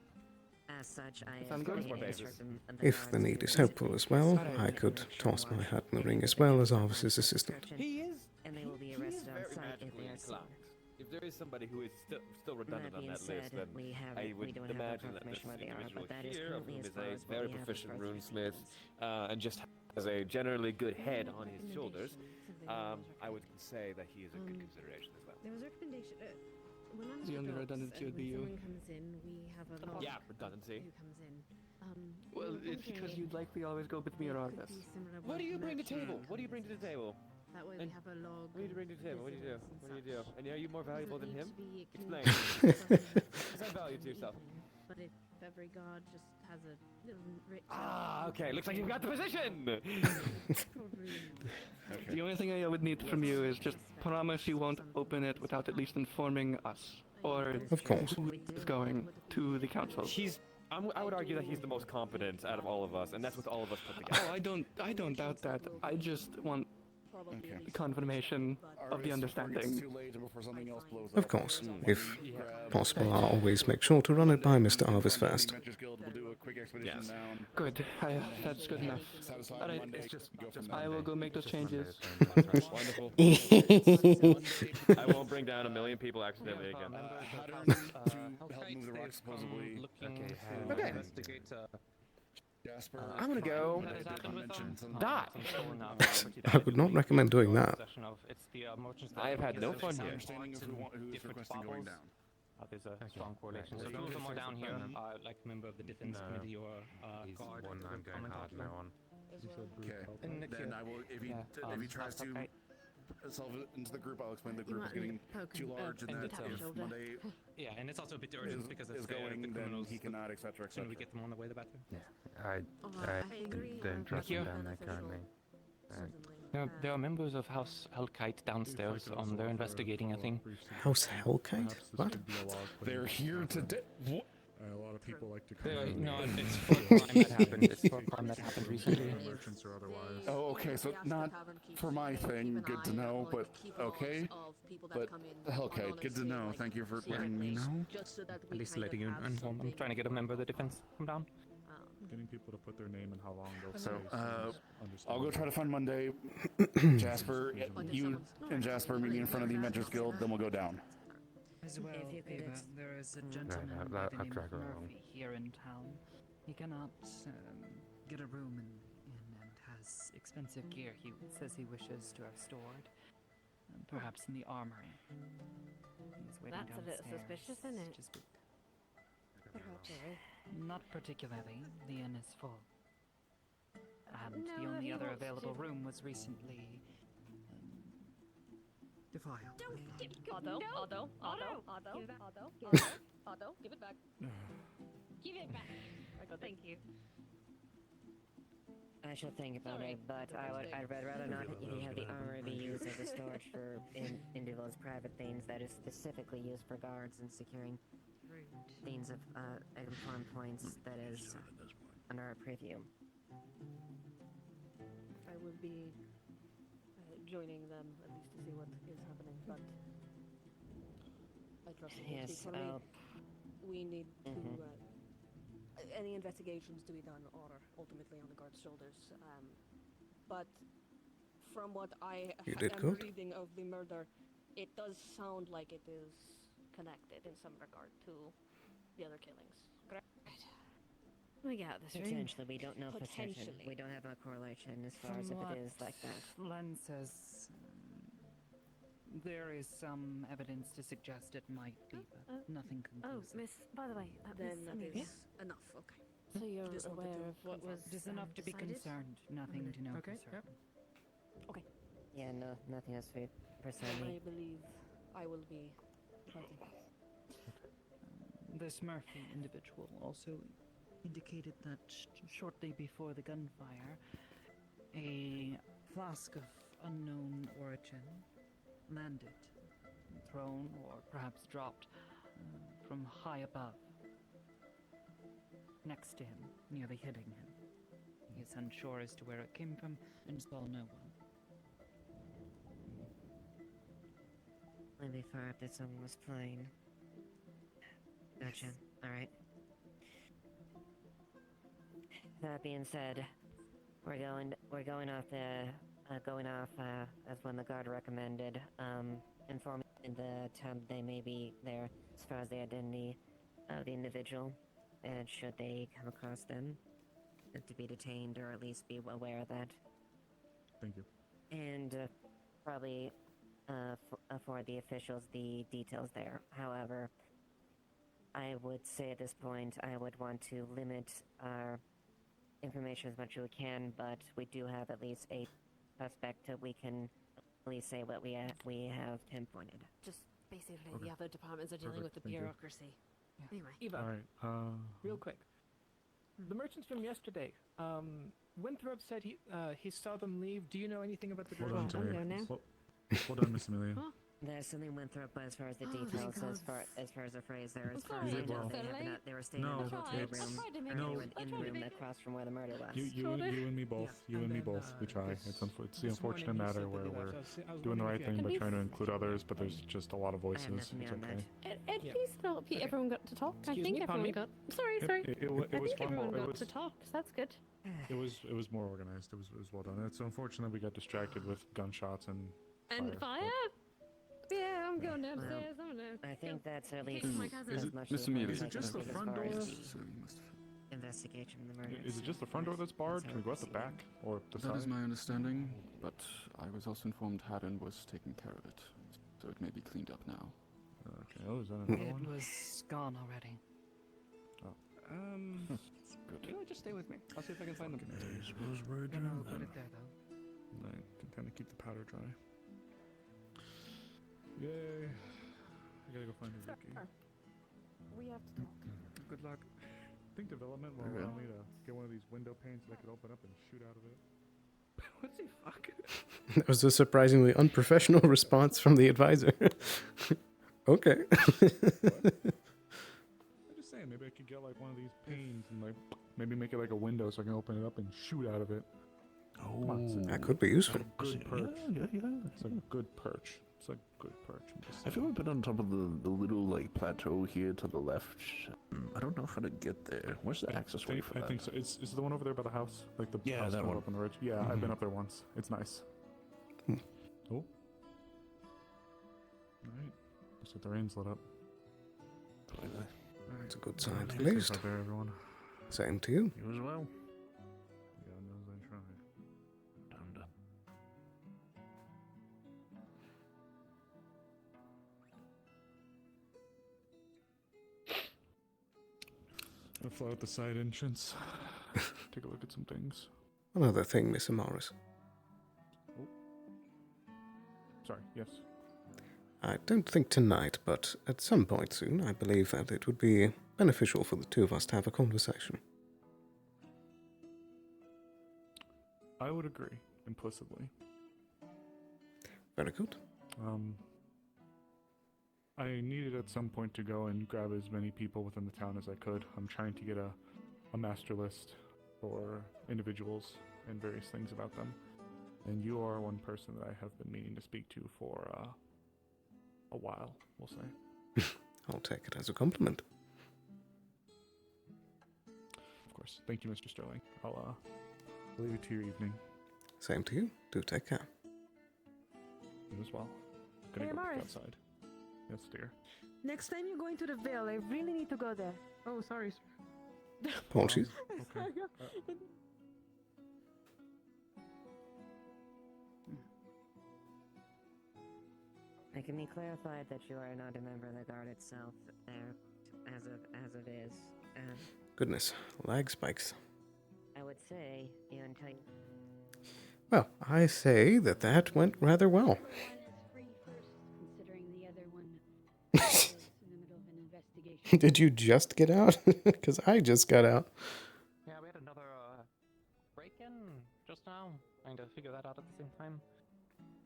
As such, I Sounds good. instructed Basis. If the need is helpful as well, I could toss my hat in the ring as well as officer's assistant. Description, He is. and they will be he is arrested on very site if magically they are seen. inclined. If there is somebody who is still redundant on that list, then I would imagine that this individual here, of whom is a very proficient runesmith, and just has a generally good head on his shoulders, I would say that he is a good consideration as well. There was a recommendation. When I'm The only adults, redundancy would and be when you. someone comes in, we have a log. Yeah, redundancy. Who comes in? Well, it's because you'd likely always go with me or Argus. What do you bring to the table? What do you bring to the table? That way we have a log. What do you bring to the table? What do you do? What do you do? And are you more valuable than him? Explain. Assign value to yourself. But if every guard just has a little rich. Okay. Looks like you've got the position. The only thing I would need from you is just promise you won't open it without at least informing us, or Of course. who is going to the council. I would argue that he's the most competent out of all of us, and that's with all of us put together. Oh, I don't doubt that. I just want confirmation of the understanding. Of course. If possible, I'll always make sure to run it by Mr. Arvis first. Yes. Good. That's good enough. All right. I will go make those changes. Wonderful. I won't bring down 1 million people accidentally again. Help move the rock, supposedly. Okay. Jasper, I'm gonna go. Die. I would not recommend doing that. I have had no fun here. Understanding of who's requesting going down. There's a strong correlation. So two of them are down here, like a member of the defense committee or guard. Okay. Then I will. If he tries to itself into the group, I'll explain the group is getting too large, and that if Monday yeah, and it's also a bit urgent because is it's going, the then criminals. he cannot, etc. Sooner we get them on the way, the better. I don't trust him down there currently. There are members of House Hellkite downstairs. They're investigating a thing. House Hellkite? What? They're here today. What? A lot of people like to come. No, it's for a crime that happened. It's for a crime that happened recently. Merchants or otherwise. Oh, okay. So not for my thing. Good to know, but okay. But Hellkite, good to know. Thank you for letting me know. At least letting you inform. I'm trying to get a member of the defense come down. Getting people to put their name and how long they'll So, stay. I'll go try to find Monday. Jasper, you and Jasper meet me in front of the Inventors Guild, then we'll go down. As well, Ava, there is a gentleman by the name of Murphy here in town. He cannot get a room and has expensive gear he says he wishes to have stored. Perhaps in the armory. He's waiting That's a bit downstairs. suspicious, isn't it? Just not particularly. The inn is full. And the only other available room was recently defiled. Otto, give it back. Give it back. Thank you. I should think about it, but I'd rather not have the armory be used as a storage for individuals' private things that is specifically used for guards and securing things of informed points that is under our preview. I will be joining them at least to see what is happening, but I trust it will speak for me. We need to any investigations to be done are ultimately on the guard's shoulders. But from what I am reading of the murder, it does sound like it is connected in some regard to the other killings. Correct? We got this. Potentially, we don't know for certain. Potentially. We don't have a correlation as far as if it is like that. Len says there is some evidence to suggest it might be, but nothing conclusive. Oh, Miss, by the way, Then Miss that Amelia. is enough. Okay. So you're Just wanted aware to of what was Just enough to be decided? concerned, nothing to know for certain. Okay. Yeah, no, nothing else to be I personally. believe I will be ready. This Murphy individual also indicated that shortly before the gunfire, a flask of unknown origin landed, thrown or perhaps dropped from high above, next to him, nearly hitting him. He is unsure as to where it came from and saw no one. Maybe far up that someone was flying. Gotcha. Alright. That being said, we're going off as when the guard recommended, informing in the town, they may be there as far as the identity of the individual, and should they come across them, to be detained or at least be aware of that. Thank you. And probably for the officials the details there. However, I would say at this point I would want to limit our information as much as we can, but we do have at least a suspect that we can at least say what we have pinpointed. Just basically Okay. the other departments are dealing Perfect, with the thank you. bureaucracy. Anyway. Eva, All right. real quick. The merchants from yesterday. Winthrop said he saw them leave. Do you know anything about the Hold on, direction? Timmy. Hold on, Miss Amelia. There's something Winthrop as far as the Oh, details, thank as far as the phrase there, as far sorry, as I it's know, so they were staying No, in the hotel it's- room, I tried to make or No. they were I in tried the to room make- across from where the murder was. You and me both. Yes, You and and me then, both. We try. this- It's the this morning unfortunate he matter said where that he we're left. I was doing the wondering right if you thing had by any- trying to include others, but there's just a lot of voices. nothing It's beyond okay. At Yeah. least not everyone got to talk. I Excuse think me, pardon everyone me? got. Sorry, Yep, sorry. it I was think far more. everyone It got to was. talk. So that's good. It was more organized. It was well done. It's unfortunate we got distracted with gunshots and And fire. fire. Yeah, I'm going downstairs. I'm gonna. I think that's at least Kick my cousin. as much Mr. as Mealy, Is it just the as front far door? as investigation of the murder. Is it just the front door that's barred? Can we go out the back or the That is side? my understanding, but I was also informed Haddon was taking care of it, so it may be cleaned up now. Okay. Oh, is that another It one? was gone already. Good. You know what, just stay with me. I'll see if I can find them. Suppose we're No, no, put it there though. I can kind of keep the powder dry. Yay! I gotta go find a Ricky. We have to talk. Good luck. Think development will allow me to get one of these window panes that I could open up and shoot out of it. What's he fucking? That was a surprisingly unprofessional response from the advisor. Okay. I'm just saying, maybe I could get like one of these panes and like maybe make it like a window so I can open it up and shoot out of it. Come on, it's a- That could be useful. It's a good perch. Yeah. It's a good perch. It's a good perch. I'm just I feel saying. we've been on top of the little like plateau here to the left. I don't know how to get there. Where's the access way for I that? think so. Is the one over there by the house? Like the Yeah, house that going one. up on the ridge? Yeah, I've been up there once. It's nice. Hmm. Oh. Alright. Looks like the rain's lit up. It's a good sign at Stay safe least. out there, everyone. Same to you. You as well. God knows I try. Donda. I'll fly out the side entrance. Take a look at some things. Another thing, Mr. Morris. Sorry, yes. I don't think tonight, but at some point soon, I believe that it would be beneficial for the two of us to have a conversation. I would agree, implicitly. Very good. I needed at some point to go and grab as many people within the town as I could. I'm trying to get a master list for individuals and various things about them. And you are one person that I have been meaning to speak to for a while, we'll say. I'll take it as a compliment. Of course. Thank you, Mr. Sterling. I'll leave you to your evening. Same to you. Do take care. You as well. Gonna Hey, go Morris. peek outside. Yes, dear. Next time you're going to the Vale, I really need to go there. Oh, sorry. Apologies. Okay. Can be clarified that you are not a member of the guard itself there, as of is. Goodness, lag spikes. I would say, until you... Well, I say that went rather well. Considering the other one was in the middle of an investigation. Did you just get out? Because I just got out. Yeah, we had another break-in just now. Trying to figure that out at the same time.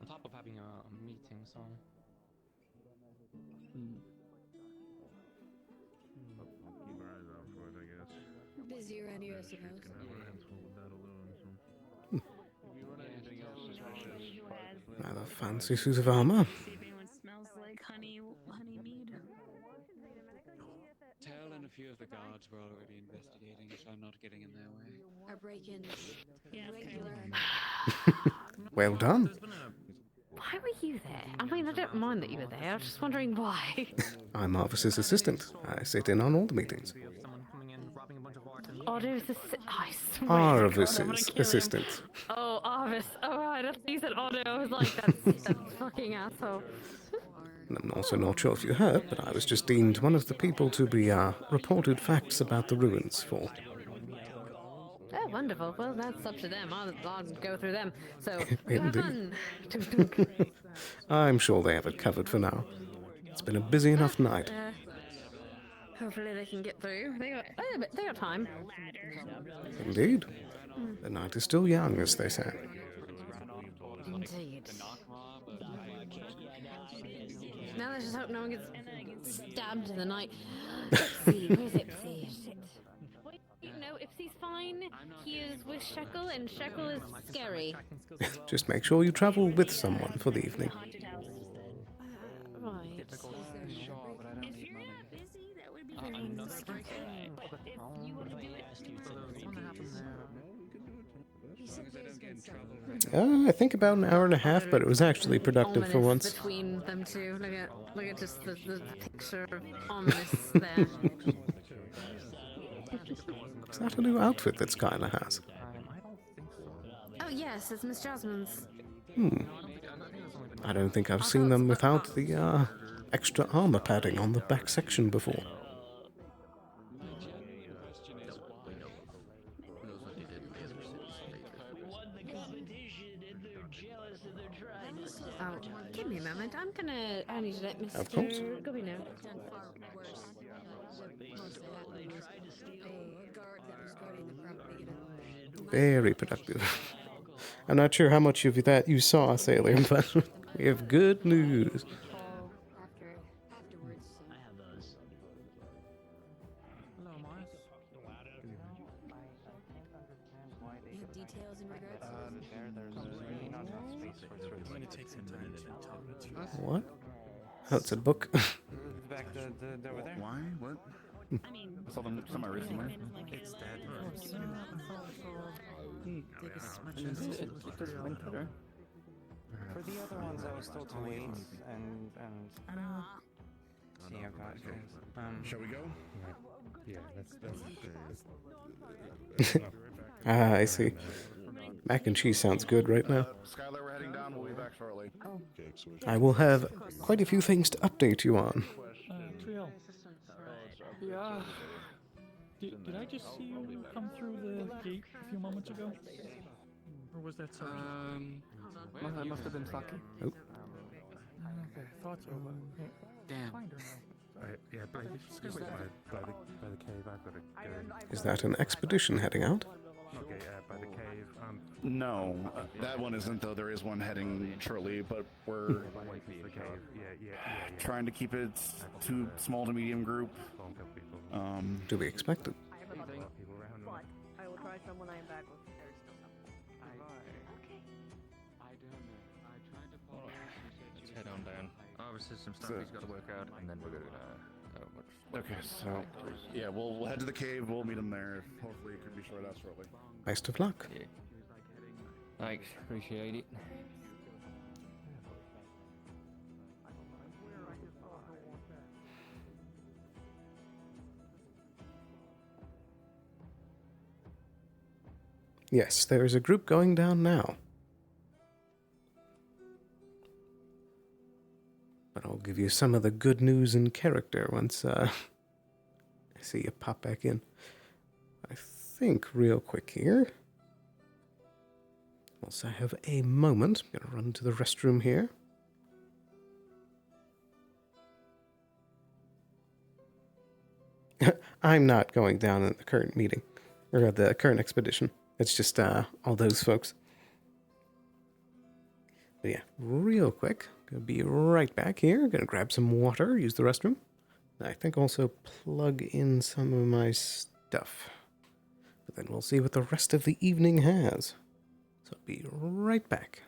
On top of having a meeting, so. Keep our eyes out for it, I guess. Busy around here, I suppose. Can have our hands full with that alone, so. If you run anything else suspicious, Rather fancy suit of armor. See if anyone smells like honey mead. Tell and a few of the guards were already investigating, so I'm not getting in their way. Our break-ins. Yeah, Regular. Well done. There's been Why were you there? I mean, I don't mind that you were there. I was just wondering why. I'm Arvis's assistant. I sit in on all the meetings. Otto's I swear. God, I'm gonna Arvis's kill him. assistant. Oh, Arvis. Oh, right. I thought you said Otto. I was like, that's fucking asshole. I'm also not sure if you heard, but I was just deemed one of the people to be reported facts about the ruins for. Oh, wonderful. Well, that's up to them. I'll go through them. So, have Indeed. fun. Tunk, tunk. I'm sure they have it covered for now. It's been a busy enough night. Hopefully they can get through. They got time. Indeed. The night is still young, as they say. Indeed. Now let's just hope no one gets stabbed in the night. Ipsy, where's Ipsy? Shit. Wait, no, Ipsy's fine. He is with Shekel, and Shekel is scary. Just make sure you travel with someone for the evening. Right. I think about an hour and a half, but it was actually productive for once. Between them two, look at just the picture of ominous there. Is that a new outfit that Skylar has? Oh yes, it's Miss Jasmine's. I don't think I've seen them without the extra armor padding on the back section before. Oh, give me a moment. I need to let Mr. Of course. Gubby know. Very productive. I'm not sure how much of that you saw, Sailor, but we have good news. What? Oh, it's a book. Back over there. Why? What? I saw them somewhere recently. It's dead. It doesn't link better. For the other ones, I was told to wait and see how that goes. Shall we go? Yeah, I see. Mac and cheese sounds good right now. Skylar, we're heading down. We'll be back shortly. I will have quite a few things to update you on. Trio. Yeah. Did I just see you come through the gate a few moments ago? Or was that Saki? Must have been Saki. Oh. Okay, thought so, but... Damn. Yeah, by the cave, I've got to go. Is that an expedition heading out? Okay, by the cave. No, that one isn't, though. There is one heading shortly, but we're the cave. Yeah. trying to keep it to small to medium group. To be expected. I will try someone I am back with. Let's head on down. Obviously, some stuff he's got to work out, and then we're gonna Okay, so yeah, we'll head to the cave. We'll meet him there. Hopefully, it could be short out shortly. Best of luck. Yeah. Thanks, appreciate it. Yes, there is a group going down now. But I'll give you some of the good news in character once I see you pop back in. I think real quick here. Once I have a moment, I'm going to run to the restroom here. I'm not going down in the current meeting, or the current expedition. It's just all those folks. But yeah, real quick, gonna be right back here. Gonna grab some water, use the restroom. I think also plug in some of my stuff. But then we'll see what the rest of the evening has. So I'll be right back.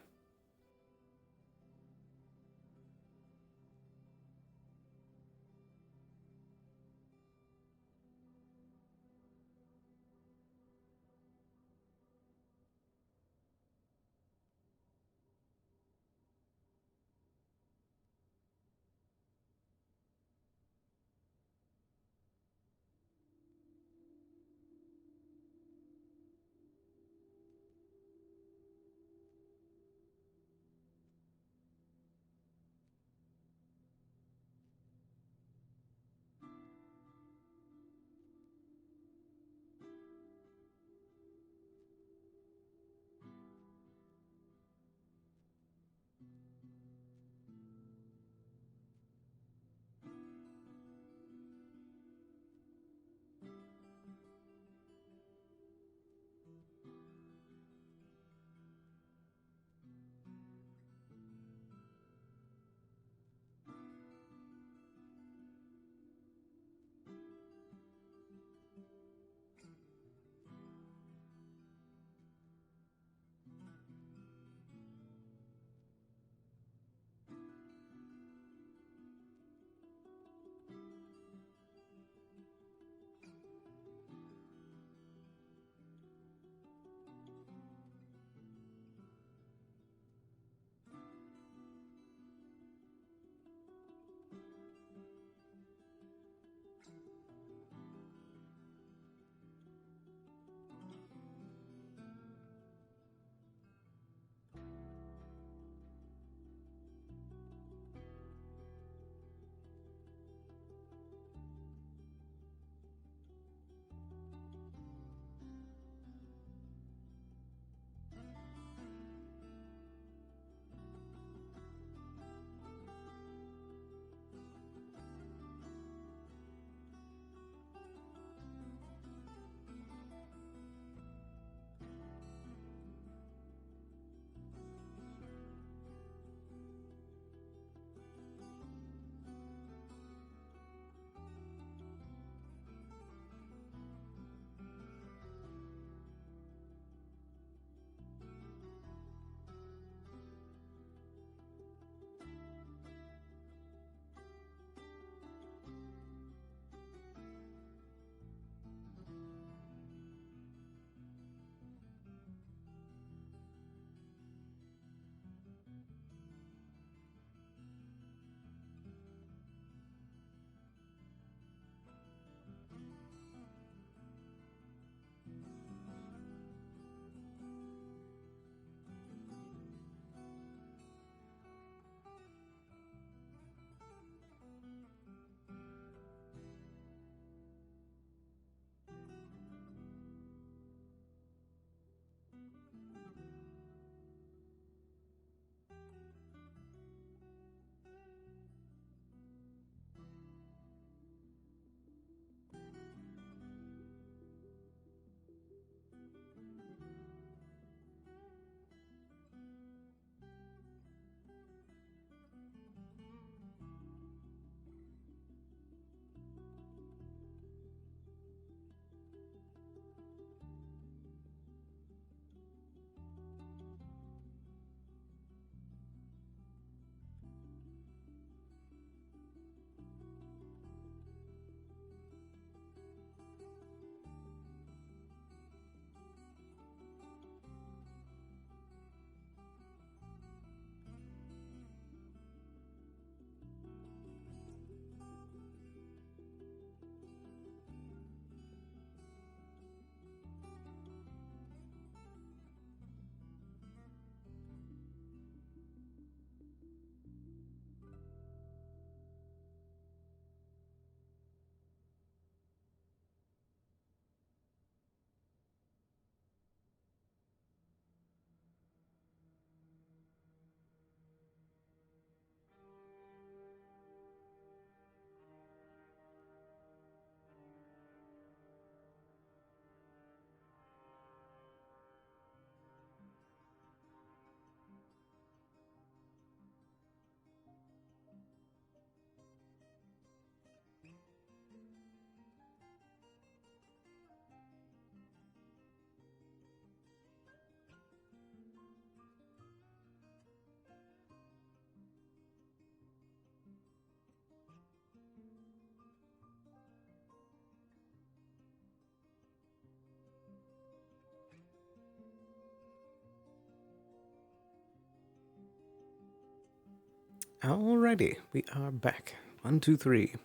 Alrighty, we are back. 1, 2, 3.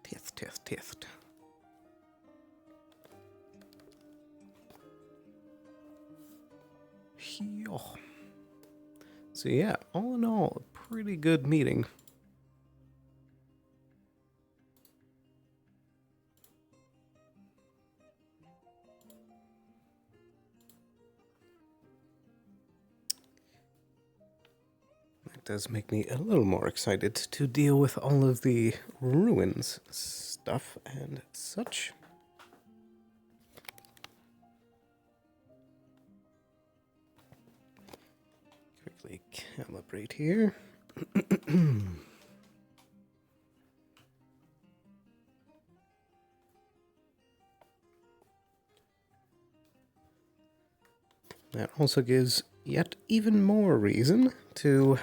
Test. Yo. So yeah, all in all, a pretty good meeting. That does make me a little more excited to deal with all of the ruins stuff and such. Quickly calibrate here. That also gives yet even more reason to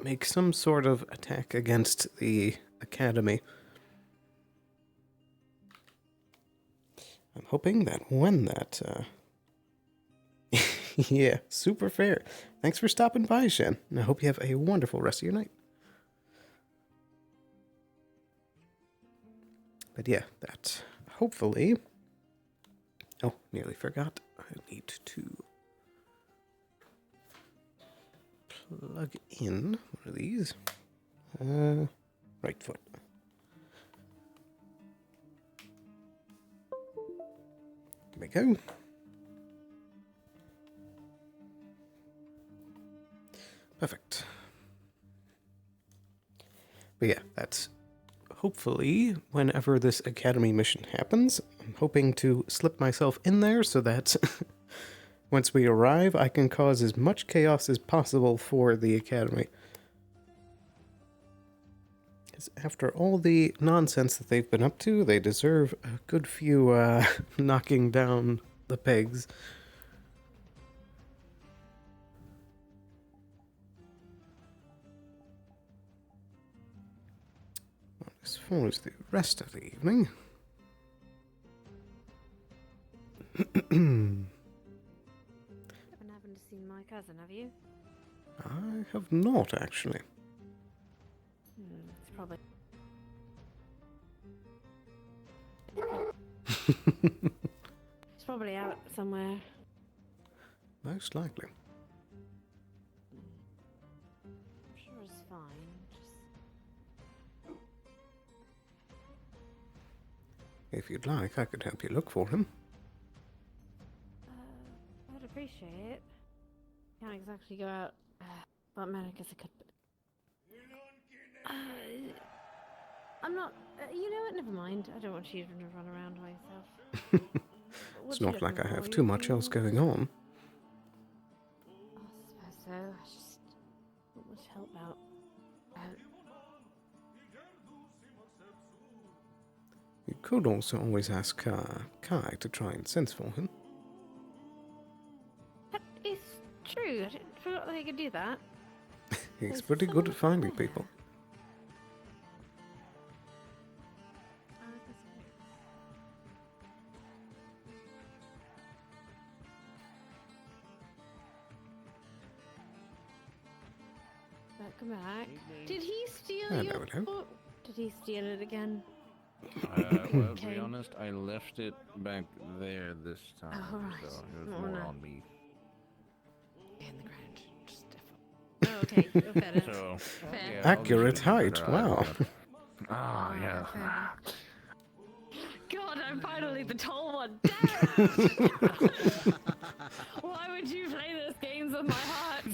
make some sort of attack against the academy. I'm hoping that when that, yeah, super fair. Thanks for stopping by, Shen. And I hope you have a wonderful rest of your night. But yeah, that hopefully... Oh, nearly forgot. I need to plug in one of these. Right foot. There we go. Perfect. But yeah, that's hopefully whenever this academy mission happens. I'm hoping to slip myself in there so that once we arrive, I can cause as much chaos as possible for the academy. Because after all the nonsense that they've been up to, they deserve a good few knocking down the pegs. As far as the rest of the evening... Haven't happened to see my cousin, have you? I have not, actually. It's probably... It's probably out somewhere. Most likely. I'm sure it's fine. If you'd like, I could help you look for him. I'd appreciate it. Can't exactly go out. But man, I guess I could. I'm not. You know what? Never mind. I don't want you to run around by yourself. It's not like I have too much else going on. I suppose so. I just not much help out. You could also always ask Kai to try and sense for him. That is true. I forgot that I could do that. He's pretty good at finding people. Welcome back. Did he steal Hello, your hello. book? Did he steal it again? Well, to be honest, I left it back there this time, Oh, right. so it was Oh, more no. on me. In the ground. Just oh, okay. Fair. So, Fair. yeah, I'll just Accurate leave it height, there. wow. Oh, yeah. God, I'm finally the tall one. Damn! Why would you play those games with my heart?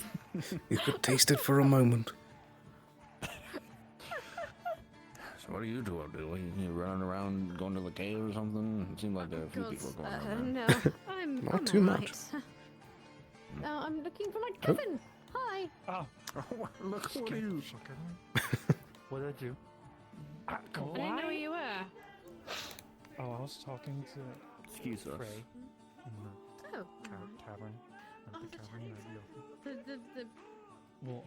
You could taste it for a moment. So what are you two up doing? You running around, going to the cave or something? It seemed like a few people were going on there. No, I'm Not I'm too alright. much. No, I'm looking for my cousin. Hi. Oh, Look, what are you? What did I do? I didn't know where you were. Oh, I was talking to Excuse us. Frey in the Oh. tavern. Not the tavern, the well,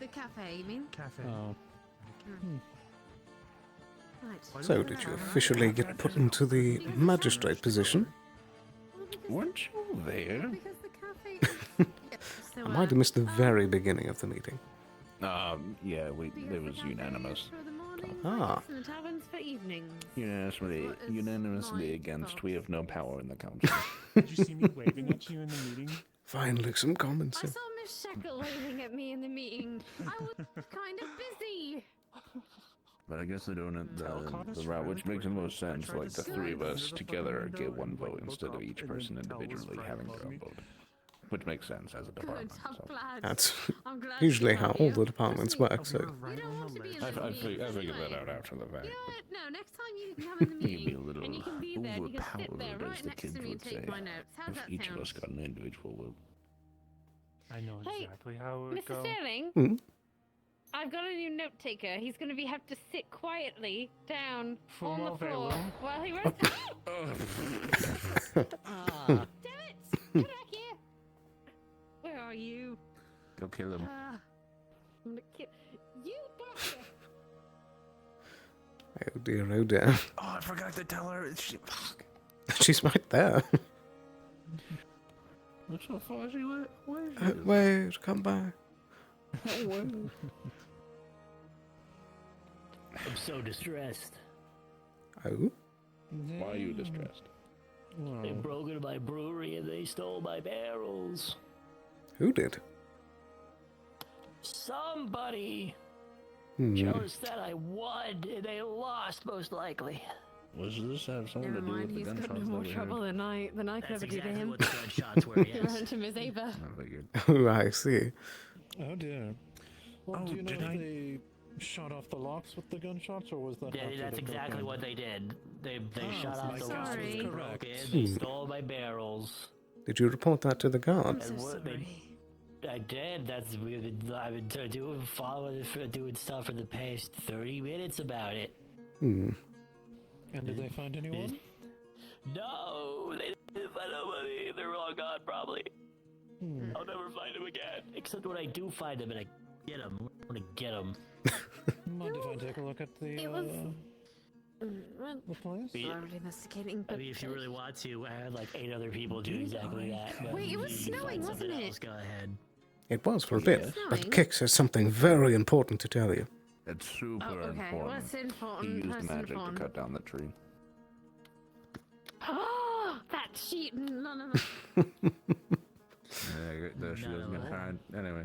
The cafe, you mean? cafe. Oh. Right. So, did you officially get put into the magistrate position? Weren't you there? Because the cafe. I might have missed the very beginning of the meeting. Yeah, it was unanimous. For the morning Ah. and the taverns for evenings. Unanimously against. We have no power in the council. Did you see me waving at you in the meeting? Finally, some common I sense. saw Miss Shekel waving at me in the meeting. I was kind of busy. But I guess they're doing it the route which makes the most sense, like the three of us together get one vote instead of each person individually having their own vote. Which makes sense as a department. Good, I'm glad. That's I'm glad usually to how help all you. the departments work, so... You don't want to be in the I meeting. figured that out after the fact. You know what? No, next time you can come in the You can be a meeting little and you can be there and you can sit there overpowered, as right the next kids to me and would say, take my notes. How's if that each sound? of us got an individual vote. I know Hey, exactly how it would Mr. go. Sterling, Hmm? I've got a new note taker. He's going to have to sit quietly down on the Fumo floor velo. while he writes. Ah. Damn it! Get back here! Where are you? Go kill him. I'm gonna kill you. Back here. Oh dear, oh dear. Oh, I forgot to tell her. Fuck. She's right there. Look so far she went. Wait, come back. I'm so distressed. Oh? Why are you distressed? They broke into my brewery and they stole my barrels. Who did? Somebody Hmm. chose that I won and they lost, most likely. Was this have something Never to do mind, with the he's got gunshots no that more we trouble heard? than I could That's ever do to exactly him. what the gunshots were, He yes. ran to Miss Ava. I figured. Oh, I see. Oh dear. Well, do you know did if I- they shot off the locks with the gunshots, or was that after That's they broke exactly in? what they did. They shut so off my the guess locks, was they broke correct. in, they Hmm. stole my barrels. Did you report that to the guard? And what I did. I've been doing stuff for the past 30 minutes about it. Hmm. And did they find anyone? No, they didn't find nobody. They're all gone, probably. I'll never find them again. Except when I do find them and I get them. I'm gonna get them. Mind if I take a look at the place? I'm investigating. I mean, if you really want to, I had like 8 other people do exactly that. But Wait, it was if you snowing, find wasn't something it? else, go ahead. It was for a bit, Yes. but Kix has something very important to tell you. It's super Oh, okay. important. What's important? He used What's magic important? to cut down the tree. Oh, that cheat! None of them. There she is behind. Anyway,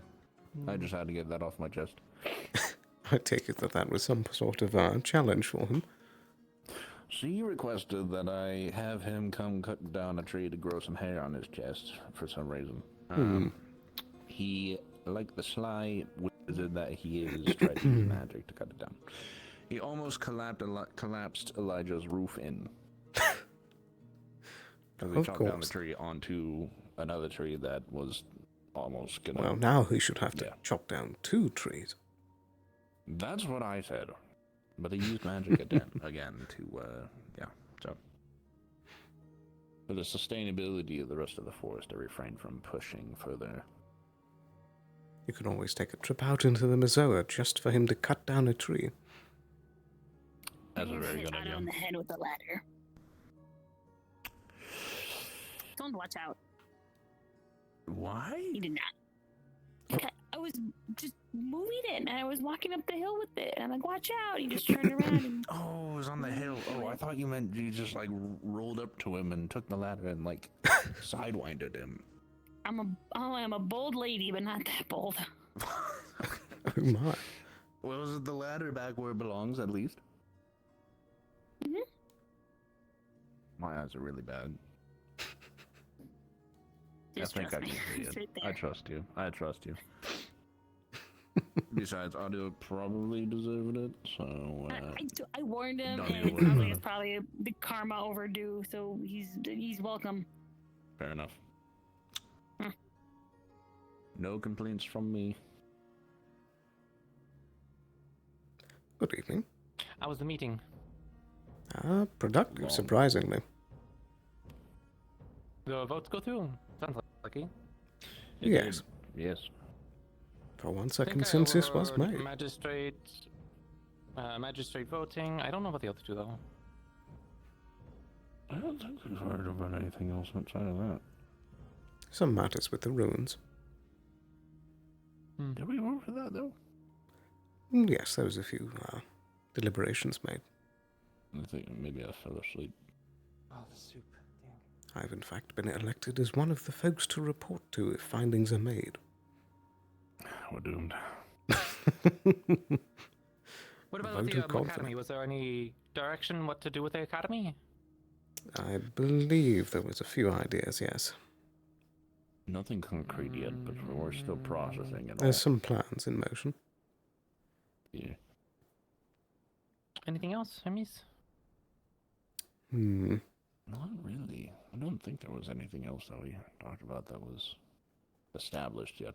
I just had to get that off my chest. I take it that that was some sort of challenge for him. She requested that I have him come cut down a tree to grow some hair on his chest for some reason. He, like the sly wizard that he is, tried to use magic to cut it down. He almost collapsed Elijah's roof in. As he Of chopped down the course. tree onto another tree that was almost gonna... Well, now he should have to Yeah. chop down 2 trees. That's what I said. But he used magic again to, yeah, so. For the sustainability of the rest of the forest, I refrained from pushing further. You could always take a trip out into the Mazoa just for him to cut down a tree. That's a very good Out idea. on the head with the ladder. Don't watch out. Why? He did not. I was just moving it, and I was walking up the hill with it, and I'm like, watch out. He just turned around and... Oh, it was on the hill. Oh, I thought you meant you just, like, rolled up to him and took the ladder and, like, sidewinded him. I'm a bold lady, but not that bold. Oh my. Well, is it the ladder back where it belongs, at least? Mm-hmm. My eyes are really bad. Just I think I trust can me. see It's it. right I there. trust you. I trust you. Besides, Audio probably deserved it, so... I warned him, don't and even worry it's about probably the karma overdue, so he's welcome. Fair enough. Hmm. No complaints from me. Good evening. How was the meeting? Productive, surprisingly. The votes go through. Sounds lucky. Yes. Yes. For one I think second I since this was overheard made. Magistrate voting. I don't know about the other 2 though. I don't think we've heard about anything else outside of that. Some matters with the ruins. Did we vote for that, though? Yes, there was a few deliberations made. I think maybe I fell asleep. Oh, the soup. I've in fact been elected as one of the folks to report to if findings are made. We're doomed. What about Vote with the of confidence. academy? Was there any direction what to do with the academy? I believe there was a few ideas, yes. Nothing concrete yet, but we're still processing it all. There's some plans in motion. Yeah. Anything else, Hermes? Not really. I don't think there was anything else that we talked about that was established yet.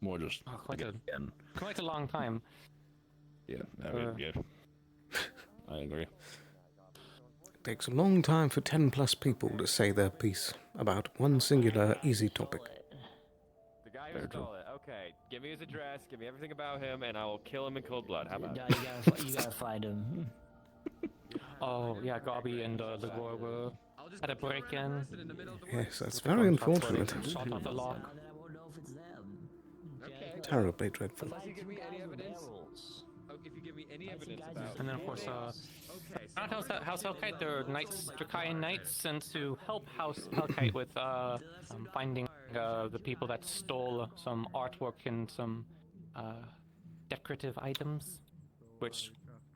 More just quite a long time. Yeah, I mean, yeah. I agree. It takes a long time for 10 plus people to say their piece about one singular easy topic. The guy who stole it. Okay, give me his address, give me everything about him, and I will kill him in cold blood. How about it? You gotta find him. Oh, yeah, Gobby and Legore were at a break-in. Yes, that's very unfortunate. Shot off the lock. Terribly dreadful. Unless you give me any evidence. Oh, if you give me any evidence about. And then, of course, not House Hellkite, they're knights, Dracayan knights, sent to help House Hellkite with finding the people that stole some artwork and some decorative items, which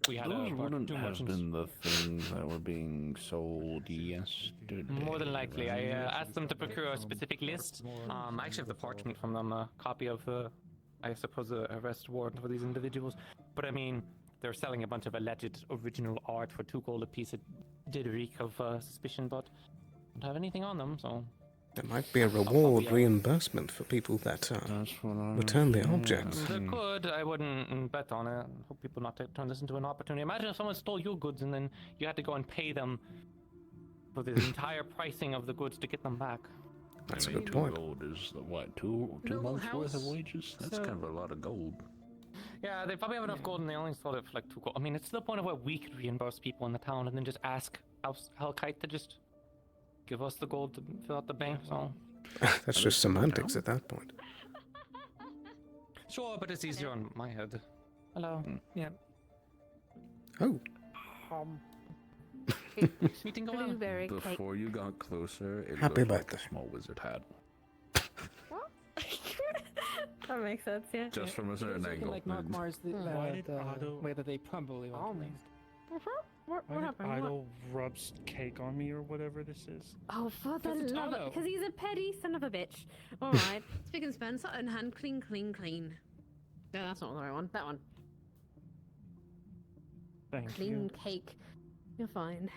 we had Those wouldn't two have merchants. been the things that were being sold yesterday. More than likely. I asked them to procure a specific list. I actually have the parchment from them, a copy of the, I suppose, the arrest warrant for these individuals. But I mean, they're selling a bunch of alleged original art for 2 gold apiece. It did reek of suspicion, but don't have anything on them, so... There might be a reward reimbursement for people that return the objects. There could. I wouldn't bet on it. Hope people not to turn this into an opportunity. Imagine if someone stole your goods and then you had to go and pay them for the entire pricing of the goods to get them back. That's I a mean, good point. 2 gold is what, two months worth of wages? That's kind of a lot of gold. Yeah, they probably have enough gold and they only sold it for like 2 gold. I mean, it's to the point of where we could reimburse people in the town and then just ask Hellkite to just give us the gold to fill out the bank, so... That's just semantics at that point. Sure, but it's easier on my head. Hello. Yeah. Oh. Meeting go well. Blueberry cake. Before you got closer, it Happy looked like birthday. a small wizard hat. What? That makes sense, yeah. Just from a certain angle. Like Mark Mars, the way that they probably want to What Why did happened? Idol rubs cake on me or whatever this is? Oh, for the Because it's love Otto. of... Because he's a petty son of a bitch. Alright. Spick and span, salt in hand, clean, clean, clean. No, that's not the right one. That one. Thank Clean you. cake. You're fine.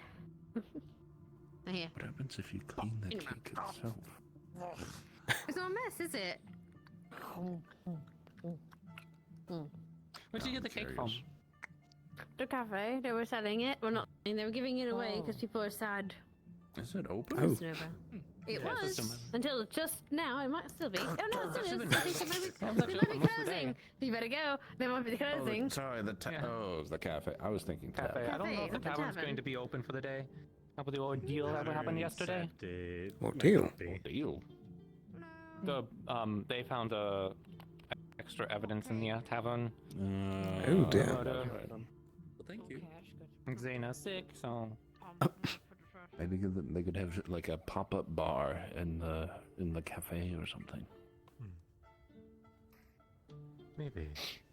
Here. What happens if you clean the cake itself? It's not a mess, is it? Where'd you get the cake from? The cafe, they were selling it. Well, not. They were giving it away because people are sad. Is it open? Oh. It's over. It Yeah, was it's until just now. It might still be. Oh no, it still is. I think it might Yeah, be, it's they might actually be open most of the closing. day. You better go. They might be closing. Sorry, the oh, it was the cafe. I was thinking Cafe. I don't know if the Cafe, not the tavern's tavern. going to be open for the day. How about the ordeal that happened yesterday? Ordeal? Ordeal? They found extra evidence in the tavern. Oh dear. Murder. Well, thank you. Xena's sick, so... Maybe they could have like a pop-up bar in the cafe or something. Maybe.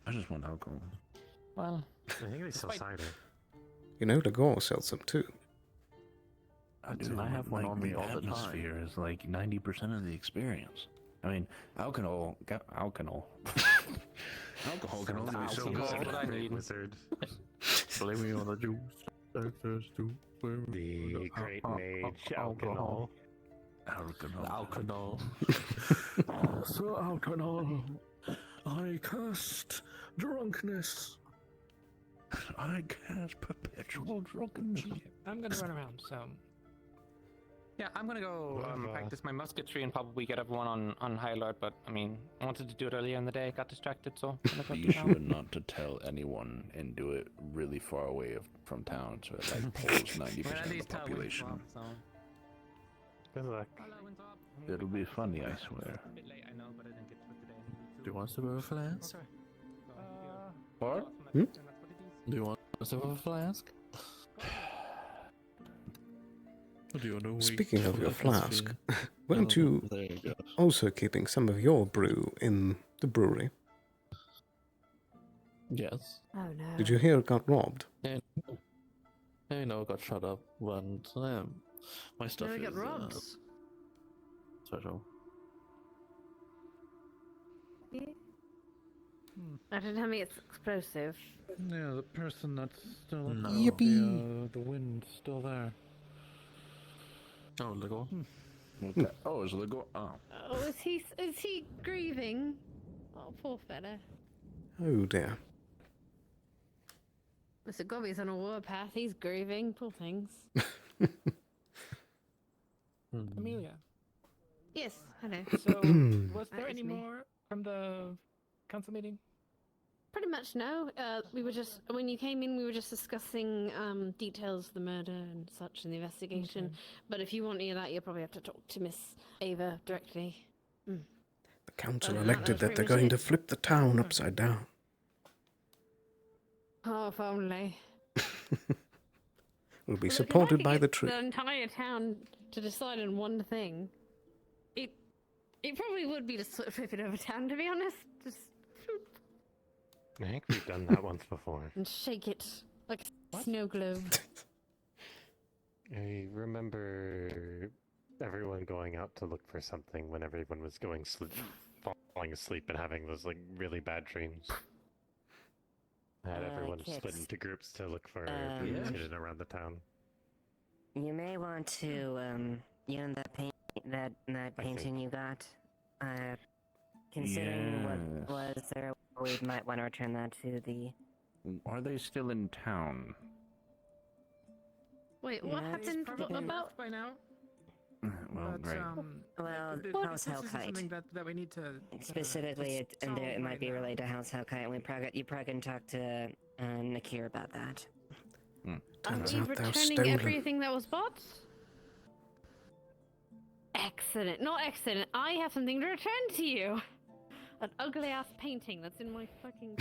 I just want alcohol. Well, I think they sell cider. You know, Legore sells them too. I do. I have one like, on me the all the time. atmosphere is like 90% of the experience. I mean, alcohol can only be so Alcohol, good. what I need. Wizard. Blame me on the juice. The great mage alcohol. Alcohol. So alcohol. I cast drunkenness. I cast perpetual drunkenness. I'm gonna run around, so... Yeah, I'm gonna go Whatever. practice my musketry and probably get everyone on high alert, but I mean, I wanted to do it earlier in the day, got distracted, so... I'm gonna Be go sure not to tell anyone and do it really far away from town so it like pulls 90% of the population. Good luck. It'll be funny, I swear. A bit late, I know, but I didn't get to it today. Do you want some more flowers? What? Hmm? Do you want us to have a flask? Do you want to wait Speaking of for your the flask, atmosphere? weren't Oh, you there you go. also keeping some of your brew in the brewery? Yes. Oh no. Did you hear it got robbed? Yeah. I know it got shut up, but my stuff No, we is got robbed. special. I don't tell me it's explosive. Yeah, the person that's still No. the wind's still there. Oh, Lego. Okay. Oh, is Lego? Oh. Oh, is he grieving? Oh, poor fella. Oh dear. Mr. Gobby's on a warpath. He's grieving. Poor things. Amelia. Yes. Hello. So, was there That any is me. more from the council meeting? Pretty much no. We were just when you came in, we were just discussing details of the murder and such in the investigation. Okay. But if you want any of that, you'll probably have to talk to Miss Ava directly. The council Other than that, that elected was that pretty they're much going it. to flip the town upside down. Oh, if only. Will be Well, look, if I supported could by get the tree. the entire town to decide on one thing. It probably would be to sort of flip it over town, to be honest. Just I think we've done that once before. and shake it like a snow globe. I remember everyone going out to look for something when everyone was falling asleep and having those like really bad dreams. I had everyone split kids. into groups to look for Yeah. in and around the town. You may want to, that painting you got. Considering what was there, we might want to return that to the. Are they still in town? Wait, what Yeah, happened Probably about? left by now. Well, But, great. Well, House this isn't Hellkite. something that we need to Specifically, it might be related to House Hellkite, and you probably can talk to Nakir about that. Turns Are we out they're returning stolen. everything that was bought? Excellent. Not excellent. I have something to return to you. An ugly ass painting that's in my fucking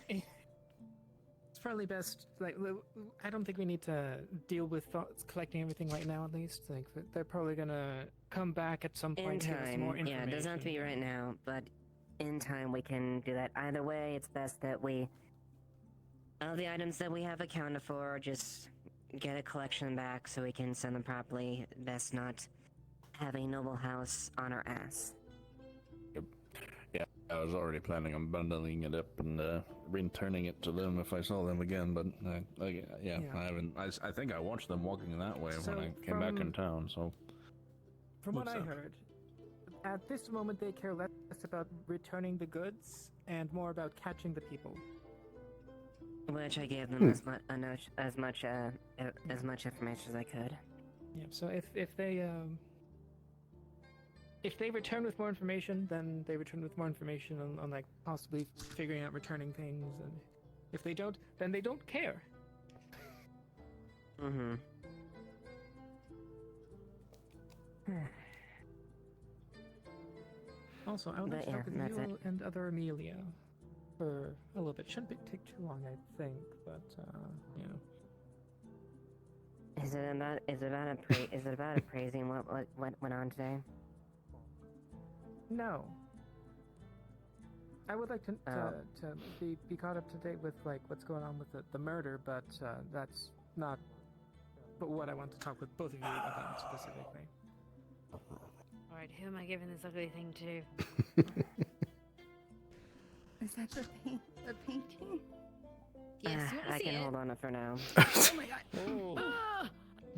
It's probably best. Like, I don't think we need to deal with collecting everything right now. At least, like, they're probably gonna come back at some point. In and give us time, more yeah, it information. doesn't have to be right now, but in time we can do that. Either way, it's best that we, all the items that we have accounted for, just get a collection back so we can send them properly. Best not have a noble house on our ass. Yeah, I was already planning on bundling it up and returning it to them if I saw them again, but Yeah. I haven't. I think I watched them walking that way So when I came back in from- town. So, From what What's I up? heard, at this moment they care less about returning the goods and more about catching the people. Which I gave them as much information as I could. Yeah. So if they return with more information, then they return with more information on like possibly figuring out returning things, and if they don't, then they don't care. Mm-hmm. Also, I would like But to talk yeah, with that's you and other Amelia for a little bit. Shouldn't take too long, I think, but you know. Is it about appraising what went on today? No. I would like to be caught up to date with like what's going on with the murder, but that's not. But what I want to talk with both of you about specifically. Alright, who am I giving this ugly thing to? Is that the painting? Yes, you wanna I see can it? hold on it for now. Oh my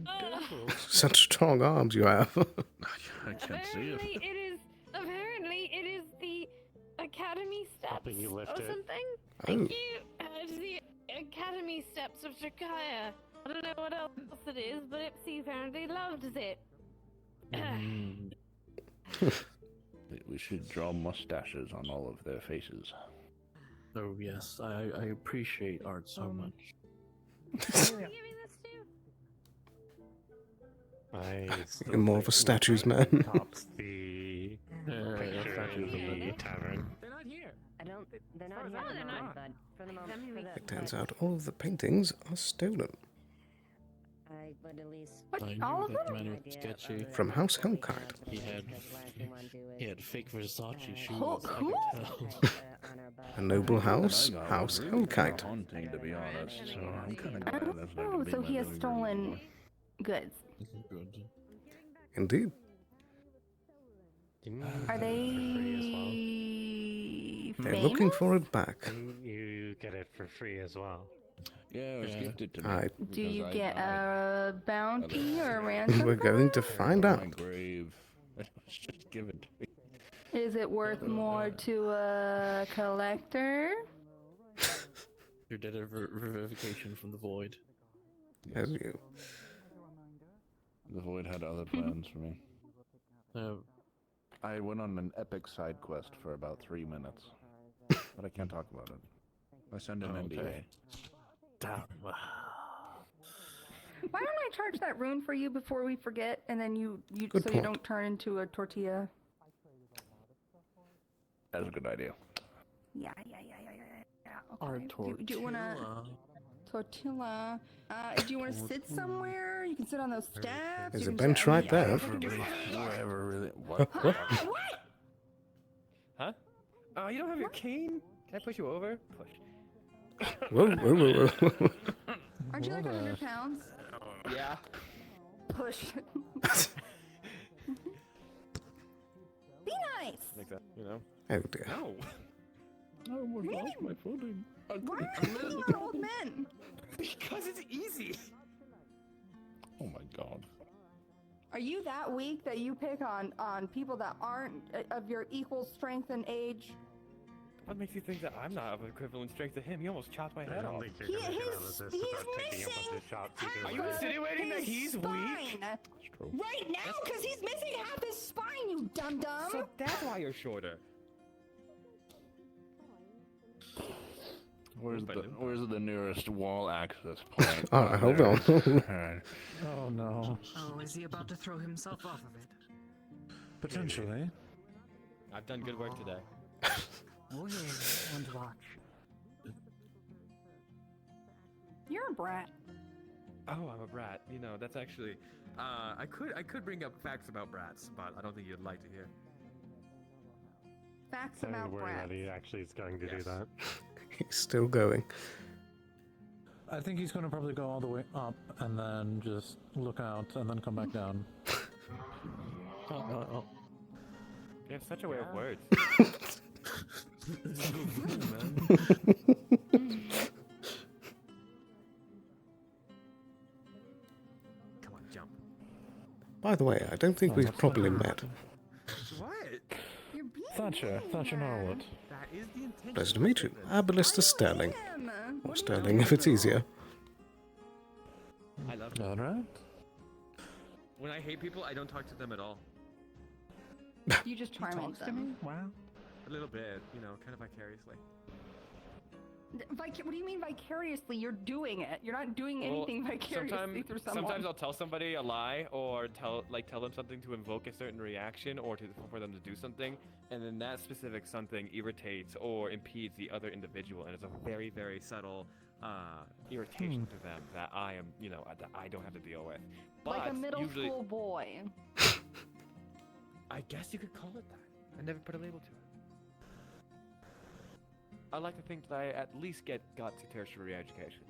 god! Such strong arms you have. I can't see it. Apparently it is the Academy steps Helping you lift or it. something. Oh. Thank you. It's the Academy steps of Jakaya. I don't know what else it is, but Ipsy apparently loves it. We should draw mustaches on all of their faces. Oh yes, I appreciate art so much. I More of a statues man. tops the picture of the tavern. They're not here. I don't They're as not far as here I at the know, moment, but for the moment, for the, It turns out all of the paintings are stolen. I would at least. I knew all of that them? man was sketchy. From House Hellkite. He had fake Versace shoes. Who? I could tell. A noble house, I got House one really Hellkite. haunting, to be honest. So I'm kind of glad that's not Oh, gonna be so my he has living room stolen anymore. goods. Good. Indeed. Are they They're looking for it back. And you get it for free as well. Yeah, it was gifted to me. I- Do you because get I a bounty or a ransom? We're going to for it? find my out. grave. It was just given to me. Is it worth more to a collector? Your debt of revivification from the void. Have you? The void had other plans for me. I went on an epic side quest for about 3 minutes, but I can't talk about it. I send an NDA. Damn. Why don't I charge that rune for you before we forget, and then you Good so you point. don't turn into a tortilla? That's a good idea. Yeah. Our Okay. tortilla. Do you wanna tortilla? Do you wanna sit somewhere? You can sit on those steps. There's you a can bench just- right there. Whoever really. What? What? Huh? Oh, you don't have your cane? Can I push you over? Push. Whoa, whoa, whoa, whoa. Aren't you like 100 pounds? Yeah. Push. Be nice. Like that, you know? Oh dear. No. I almost lost my footing. Why are you picking on old men? Because it's easy. Oh my god. Are you that weak that you pick on people that aren't of your equal strength and age? What makes you think that I'm not of equivalent strength to him? He almost chopped my head off. He's missing Are you insinuating that he's weak? Right now, because he's missing half his spine, you dum-dum! So that's why you're shorter. Where's the nearest wall access point? Alright, hold on. Oh no. Oh, is he about to throw himself off of it? Potentially. I've done good work today. Oh yeah, and watch. You're a brat. Oh, I'm a brat. You know, that's actually. I could bring up facts about brats, but I don't think you'd like to hear. Facts So you're about worried brats. that he actually is going to do that. He's still going. I think he's going to probably go all the way up and then just look out and then come back down. You have such a way of words. Come on, jump. By the way, I don't think we've properly met. What? Thatcher Norwood. That is the intention. Pleasure to meet you. Aballister Sterling. Or Sterling if it's easier. I love you. Alright. When I hate people, I don't talk to them at all. You just torment them. Wow. A little bit, you know, kind of vicariously. What do you mean vicariously? You're doing it. You're not doing Well, anything vicariously through someone. Sometimes I'll tell somebody a lie or tell them something to invoke a certain reaction or for them to do something, and then that specific something irritates or impedes the other individual, and it's a very, very subtle irritation to them that I am, you know, that I don't have to deal with. But like a middle usually, school boy. I guess you could call it that. I never put a label to it. I like to think that I at least got to tertiary education.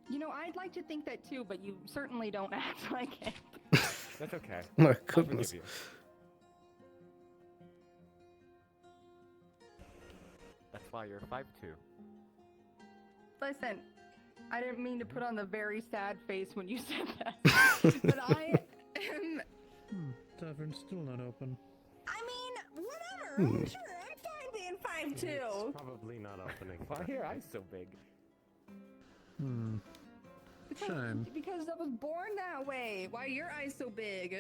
You know, I'd like to think that too, but you certainly don't act like it. That's okay. My I'll forgive goodness. you. That's why you're 5'2". Listen, I didn't mean to put on the very sad face when you said that. But I am. Tavern's still not open. I mean, whatever. Hmm. Sure, I'm fine being 5'2". It's probably not opening. Why are your eyes so big? Shame. Because I was born that way. Why are your eyes so big?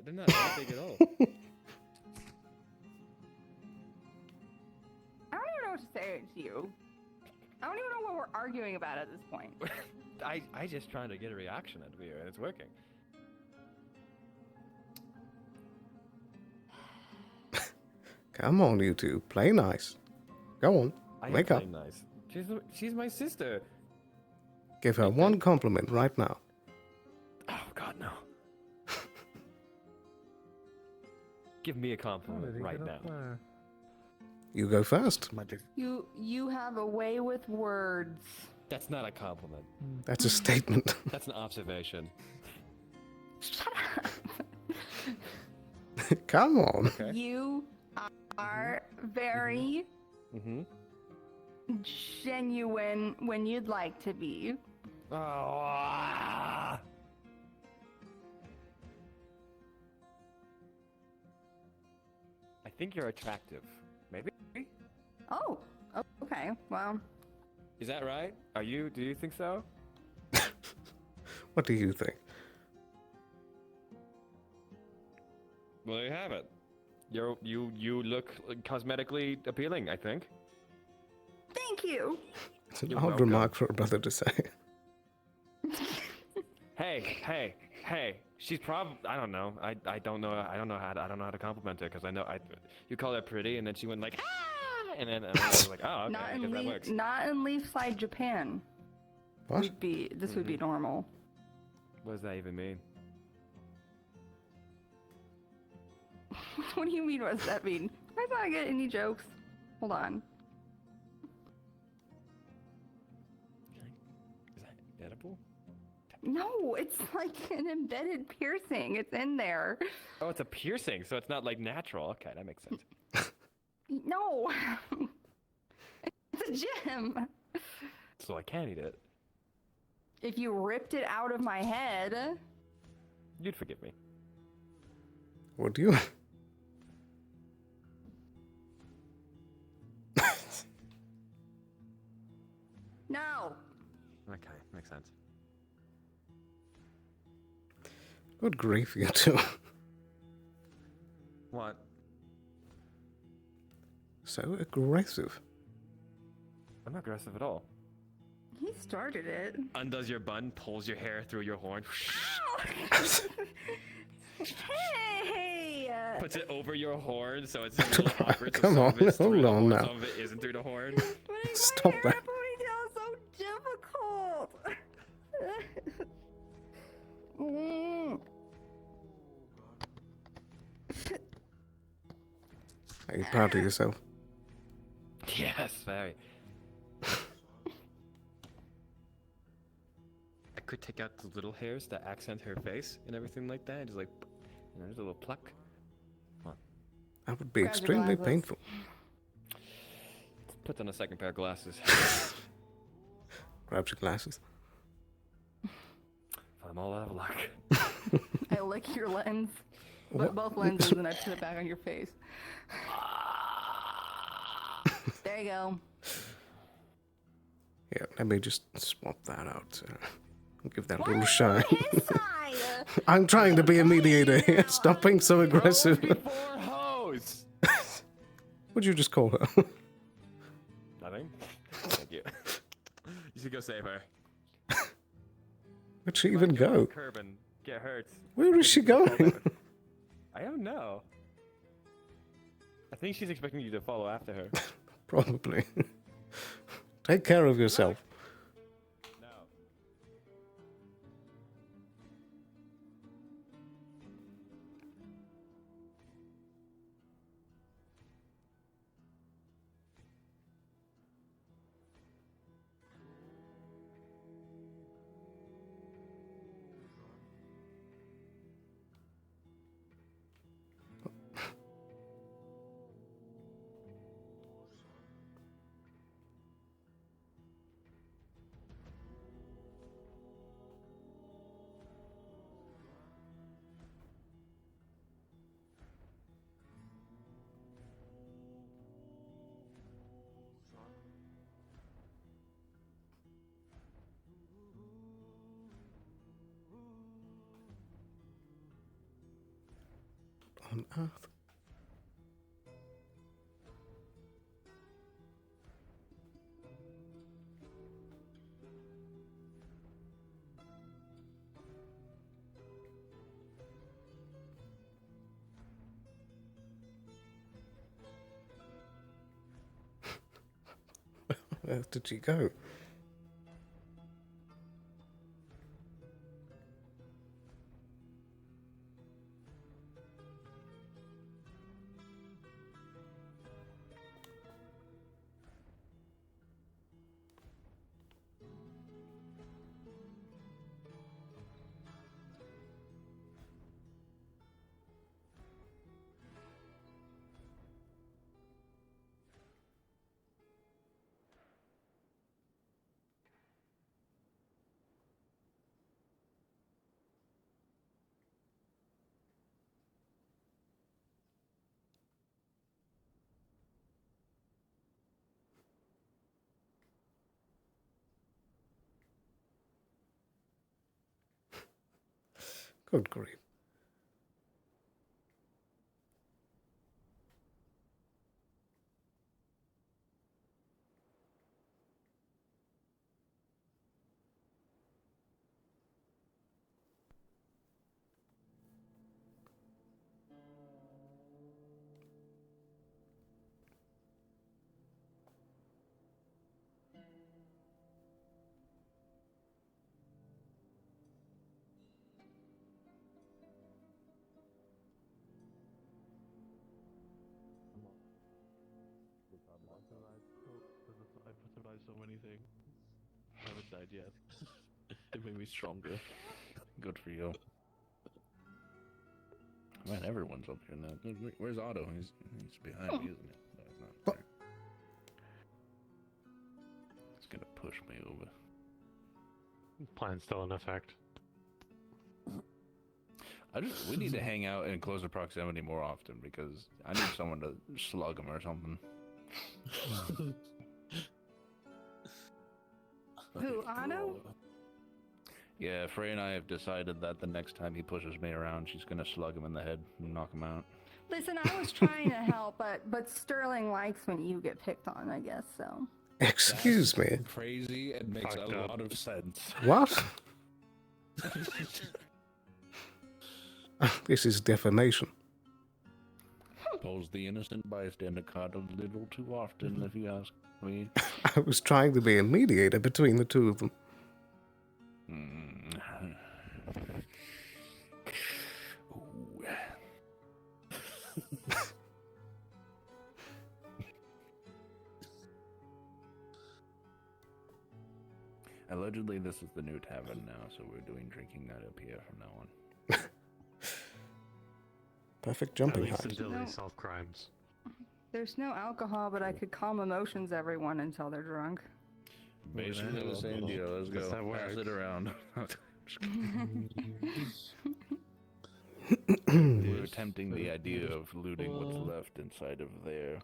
They're not that big at all. I don't even know what to say to you. I don't even know what we're arguing about at this point. I just trying to get a reaction out of you, and it's working. Come on, you two. Play nice. Go on. I am Wake up. playing nice. She's my sister. Give her one compliment right now. Oh God, no. Give me a compliment right now. You go first. You have a way with words. That's not a compliment. That's a statement. That's an observation. Come on. Okay. You are very genuine when you'd like to be. Oh. I think you're attractive. Maybe? Oh, okay. Well, Is that right? Do you think so? What do you think? Well, there you have it. You look cosmetically appealing, I think. thank you. It's an You're odd welcome. remark for a brother to say. Hey. She's probably. I don't know. I don't know how to compliment her because I know you call her pretty and then she went like ah, and then I was like, oh, okay, I guess that works. Not in Leafside, Japan. What? This would be normal. What does that even mean? What do you mean? What does that mean? I thought I get any jokes. Hold on. Is that edible? No, it's like an embedded piercing. It's in there. Oh, it's a piercing, so it's not like natural. Okay, that makes sense. No. It's a gem. So I can't eat it. If you ripped it out of my head. You'd forgive me. Would you? No. Okay, makes sense. Good grief, you two. What? So aggressive. I'm not aggressive at all. He started it. Undoes your bun, pulls your hair through your horn, Hey! puts it over your horn, so it's a little awkward. Come so on, some of it's through hold the on horn, now. Some of it isn't through the horn. Stop that. Ponytail is so difficult. Are you proud of yourself? Yes, very. I could take out the little hairs that accent her face and everything like that. Just like, there's a little pluck. Come on. That would be extremely painful. Put on a second pair of glasses. Grab your glasses. I'm all out of luck. I lick your lens. What? Both lenses, and I put it back on your face. There you go. Yeah, let me just swap that out. Give that a little shine. I'm trying to be a mediator here. Stop being so aggressive. Hose. What'd you just call her? Nothing. Thank you. You should go save her. Where'd she even go? Curb and get hurt. Where is she going? I don't know. I think she's expecting you to follow after her. Probably. Take care of yourself. No. On Earth. Where did she go? Good grief. I personalized so many things. I haven't died yet. It made me stronger. Good for you. Man, everyone's up here now. Where's Otto? He's behind me, isn't he? No, he's not. There. He's gonna push me over. Plan's still in effect. We need to hang out in closer proximity more often because I need someone to slug him or something. Who, Otto? Yeah, Frey and I have decided that the next time he pushes me around, she's gonna slug him in the head and knock him out. Listen, I was trying to help, but Sterling likes when you get picked on, I guess, so. Excuse me. Crazy and makes a lot of sense. What? This is defamation. Pulls the innocent bystander card a little too often, if you ask me. I was trying to be a mediator between the two of them. Allegedly, this is the new tavern now, so we're doing drinking night up here from now on. Perfect jumping height. Until they solve crimes. There's no alcohol, but I could calm emotions everyone until they're drunk. Basically the same deal. Let's go. Pass it around. We're attempting the idea of looting what's left inside of there,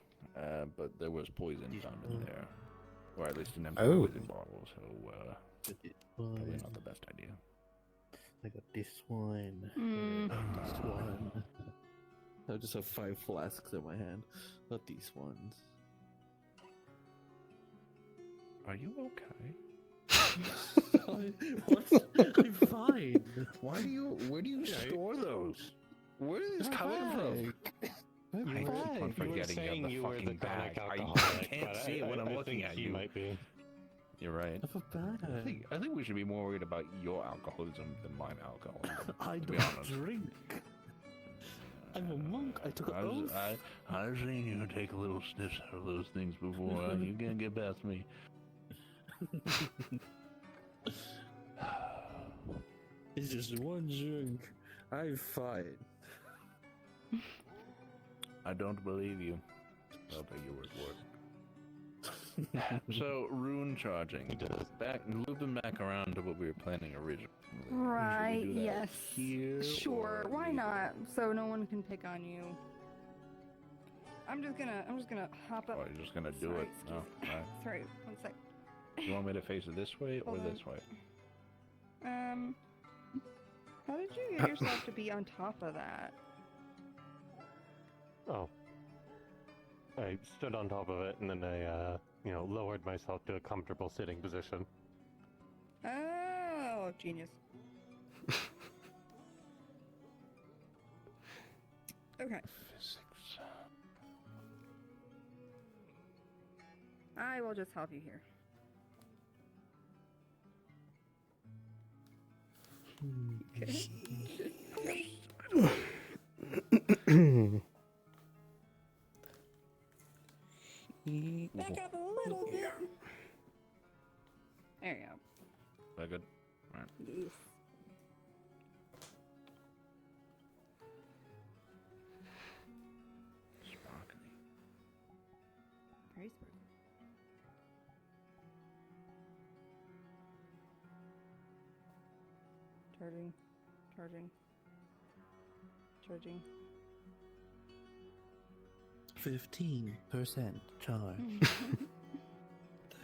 but there was poison found in there. Or at least an empty poison bottle, so probably not the best idea. I got this one. This one. I just have 5 flasks in my hand. Not these ones. Are you okay? I'm fine. Where do you store those? Where is this coming from? I keep on forgetting you have the fucking bag. I can't see it when I'm looking at you. Might be. You're right. I think we should be more worried about your alcoholism than mine alcoholism. I to be don't honest. drink. I'm a monk. I took an oath. I've seen you take a little sniffs out of those things before. You can't get past me. It's just one drink. I'm fine. I don't believe you. I'll take your word for it. So, rune charging. Looping back around to what we were planning originally. Right, Should we do that yes. Here, Sure, or why not? So no one can pick on you. I'm just gonna hop up. Oh, you're just gonna do Sorry, it? No. All right. Sorry, one sec. You want me to face it this way or Hold on. this way? How did you get yourself to be on top of that? Oh. I stood on top of it and then I, lowered myself to a comfortable sitting position. Oh, genius. Okay. Physics. I will just help you here. Back up a little bit. There you go. That good? All right. Yes. Sparkly. Very sparkly. Charging. Charging. Charging. 15% charge.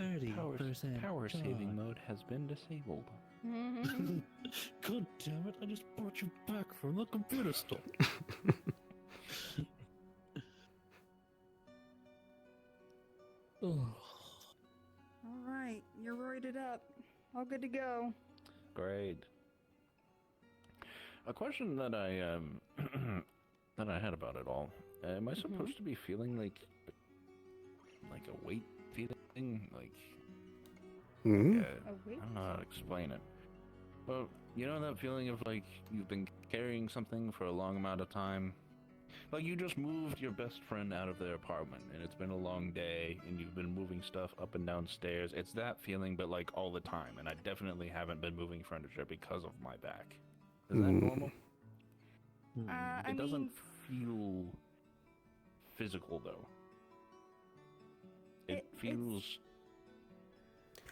30% Power saving charge. mode has been disabled. God damn it, I just brought you back from the computer store. Oh. All right, you're roided up. All good to go. Great. A question that I that I had about it all. Am I supposed to be feeling like a weight feeling? Like A weight? I don't know how to explain it. Well, you know that feeling of like you've been carrying something for a long amount of time? Like you just moved your best friend out of their apartment and it's been a long day and you've been moving stuff up and down stairs. It's that feeling, but like all the time. And I definitely haven't been moving furniture because of my back. Is that normal? It doesn't feel physical though. It feels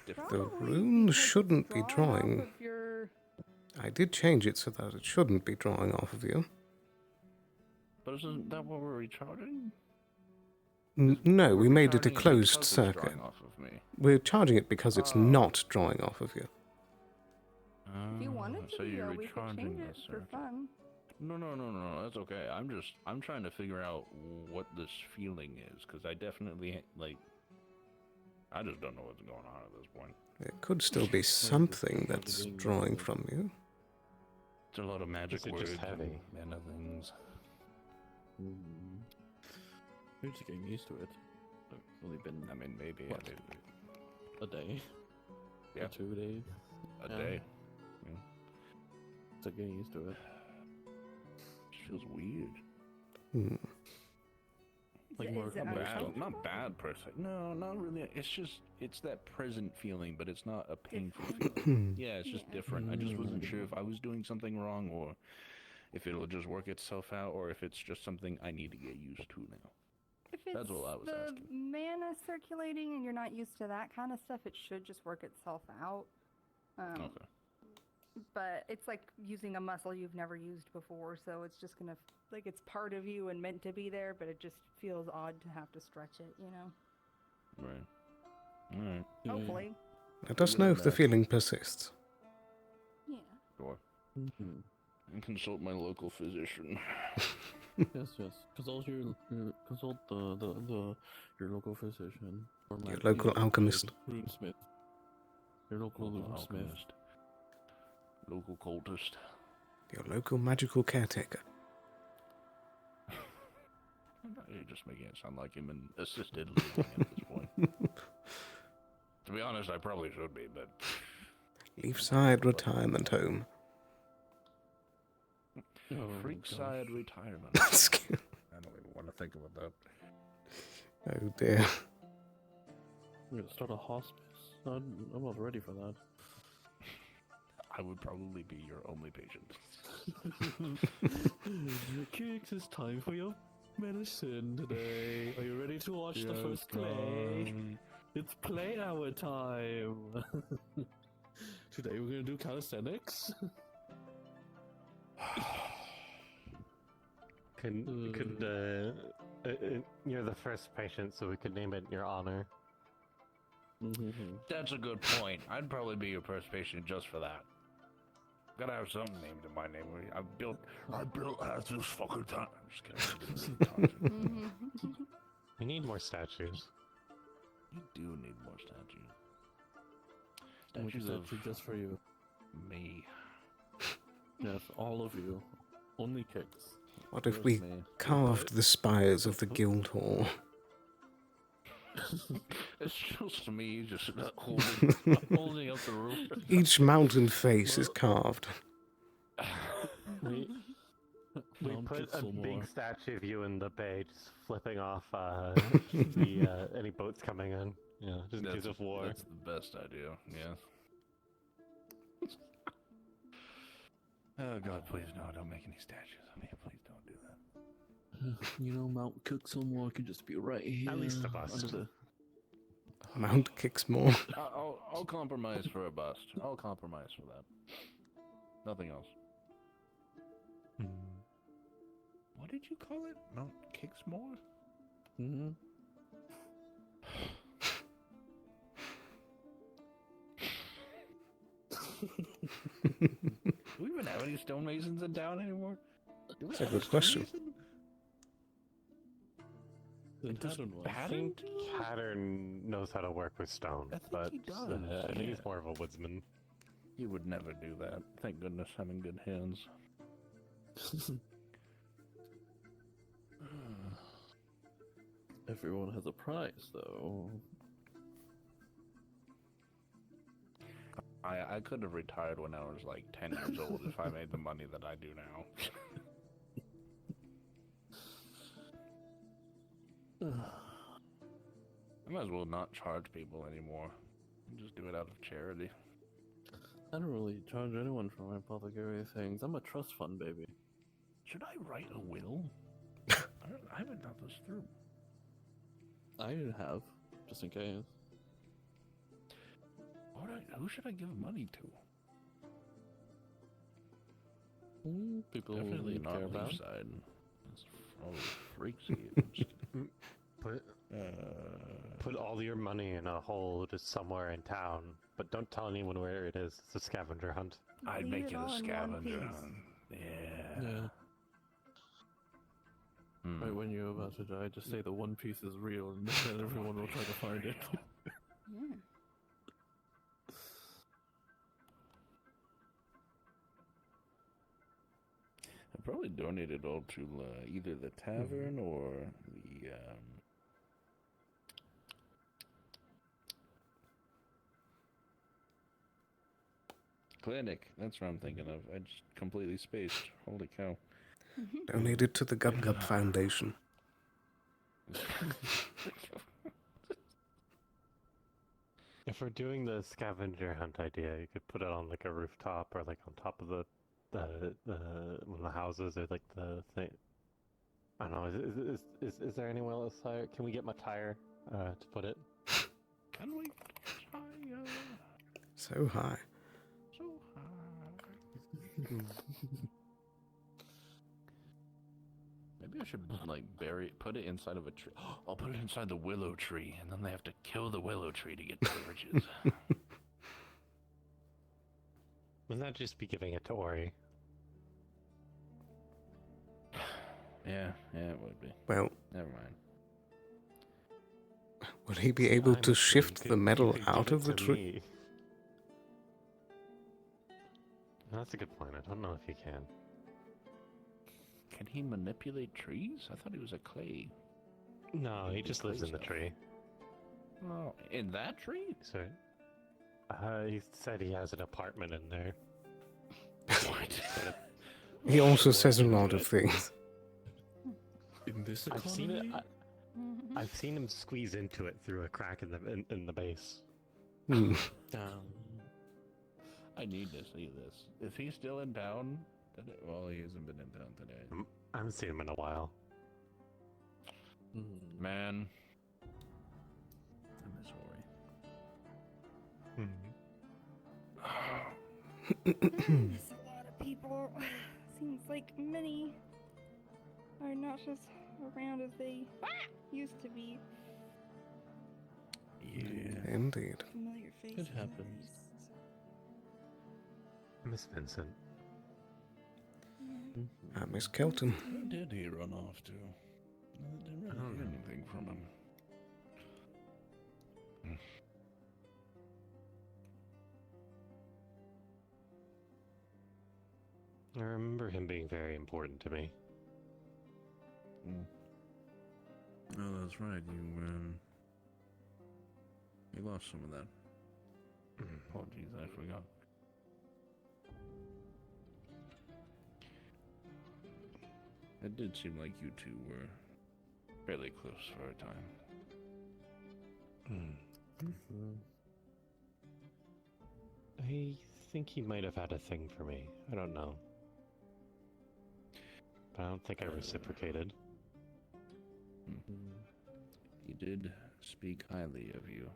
different. The runes shouldn't be drawing. I did change it so that it shouldn't be drawing off of you. But isn't that what we're recharging? No, we made it a Recharging closed because it's circuit. drawing off of me. We're charging it because it's not drawing off of you. If you wanted to, so you're we could recharging change it this for fun. No, that's okay. I'm trying to figure out what this feeling is, because I definitely, like, I just don't know what's going on at this point. It could still be something that's drawing from you. It's a lot of magic Is it words just heavy? and other things. You're just getting used to it. It's only been, I mean, maybe what, a day? Yeah. Or 2 days? A day. Yeah. It's like getting used to it. It feels weird. Like Is more it uncomfortable? Not bad per se. No, not really. It's that present feeling, but it's not a painful feeling. Yeah, it's just different. I just wasn't sure if I was doing something wrong or if it'll just work itself out or if it's just something I need to get used to now. If it's That's all I was the asking. mana circulating and you're not used to that kind of stuff, it should just work itself out. Okay. But it's like using a muscle you've never used before, so it's just gonna, like, it's part of you and meant to be there, but it just feels odd to have to stretch it, you know? Right. Alright. Hopefully. Let us know if the feeling persists. Yeah. Sure. And consult my local physician. Yes. Consult your local physician. Or Your local alchemist. Runesmith. Your local runesmith. Alchemist. Local cultist. Your local magical caretaker. You're just making it sound like him in assisted living at this point. To be honest, I probably should be, but... Leafside Retirement Home. Freakside retirement. I don't even want to think about that. Oh dear. I'm gonna start a hospice. I'm not ready for that. I would probably be your only patient. Kicks, it's time for your medicine today. Are you ready to watch the first play? It's play hour time. Today we're gonna do calisthenics. You're the first patient, so we could name it in your honor. That's a good point. I'd probably be your first patient just for that. Gotta have something named in my name. I built as this fucking time. I'm just kidding. We need more statues. You do need more statues. Which Statues of statue just for you. me. Yes, all of you. Only Kicks. What if we carved the spires of the guild hall? It's just me just holding up the roof. Each mountain face is carved. We Mount put a Kitzelmore. big statue of you in the bay, just flipping off any boats coming in. Yeah, just in case of war. That's the best idea. Yes. Oh God, please no! Don't make any statues of me. Please don't do that. You know, Mount Kitzelmore could just be right here. At least a bust. Under the... Mount kicks more. I'll compromise for a bust. I'll compromise for that. Nothing else. What did you call it? Mount Kicksmore? Mm-hmm. Do we even have any stonemasons in town anymore? That's a good question. I think Pattern knows how to work with stone, but he does. I think he's more of a woodsman. He would never do that. Thank goodness, having good hands. Everyone has a price, though. I could have retired when I was like 10 years old if I made the money that I do now. I might as well not charge people anymore. Just do it out of charity. I don't really charge anyone for my apothecary things. I'm a trust fund baby. Should I write a will? I haven't thought this through. I have, just in case. Who should I give money to? People Definitely you not care about. Leafside. That's probably freaky. Put all your money in a hole just somewhere in town, but don't tell anyone where it is. It's a scavenger hunt. I'd make it a scavenger hunt. Yeah. Right when you're about to die, just say the One Piece is real, and then everyone will try to find it. Yeah. I probably donate it all to either the tavern or the clinic. That's what I'm thinking of. I just completely spaced. Holy cow. Donated to the Gub Gub Foundation. If we're doing the scavenger hunt idea, you could put it on like a rooftop or like on top of the one of the houses or like the thing. I don't know. Is there anywhere else higher? Can we get much higher to put it? Can we? So high. So high. Maybe I should like put it inside of a tree. I'll put it inside the willow tree, and then they have to kill the willow tree to get beverages. Wouldn't that just be giving it to Ori? Yeah, it would be. Well, never mind. Would he be able to shift the metal out of the tree? That's a good point. I don't know if he can. Can he manipulate trees? I thought he was a clay. No, he just lives in the tree. Oh, in that tree? Sorry. He said he has an apartment in there. What? He also says a lot of things. In this I've seen it. I've seen him squeeze into it through a crack in the base. I need to see this. Is he still in town? Well, he hasn't been in town today. I haven't seen him in a while. Man. I miss Ori. There's a lot of people. Seems like many are not as around as they used to be. Yeah. Indeed. Familiar faces. It happens. Miss Vincent. Miss Kelton. Where did he run off to? I didn't really hear anything from him. I remember him being very important to me. Oh, that's right. You lost some of that. Oh, jeez, I forgot. It did seem like you two were fairly close for a time. I think he might have had a thing for me. I don't know. But I don't think I reciprocated. He did speak highly of you.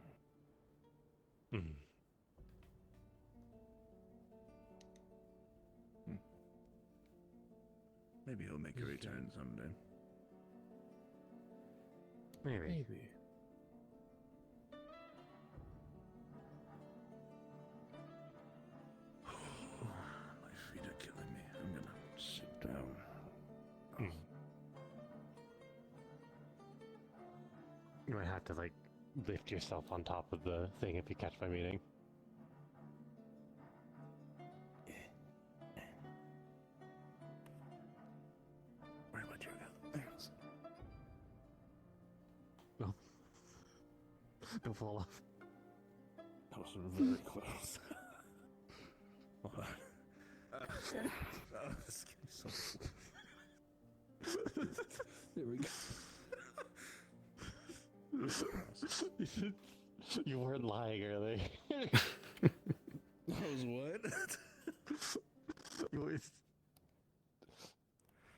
Maybe he'll make a return someday. Maybe. My feet are killing me. I'm gonna sit down. You might have to, like, lift yourself on top of the thing if you catch my meaning. Where would you go? No. Don't fall off. That was very close. Hold on. This game's so close. There we go. You weren't lying earlier. I was what?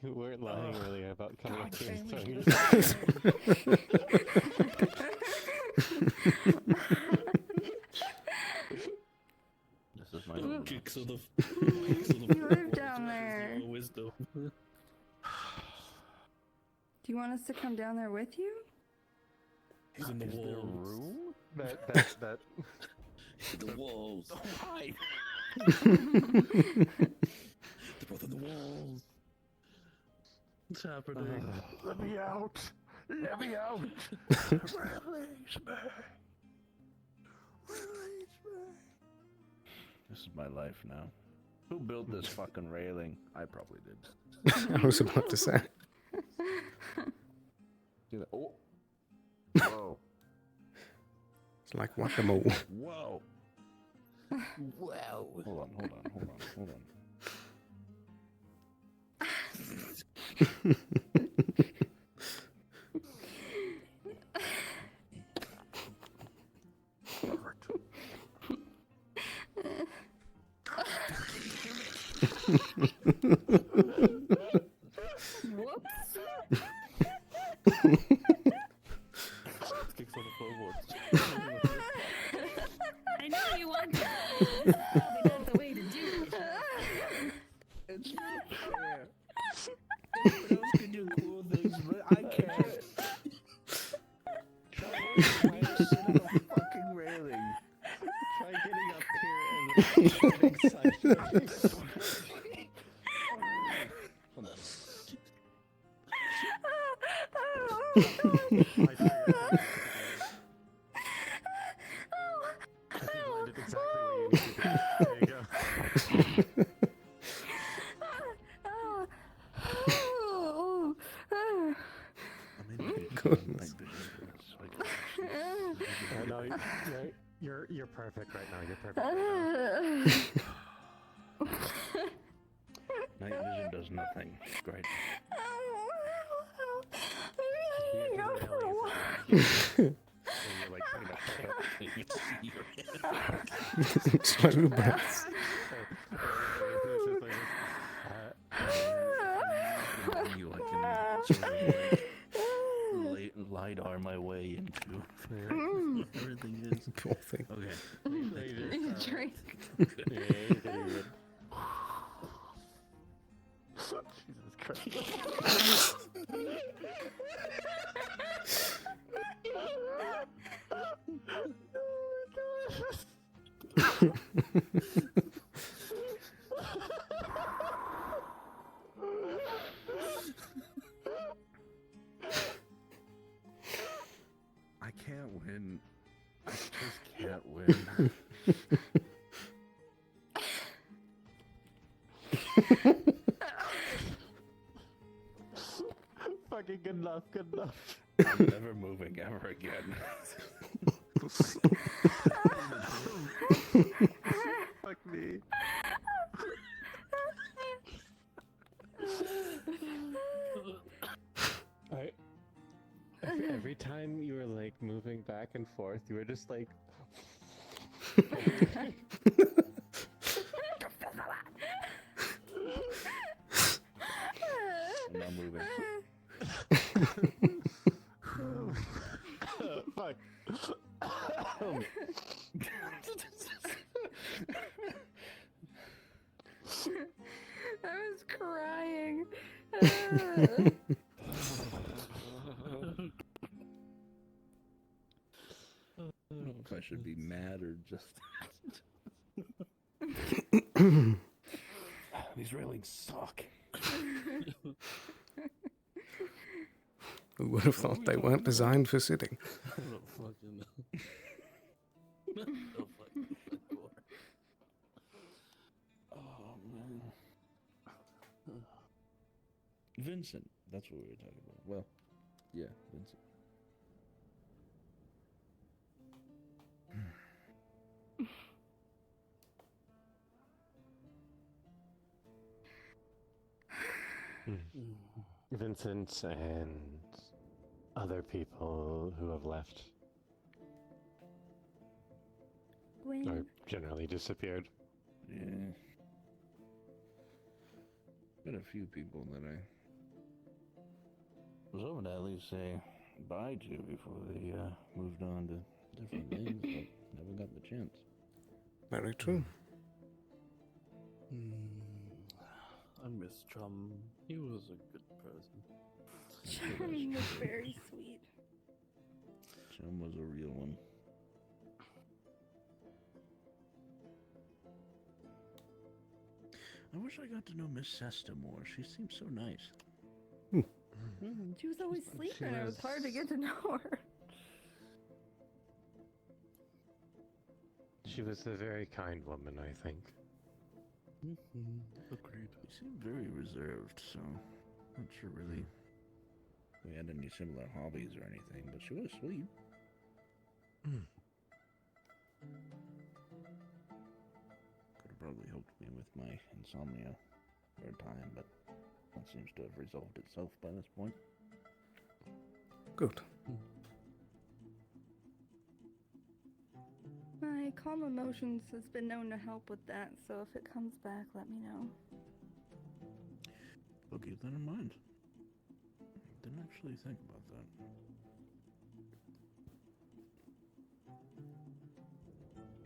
You weren't lying earlier about coming up here and throwing This is my kicks of the You live down there. wisdom. Do you want us to come down there with you? He's in the walls. room? That The walls. Don't hide. They're both in the walls. What's happening? Let me out. Let me out. Release me. Release me. This is my life now. Who built this fucking railing? I probably did. I was about to say. Do that. Oh. Whoa. It's like whack-a-mole. Whoa. Wow. Hold on. Whoops. Kicks on the floorboards. I know you want to. This is probably not the way to do it. It's not fair. Everyone else can do cool things, but I can't. Try to sit on a fucking railing. Try getting up here and getting sideways. Goodness. No, you're perfect right now. You're perfect right now. Night vision does nothing. It's great. Go for a walk. You're like pretty much you can see your head. Slow breaths. You I can sort of like lidar my way into everything is. Cool thing. Okay. Drink. Jesus Christ. I can't win. I just can't win. Fucking good enough. I'm never moving ever again. Fuck me. every time you were like moving back and forth, you were just like. I'm not moving. Fuck. I was crying. I don't know if I should be mad or just. These railings suck. Who would have thought they weren't designed for sitting? I don't fucking know. No fucking door. Oh man. Vincent, that's what we were talking about. Well, yeah, Vincent. Vincent and other people who have left. When? Or generally disappeared. Yeah. Been a few people that I was hoping to at least say bye to before they moved on to different things, but never got the chance. Very true. I miss Chum. He was a good person. Chum was very sweet. Chum was a real one. I wish I got to know Miss Sesta more. She seems so nice. She was always sleeping. It was hard to get to know her. She was a very kind woman, I think. Agreed. She seemed very reserved, so not sure really we had any similar hobbies or anything, but she was sweet. Could have probably helped me with my insomnia for a time, but that seems to have resolved itself by this point. Good. My calm emotions has been known to help with that, so if it comes back, let me know. I'll keep that in mind. Didn't actually think about that.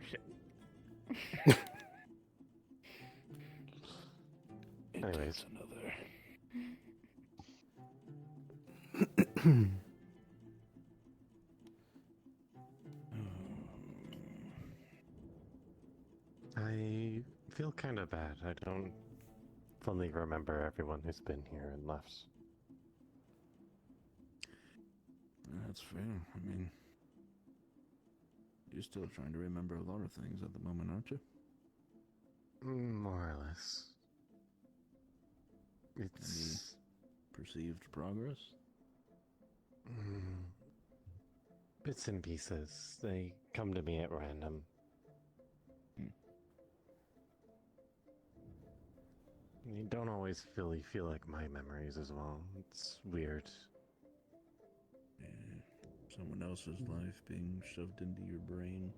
Shit. Anyways. Another. I feel kind of bad. I don't fully remember everyone who's been here and left. That's fair. I mean, you're still trying to remember a lot of things at the moment, aren't you? More or less. It's... Any perceived progress? Bits and pieces. They come to me at random. You don't always really feel like my memories as well. It's weird. Yeah. Someone else's life being shoved into your brain.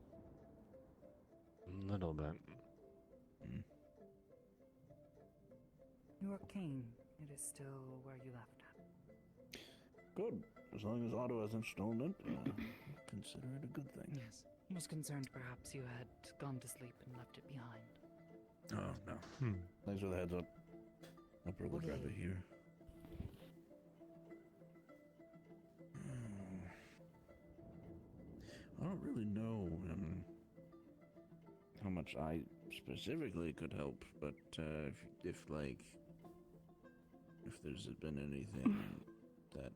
A little bit. Your cane, it is still where you left it. Good. As long as Otto hasn't stolen it, consider it a good thing. Yes. I was concerned perhaps you had gone to sleep and left it behind. Oh, no. Thanks for the heads up. I'll probably grab it here. I don't really know how much I specifically could help, but if there's been anything that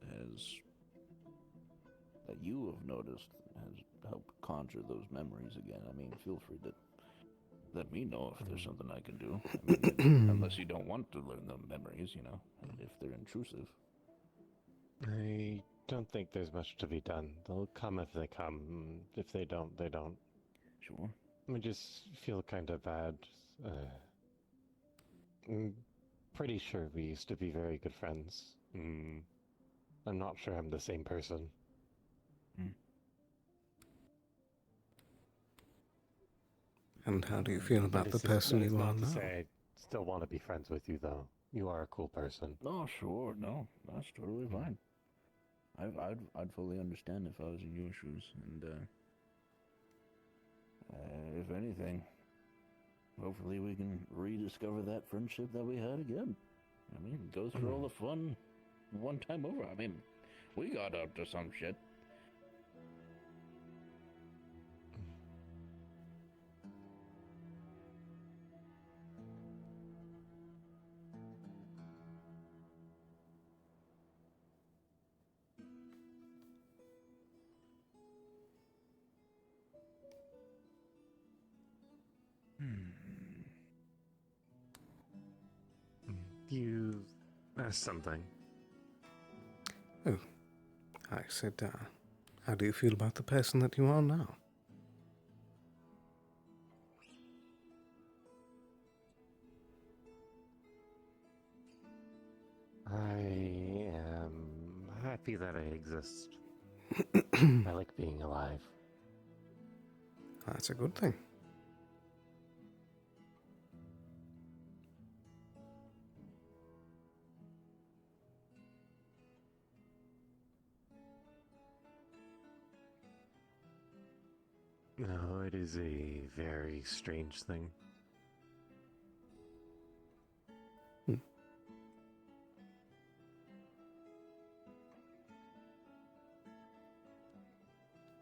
you have noticed has helped conjure those memories again, I mean, feel free to let me know if there's something I can do. I mean, unless you don't want to learn the memories, you know, if they're intrusive. I don't think there's much to be done. They'll come if they come. If they don't, they don't. Sure. I just feel kind of bad. I'm pretty sure we used to be very good friends. I'm not sure I'm the same person. And how do you feel about the That person is you are not to now? say I still want to be friends with you, though. You are a cool person. Oh, sure, no, that's totally fine. I'd fully understand if I was in your shoes, and if anything, hopefully we can rediscover that friendship that we had again. I mean, go through all the fun one time over. I mean, we got up to some shit. You asked something. Oh, I said, how do you feel about the person that you are now? I am happy that I exist. I like being alive. That's a good thing. No, it is a very strange thing.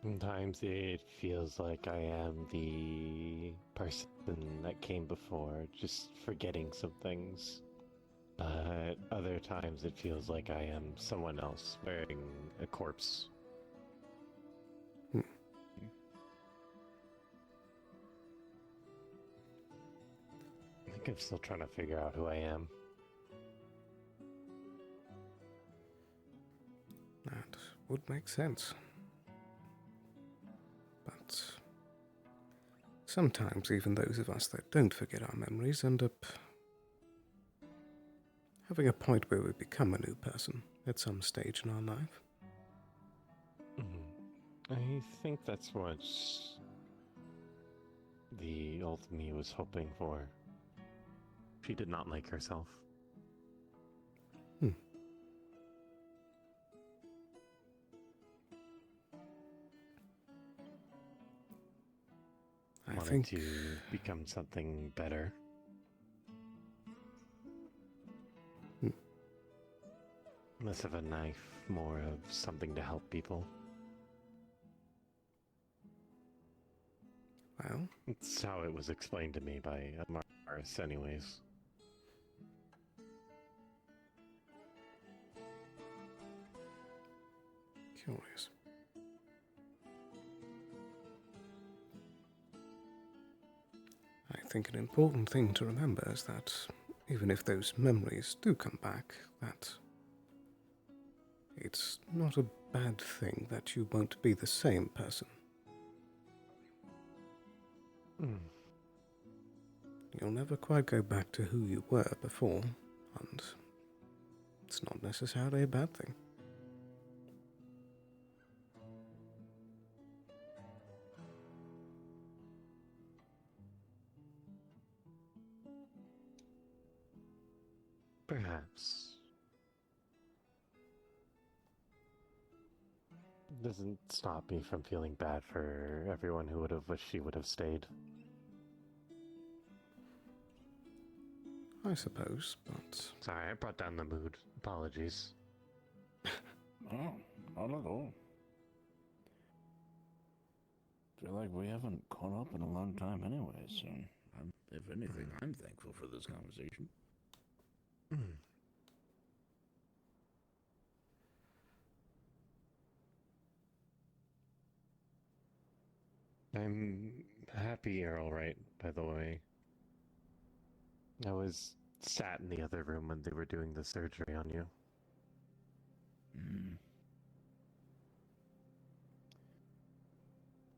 Sometimes it feels like I am the person that came before, just forgetting some things. But other times it feels like I am someone else wearing a corpse. I think I'm still trying to figure out who I am. That would make sense. But sometimes even those of us that don't forget our memories end up having a point where we become a new person at some stage in our life. I think that's what the old me was hoping for. She did not like herself. I Wanted think to become something better. Less of a knife, more of something to help people. Well, it's how it was explained to me by Amaris, anyways. Curious. I think an important thing to remember is that even if those memories do come back, that it's not a bad thing that you won't be the same person. You'll never quite go back to who you were before, and it's not necessarily a bad thing. Perhaps. Doesn't stop me from feeling bad for everyone who would have wished she would have stayed. I suppose, but... Sorry, I brought down the mood. Apologies. Oh, not at all. Feel like we haven't caught up in a long time anyway, so if anything, I'm thankful for this conversation. I'm happy you're alright, by the way. I was sat in the other room when they were doing the surgery on you.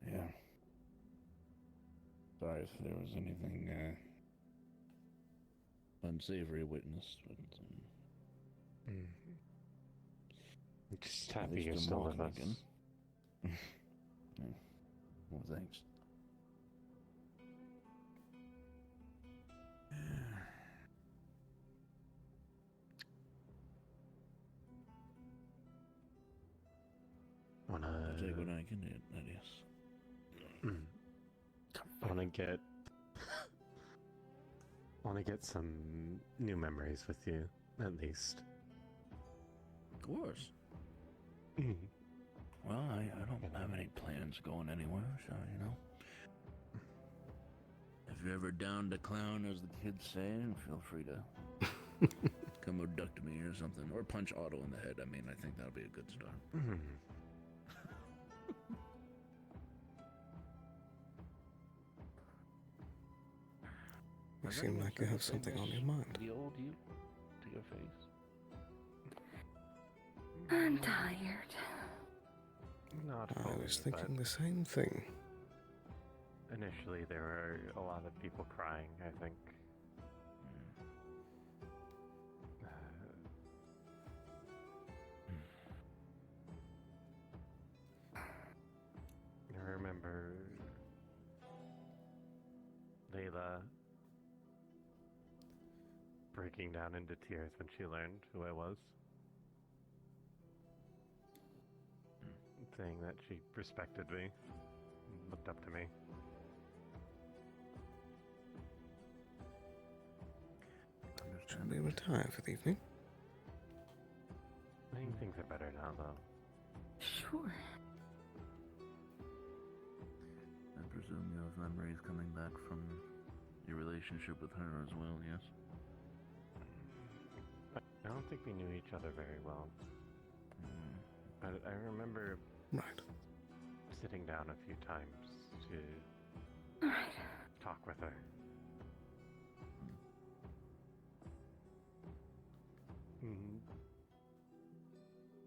Yeah. Sorry if there was anything unsavory witnessed, but I'm just happy you're still with us. Again. Yeah. Well, thanks. what I can do, that is. Want to get some new memories with you, at least. Of course. Well, I don't have any plans going anywhere, so, you know. If you're ever down to clown, as the kids say, feel free to come abduct me or something. Or punch Otto in the head. I mean, I think that'll be a good start. You seem like you have something on your mind. The old you to your face. I'm tired. Not I fully, was thinking but the same thing. initially there were a lot of people crying, I think. I remember Layla breaking down into tears when she learned who I was. Saying that she respected me, and looked up to me. Should we retire for the evening? I think things are better now, though. Sure. I presume you have memories coming back from your relationship with her as well, yes? I don't think we knew each other very well. But I remember sitting down a few times to talk with her.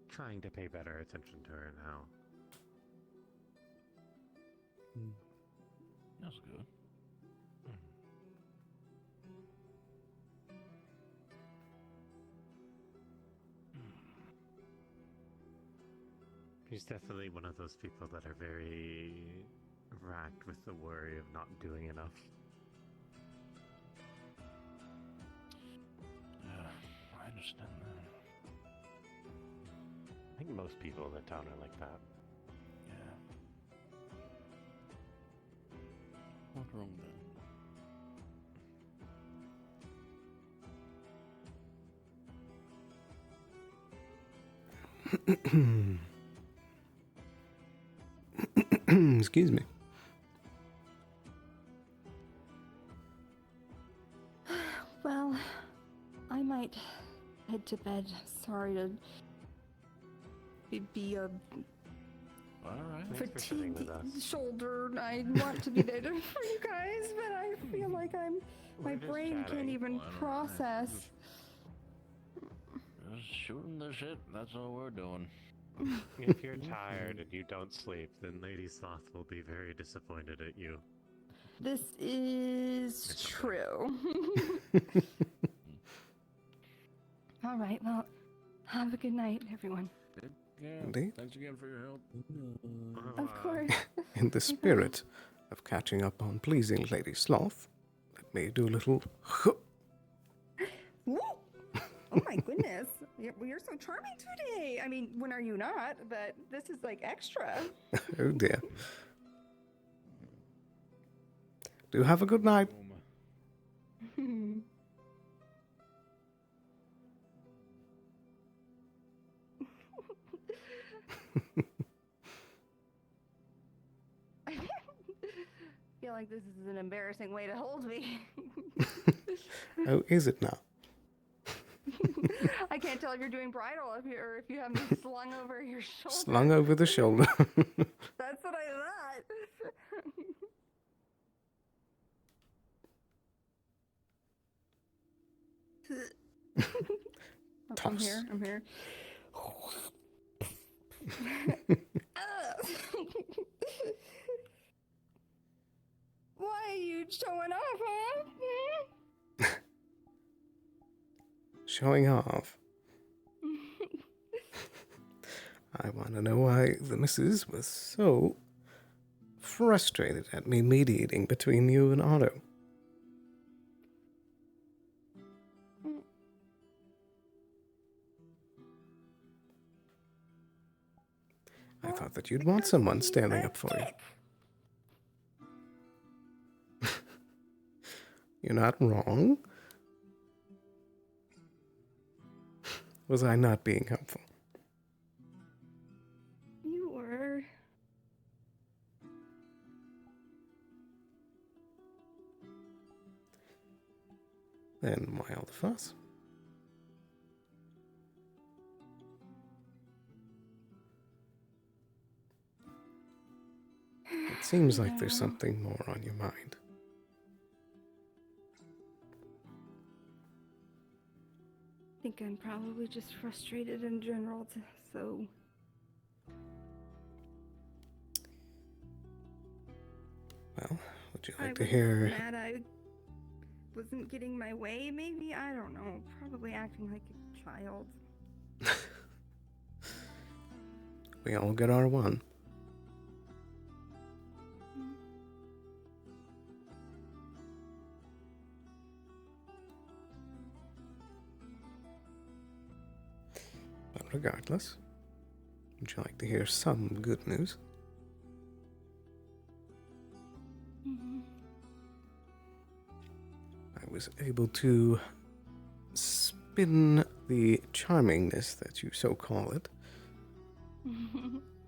Trying to pay better attention to her now. That's good. She's definitely one of those people that are very racked with the worry of not doing enough. I understand that. I think most people in the town are like that. Yeah. Not wrong then. Excuse me. Well, I might head to bed. Sorry to be a fatigued shoulder. I want to be there for you guys, but I feel like my brain can't even process. Just shooting the shit, that's all we're doing. If you're tired and you don't sleep, then Lady Sloth will be very disappointed at you. This is true. All right, well, have a good night, everyone. Yeah, Indeed. thanks again for your help. Of course. In the spirit of catching up on pleasing Lady Sloth, let me do a little... Woo! Oh my goodness. You're so charming today. I mean, when are you not? But this is like extra. Oh dear. Do have a good night. I feel like this is an embarrassing way to hold me. Oh, is it now? I can't tell if you're doing bridal or if you have me slung over your shoulder. Slung over the shoulder. That's what I thought. I'm here. I'm here. Why are you showing off, huh? Showing off. I want to know why the missus was so frustrated at me mediating between you and Otto. I thought that you'd want someone standing up for you. You're not wrong. Was I not being helpful? You were. Then why all the fuss? It seems like there's something more on your mind. I think I'm probably just frustrated in general, so... Well, would you I like to was hear... mad I wasn't getting my way, maybe? I don't know. Probably acting like a child. We all get our one. But regardless, would you like to hear some good news? I was able to spin the charmingness that you so call it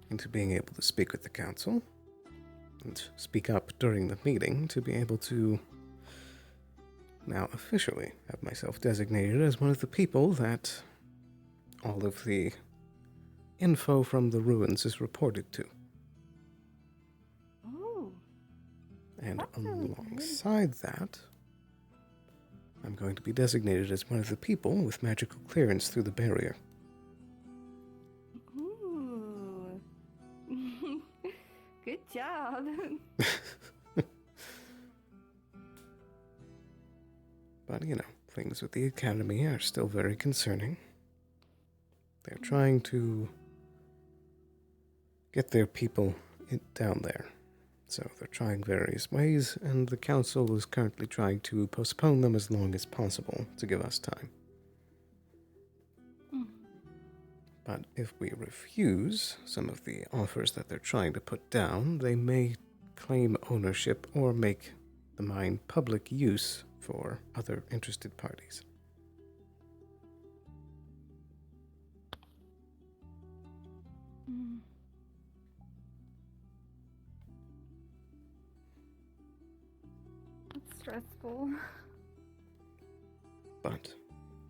into being able to speak with the council and speak up during the meeting to be able to now officially have myself designated as one of the people that all of the info from the ruins is reported to. Oh. And That's really good. alongside that, I'm going to be designated as one of the people with magical clearance through the barrier. Ooh. Good job. But, you know, things with the Academy are still very concerning. They're trying to get their people down there. So they're trying various ways, and the Council is currently trying to postpone them as long as possible to give us time. But if we refuse some of the offers that they're trying to put down, they may claim ownership or make the mine public use for other interested parties. That's stressful. But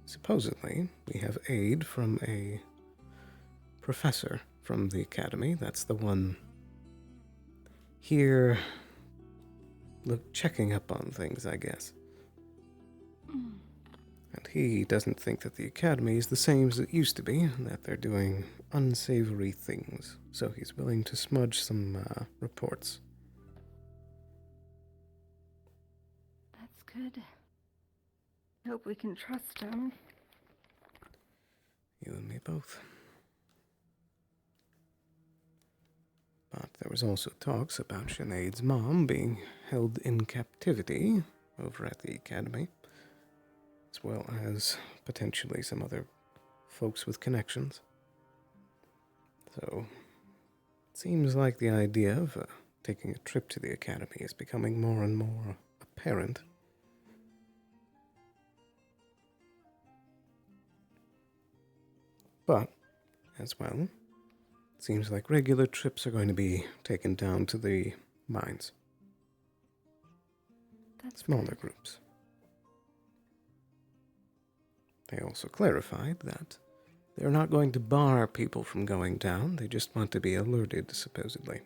supposedly, we have aid from a professor from the Academy. That's the one here, checking up on things, I guess. And he doesn't think that the Academy is the same as it used to be, and that they're doing unsavory things. So he's willing to smudge some reports. That's good. I hope we can trust him. You and me both. But there was also talks about Sinead's mom being held in captivity over at the Academy, as well as potentially some other folks with connections. So, it seems like the idea of taking a trip to the Academy is becoming more and more apparent. But, as well, it seems like regular trips are going to be taken down to the mines. That's smaller groups. They also clarified that they're not going to bar people from going down, they just want to be alerted, supposedly.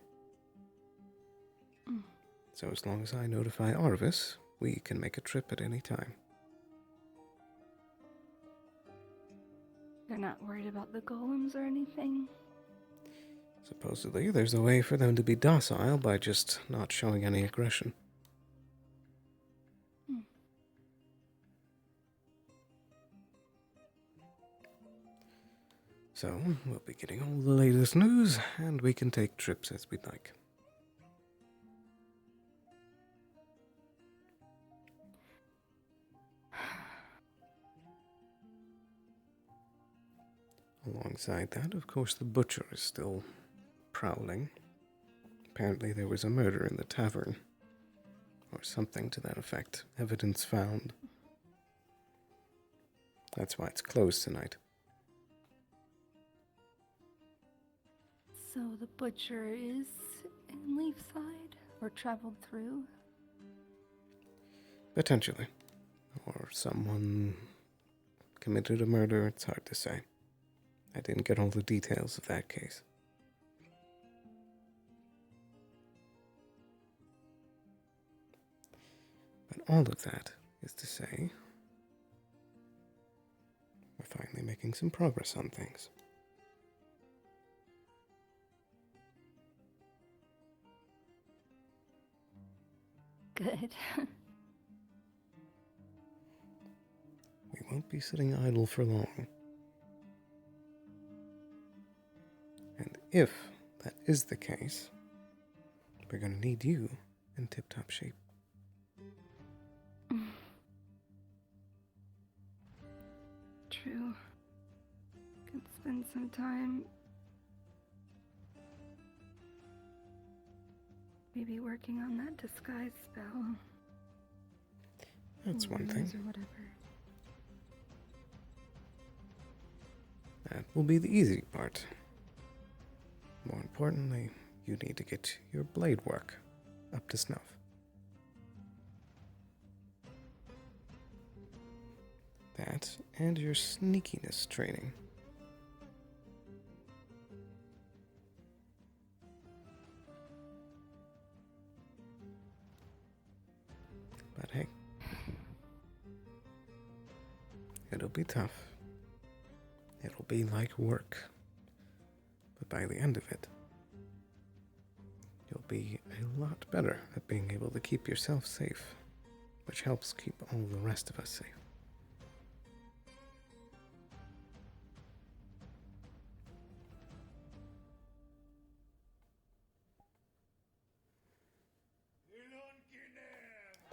So as long as I notify Arvis, we can make a trip at any time. They're not worried about the golems or anything? Supposedly, there's a way for them to be docile by just not showing any aggression. So, we'll be getting all the latest news, and we can take trips as we'd like. Alongside that, of course, the butcher is still prowling. Apparently there was a murder in the tavern. Or something to that effect. Evidence found. That's why it's closed tonight. So the butcher is in Leafside? Or traveled through? Potentially. Or someone committed a murder, it's hard to say. I didn't get all the details of that case. But all of that is to say, we're finally making some progress on things. Good. We won't be sitting idle for long. And if that is the case, we're going to need you in tip-top shape. True. Could spend some time maybe working on that disguise spell. That's one thing. Or whatever. That will be the easy part. More importantly, you need to get your blade work up to snuff. That and your sneakiness training. But hey, it'll be tough. It'll be like work. But by the end of it, you'll be a lot better at being able to keep yourself safe, which helps keep all the rest of us safe.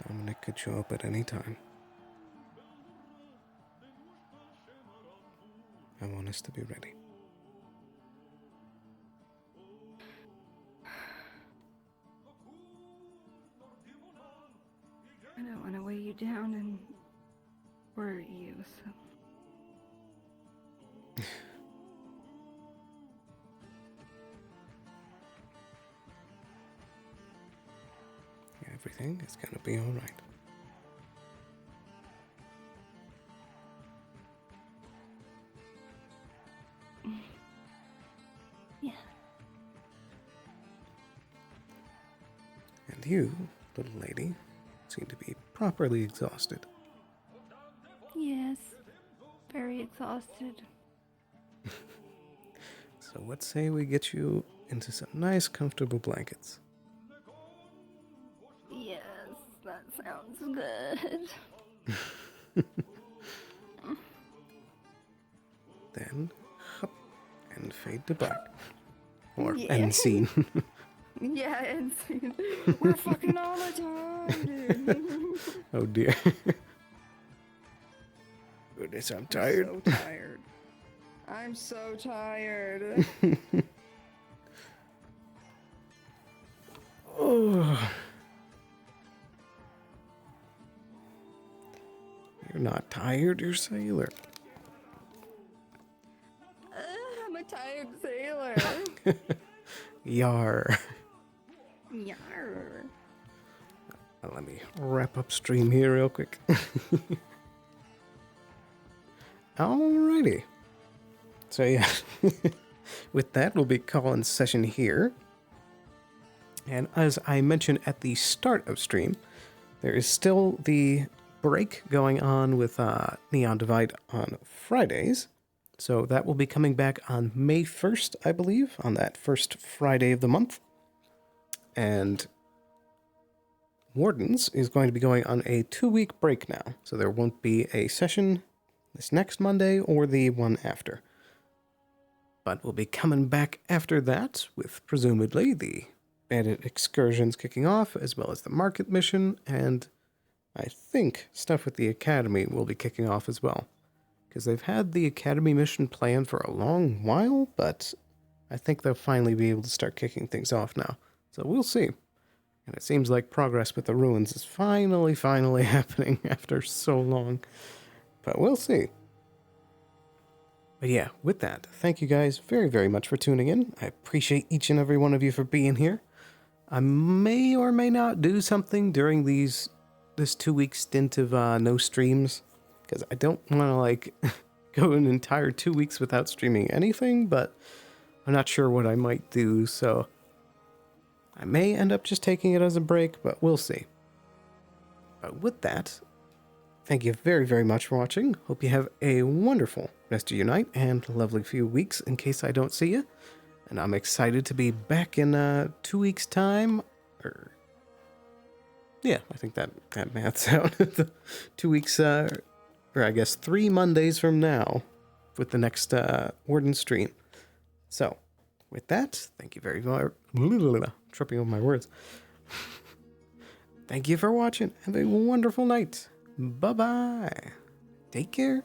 Dominic could show up at any time. I want us to be ready. I don't want to weigh you down and worry you, so... Everything is gonna be all right. Yeah. And you, little lady, seem to be properly exhausted. Yes. Very exhausted. So let's say we get you into some nice, comfortable blankets. Yes, that sounds good. Then, hup, and fade to black. Or Yeah. end scene. Yeah, and we're fucking all the time, dude. Oh dear. Goodness, I'm tired. I'm so tired. I'm so tired. Oh. You're not tired, you're sailor. I'm a tired sailor. Yar. Yarr. Let me wrap up stream here real quick. Alrighty. So yeah, with that, we'll be calling session here. And as I mentioned at the start of stream, there is still the break going on with Neon Divide on Fridays. So that will be coming back on May 1st, I believe, on that first Friday of the month. And Wardens is going to be going on a 2-week break now. So there won't be a session this next Monday or the one after. But we'll be coming back after that with presumably the bandit excursions kicking off, as well as the market mission, and I think stuff with the academy will be kicking off as well. Because they've had the academy mission planned for a long while, but I think they'll finally be able to start kicking things off now. So we'll see. And it seems like progress with the ruins is finally happening after so long. But we'll see. But yeah, with that, thank you guys very, very much for tuning in. I appreciate each and every one of you for being here. I may or may not do something during this 2-week stint of no streams, because I don't want to go an entire 2 weeks without streaming anything, but I'm not sure what I might do, so I may end up just taking it as a break, but we'll see. But with that, thank you very, very much for watching. Hope you have a wonderful rest of your night and lovely few weeks in case I don't see you. And I'm excited to be back in 2 weeks' time. Yeah, I think that maths out. 2 weeks, or I guess 3 Mondays from now with the next Warden stream. So, with that, thank you very much. Tripping over my words. Thank you for watching. Have a wonderful night. Bye-bye. Take care.